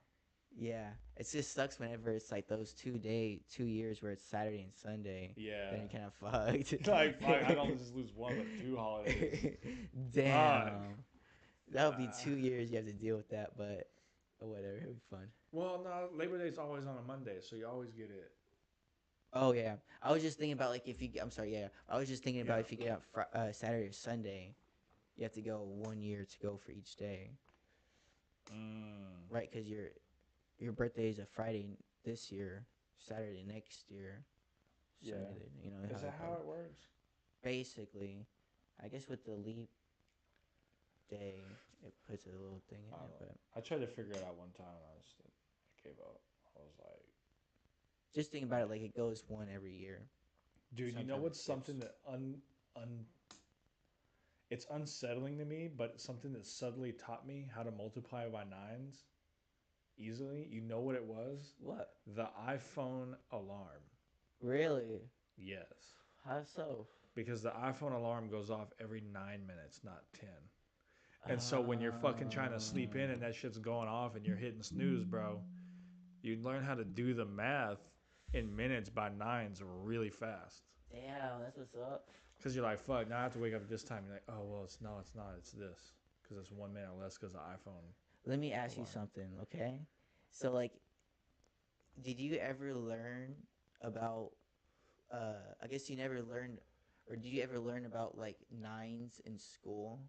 Yeah. It just sucks whenever it's like those 2 years where it's Saturday and Sunday. Yeah. Then you're kind of fucked. Like, fuck, I don't just lose one but two holidays. Damn. That would be 2 years you have to deal with that, but whatever. It'll be fun. Well, no, Labor Day's always on a Monday, so you always get it. Oh yeah, I was just thinking about like if you. I'm sorry. Yeah, I was just thinking about Yeah. if you get out Saturday or Sunday, you have to go 1 year to go for each day, right? Because your birthday is a Friday this year, Saturday next year. Yeah. Sunday, Is that how it works? Basically, I guess with the leap day, it puts a little thing in I it, don't but know. I tried to figure it out one time, and I gave up. I was like, just think about it like it goes one every year. dude, you know Sometimes what's it something that it's unsettling to me, but it's something that subtly taught me how to multiply by nines easily. You know what it was? What? The iPhone alarm. Really? Yes. How so? Because the iPhone alarm goes off every 9 minutes, not 10. And so when you're fucking trying to sleep in and that shit's going off and you're hitting snooze, bro, you learn how to do the math in minutes by nines really fast. Damn, that's what's up. Because you're like, fuck, now I have to wake up at this time. You're like, oh, well, it's not, it's this. Because it's 1 minute less because the iPhone. Let me ask you Alarm. something, okay? So, like, did you ever learn about, I guess you never learned, or did you ever learn about, like, nines in school?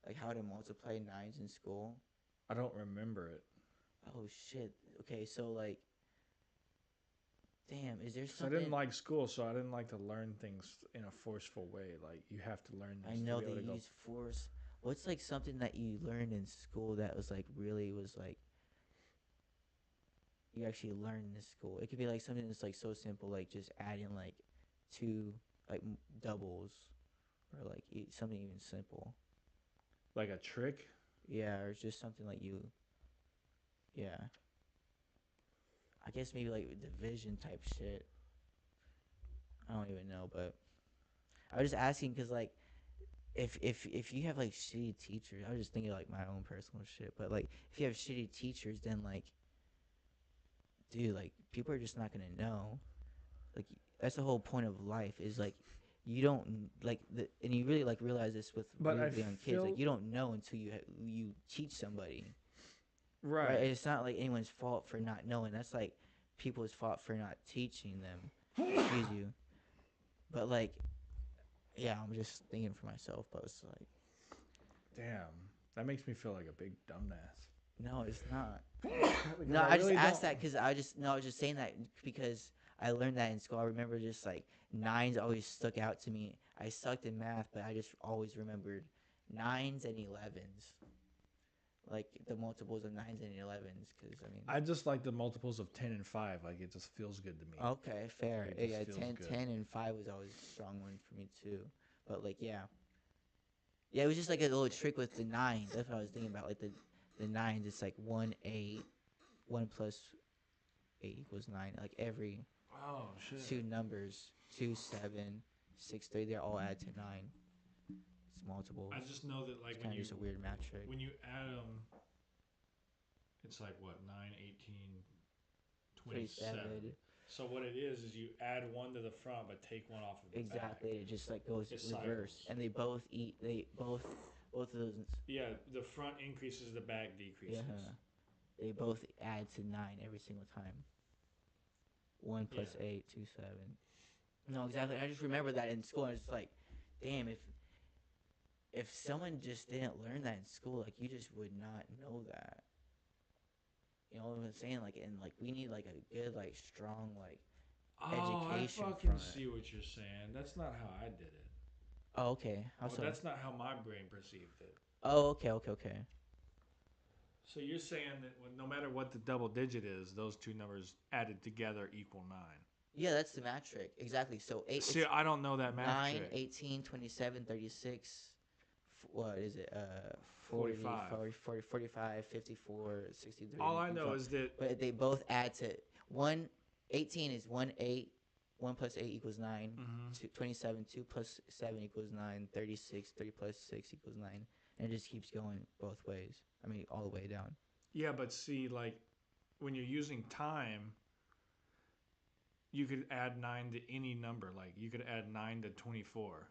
Like, how to multiply nines in school? I don't remember it. Oh, shit. Okay, so, like, damn, is there 'Cause I something? didn't like school, so I didn't like to learn things in a forceful way. Like, you have to learn this I know to be they able to go. use force. What's, like, something that you learned in school that was, like, really was, like, you actually learned in school? It could be, like, something that's, like, so simple, like, just adding, like, two, like, doubles. Or, like, something even simple. Like a trick? Yeah, or it's just something like you. Yeah. I guess maybe, like, division type shit. I don't even know, but I was just asking because, like, if you have like shitty teachers, I was just thinking like my own personal shit, but like if you have shitty teachers, then like, dude, like people are just not gonna know. Like that's the whole point of life is like, you don't and you really like realize this with But I really young kids. feel Like you don't know until you teach somebody, right? right. It's not like anyone's fault for not knowing. That's like people's fault for not teaching them. Excuse you. But like, yeah, I'm just thinking for myself. But it's like, Damn, that makes me feel like a big dumbass. no, it's not. Because No, I just really asked don't- that because I was just saying that because I learned that in school. I remember just like nines always stuck out to me. I sucked in math, but I just always remembered nines and 11s, like the multiples of nines and 11s. Because I mean, I just like the multiples of 10 and 5. Like it just feels good to me. okay, fair. It just Yeah, feels 10, good. 10 and 5 was always a strong one for me too. But like, yeah, it was just like a little trick with the nines. That's what I was thinking about. Like the nines, it's like 1 8, 1 plus 8 equals 9. Like every Oh shit. two numbers, 2, 7, 6, 3, they all add to 9. It's multiple. I just know that like It's kind of just a weird math trick. when you add them, it's like what 9, 18, 27. So what it is you add one to the front but take one off of the Exactly. It just like goes It reverse, cycles. and they both eat. They both of those. back. Yeah, the front increases, the back decreases. Yeah. They both add to 9 every single time. 1 plus Yeah. 8, 2, 7. No, exactly. I just remember that in school. And it's like, damn, if someone just didn't learn that in school, like you just would not know that. You know what I'm saying? Like, and like we need like a good, like strong, like. Oh, Education I fucking front. see what you're saying. That's not how I did it. Oh, okay. How Well, so? that's not how my brain perceived it. Oh, okay. So you're saying that no matter what the double digit is, those two numbers added together equal 9. Yeah, that's the math trick. Exactly. So 8. See, I don't know that math 9, trick. 18, 27, 36. What is it? 40, 45. 40, 45, 54, 63. All I know is that But they both add to 1. 18 is 1 8. 1 plus 8 equals 9. Mhm. 27, 2 plus 7 equals 9. 36, 3 plus 6 equals 9. And it just keeps going both ways. I mean, all the way down. yeah, but see, like when you're using time, you could add 9 to any number. Like you could add 9 to 24.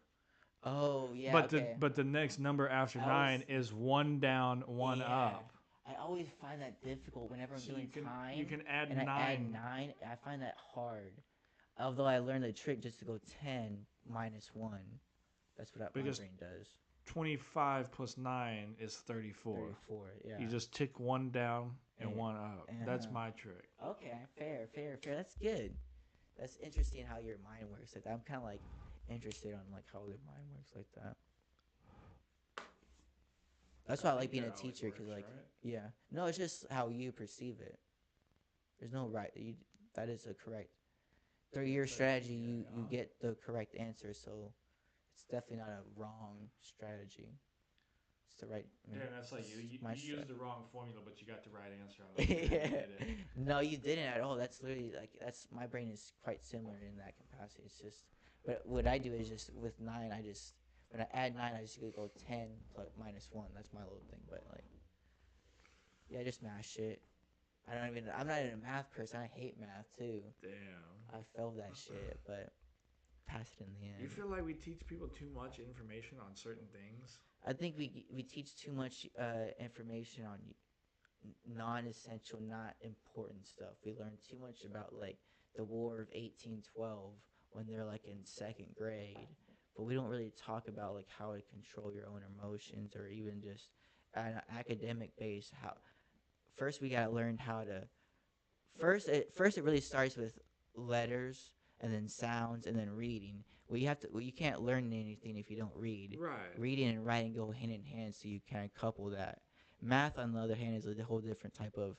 Oh, yeah. But Okay. the next number after I 9 is 1 down, 1 Yeah. up. I always find that difficult whenever I'm So doing time. you can add and 9. I add 9. I find that hard. Although I learned the trick just to go 10 minus 1. That's what my Because brain does. 25 plus 9 is 34. 34, yeah. You just tick 1 down and Yeah. 1 up. That's Uh-huh. my trick. Okay, fair. That's good. That's interesting how your mind works like that. I'm kind of like interested on like how your mind works like that. That's why I like being a teacher because like yeah, no, it's just how you perceive it. There's no right. That is a correct. Through your strategy, you get the correct answer. So it's definitely not a wrong strategy. It's the right. I mean, Yeah, that's like you my used the wrong formula, but you got the right answer out of it. yeah. No, you didn't at all. That's literally like that's my brain is quite similar in that capacity. It's just, but what I do is just with 9, I just when I add 9, I just go 10 plus minus 1. That's my little thing. But like, yeah, just math shit. I'm not even a math person. I hate math too. Damn. I failed that shit, but passed it in the end. You feel like we teach people too much information on certain things? I think we teach too much information on non-essential, not important stuff. We learn too much about like the War of 1812 when they're like in 2nd grade, but we don't really talk about like how to control your own emotions or even just at an academic base. How first we gotta learn how to first it really starts with letters and then sounds and then reading. You can't learn anything if you don't read. Right. Reading and writing go hand in hand, so you can couple that. Math, on the other hand, is a whole different type of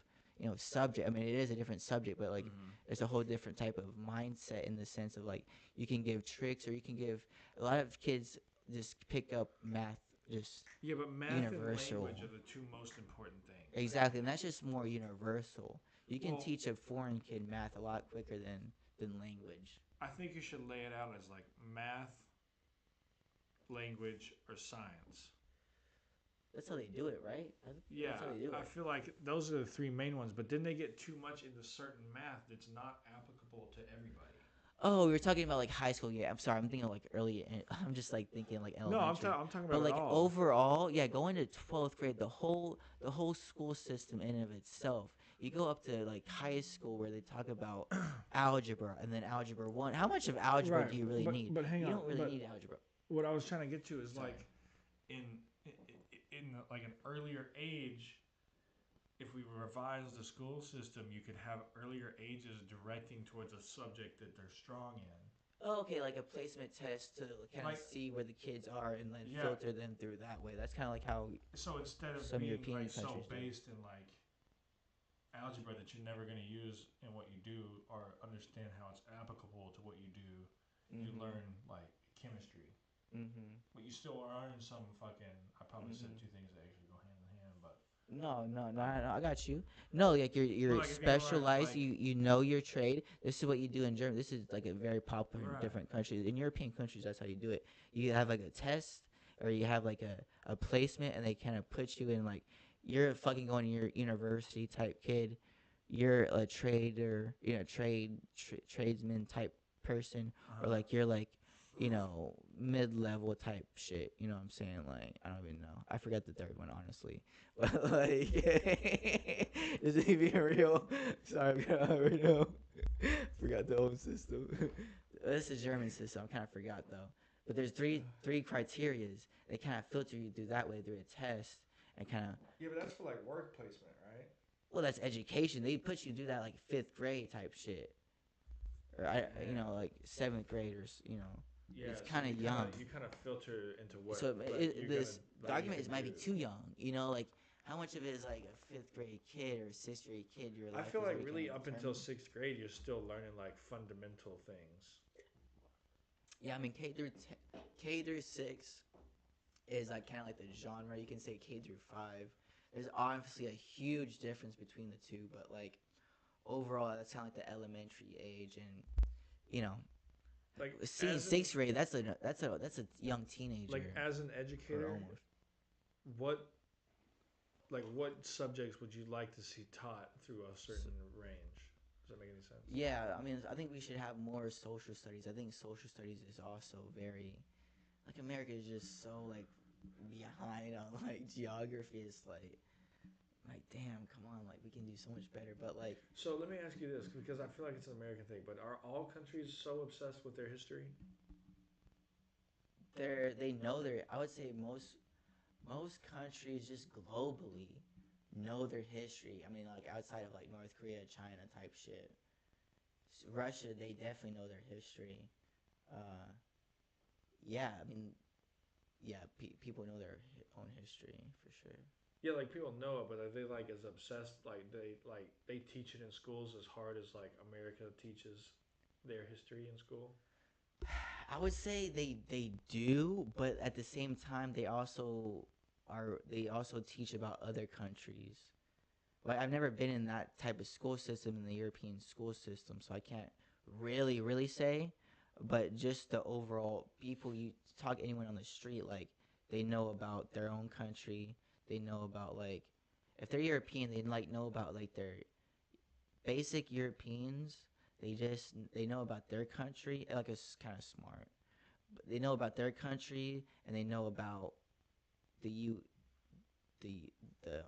subject. I mean, it is a different subject, but like it's a whole different type of mindset in the sense of like you can give tricks or you can give. A lot of kids just pick up math just Yeah, but math universal. and language are the two most important things. Exactly, and that's just more universal. You can Well- teach a foreign kid math a lot quicker than language. I think you should lay it out as like math, language, or science. That's how they do it, right? Yeah, That's how they do I it. feel like those are the 3 main ones, but then they get too much into certain math that's not applicable to everybody. Oh, we were talking about like high school. Yeah, I'm sorry. I'm thinking like early. I'm just like thinking like No, elementary. I'm talking But about it like all. overall, yeah, going to 12th grade, the whole school system in and of itself. You go up to like high school where they talk about algebra and then algebra 1. How much of algebra Right, do you really need? but hang You on, don't really but need algebra. what I was trying to get to is Sorry. like in like an earlier age, if we revise the school system, you could have earlier ages directing towards a subject that they're strong in. Oh, okay, like a placement test to kind of Like, see where the kids are and then yeah. filter them through that way. That's kind of like how So instead of some being European like so countries do. based in like algebra that you're never going to use in what you do or understand how it's applicable to what you do, you learn like chemistry. But you still learn some fucking. I probably said two things that actually go hand in hand, but No, I got you. No, like you're like if you learn specialized. like You know your trade. This is what you do in Germany. This is like a very popular in Right. different countries. In European countries, that's how you do it. You have like a test, or you have like a placement, and they kind of put you in like you're fucking going to your university type kid. You're a trader, tradesman type person, or like you're like mid-level type shit. You know what I'm saying? Like, I don't even know. I forgot the third one, honestly. But like, is it being real? Sorry, I don't know. Forgot the old system. This is German system. I kind of forgot though. But there's three criterias. They kind of filter you through that way through a test and kind of. yeah, but that's for like work placement, right? Well, that's education. They put you through that like 5th grade type shit, or like 7th grade or Yeah, It's so kinda you young. You kind of filter into what. So like, you're this gonna, the like, argument you is can might be do. too young. Like how much of it is like a 5th grade kid or a 6th grade kid? Your I life feel is like already really kinda up until determined. 6th grade, you're still learning like fundamental things. Yeah, I mean K through 6 is like kind of like the genre. You can say K through 5. There's obviously a huge difference between the two, but like overall, that's kind of like the elementary age, and you know, Like seeing as an, 6th grade, that's a young teenager like as an or educator, almost. what what subjects would you like to see taught through a certain range? Does that make any sense? Yeah, I mean, I think we should have more social studies. I think social studies is also very, like, America is just so like behind on like geography. It's like damn, come on, like we can do so much better. But like So let me ask you this, because I feel like it's an American thing, but are all countries so obsessed with their history? they know their. I would say most countries just globally know their history. I mean, like outside of like North Korea, China type shit. Russia, they definitely know their history. Uh, yeah, I mean, yeah, people know their own history for sure. Yeah, like people know it, but are they like as obsessed? Like they teach it in schools as hard as like America teaches their history in school. I would say they do, but at the same time, they also teach about other countries. Like I've never been in that type of school system in the European school system, so I can't really say. But just the overall people, you talk to anyone on the street, like they know about their own country. They know about like if they're European, they like know about like their basic Europeans. They know about their country. Like it's kind of smart. But they know about their country and they know about the U the the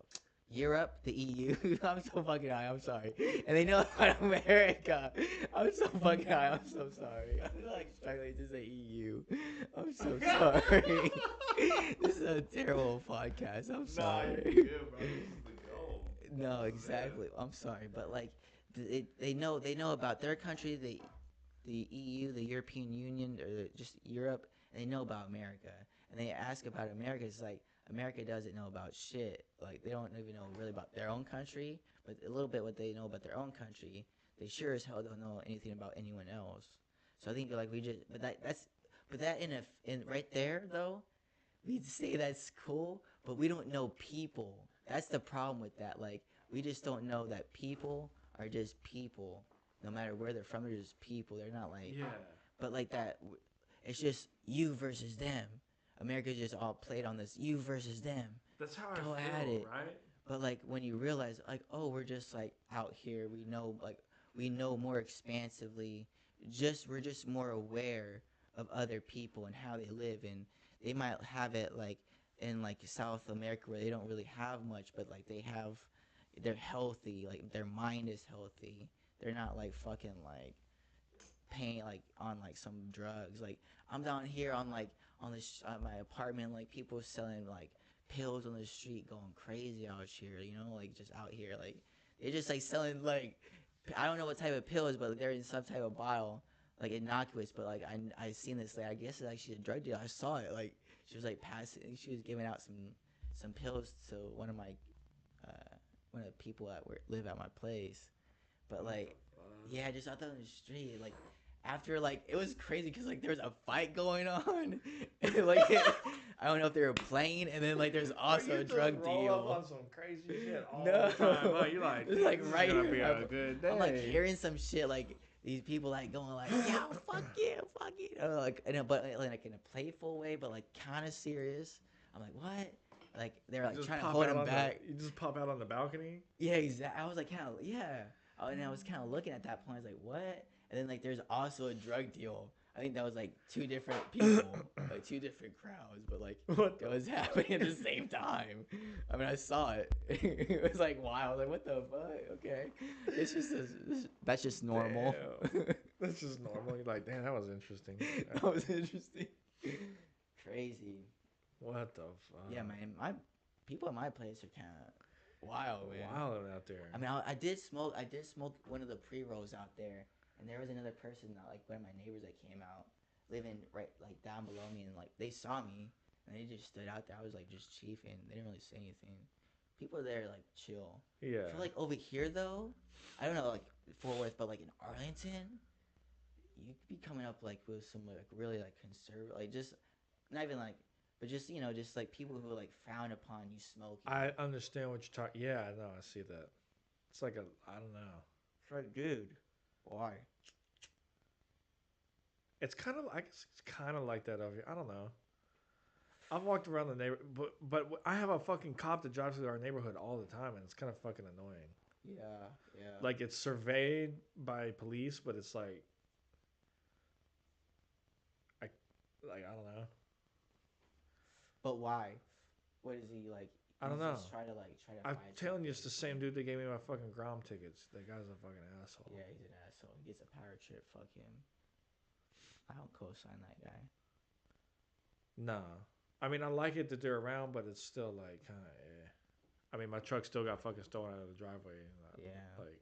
Europe, the EU. I'm so fucking high. I'm sorry. And they know about America. I'm so fucking high. I'm so sorry. I'm like struggling to say EU. I'm so sorry. This is a terrible podcast. I'm sorry. Bro. This is the goal. No, exactly. I'm sorry, but like they know about their country, the EU, the European Union, or just Europe, and they know about America. And they ask about America. It's like America doesn't know about shit. Like they don't even know really about their own country, but a little bit what they know about their own country, they sure as hell don't know anything about anyone else. So I think like we just, but that in right there though, we say that's cool, but we don't know people. That's the problem with that. Like we just don't know that people are just people. No matter where they're from, they're just people. They're not like, Yeah. but like that. It's just you versus them. America just all played on this you versus them. That's how I Go feel, at it. right? But like when you realize like, oh, we're just like out here. We know more expansively. we're just more aware of other people and how they live, and they might have it like in like South America where they don't really have much, but like they're healthy, like their mind is healthy. They're not like fucking like paying like on like some drugs. Like I'm down here on like on my apartment, like people selling like pills on the street, going crazy out here. You know, like just out here, like they're just like selling like I don't know what type of pills, but they're in some type of bottle, like innocuous. But like I seen this, like I guess it's actually a drug deal. I saw it. Like she was like passing, she was giving out some pills to uh, one of the people that live at my place. But like, yeah, just out there on the street, like after like it was crazy because like there was a fight going on, and, like I don't know if they were playing, and then like there's also a drug roll up deal. on some crazy shit all No, the time. Huh? You're like, it's like this right is gonna here. be a good day. I'm like hearing some shit like these people like going like, "Yo, fuck you, fuck you," like but like in a playful way, but like kind of serious. I'm like, what? Like they're like Just trying to pop hold out him on back. You just pop out on the balcony. Yeah, exactly. I was like, kind of, yeah. Oh, and I was kind of looking at that point. I was like, what? And then like, there's also a drug deal. I think that was like two different people, like two different crowds, but like What it was happening at the same time. I mean, I saw it. It was like wild. I was like, what the fuck? Okay, it's just that's just normal. That's just normal. You're like, damn, that was interesting. That was interesting. Crazy. What the fuck? Yeah, man. My people at my place are kind of wild, man. Wild out there. I mean, I did smoke. I did smoke one of the pre-rolls out there, and there was another person, like one of my neighbors, that came out, living right like down below me, and like they saw me, and they just stood out there. I was like just chiefing. They didn't really say anything. People there like chill. Yeah. I feel like over here though, I don't know like Fort Worth, but like in Arlington, you could be coming up like with some like really like conservative, like just not even like, but just just like people who like frown upon you smoking. I understand what you're talking. Yeah, no, I see that. It's like I don't know. It's like, dude, why? It's kind of, I guess it's kind of like that over here. I don't know. I've walked around the neighbor, but I have a fucking cop that drives through our neighborhood all the time, and it's kind of fucking annoying. Yeah, yeah. Like it's surveyed by police, but it's like I don't know. But why? What is he like? I don't he's know. Just try to like try to. I'm find telling you, something. it's the same dude that gave me my fucking Grom tickets. That guy's a fucking asshole. Yeah, he's an asshole. He gets a power trip. Fuck him. I don't co-sign that guy. Nah. I mean, I like it that they're around, but it's still like kind of eh. I mean, my truck still got fucking stolen out of the driveway. Yeah. Like,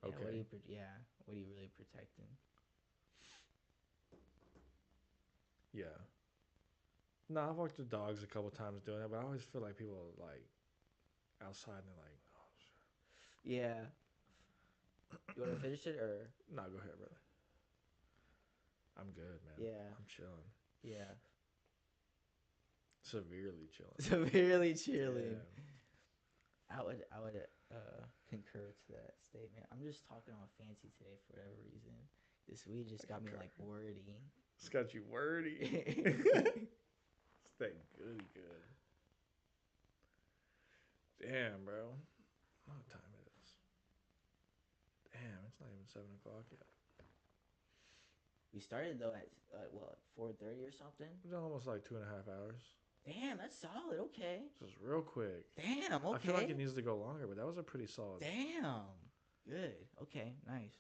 Yeah, okay. What are you really protecting? Yeah. No, I've walked the dogs a couple times doing that, but I always feel like people are like outside and they're like, oh, shit. Yeah. You want to finish it or? No, go ahead, brother. I'm good, man. Yeah. I'm chilling. Yeah. Severely chilling. Severely chilling. Yeah. I would concur to that statement. I'm just talking all fancy today for whatever reason. This weed just got me like wordy. It's got you wordy. It's that goody good. Damn, bro. What time it is? Damn, it's not even 7 o'clock yet. We started though at 4:30 or something. It's almost like 2.5 hours. Damn, that's solid. Okay. Just real quick. Damn. Okay. I feel like it needs to go longer, but that was a pretty solid. Damn. Good. Okay. Nice.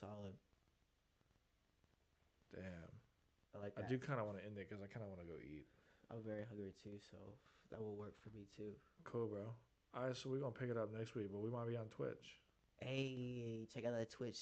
Solid. Damn. I like I that. do kind of want to end it because I kind of want to go eat. I'm very hungry too, so that will work for me too. Cool, bro. All right, so we're going to pick it up next week, but we might be on Twitch. Hey, check out that Twitch.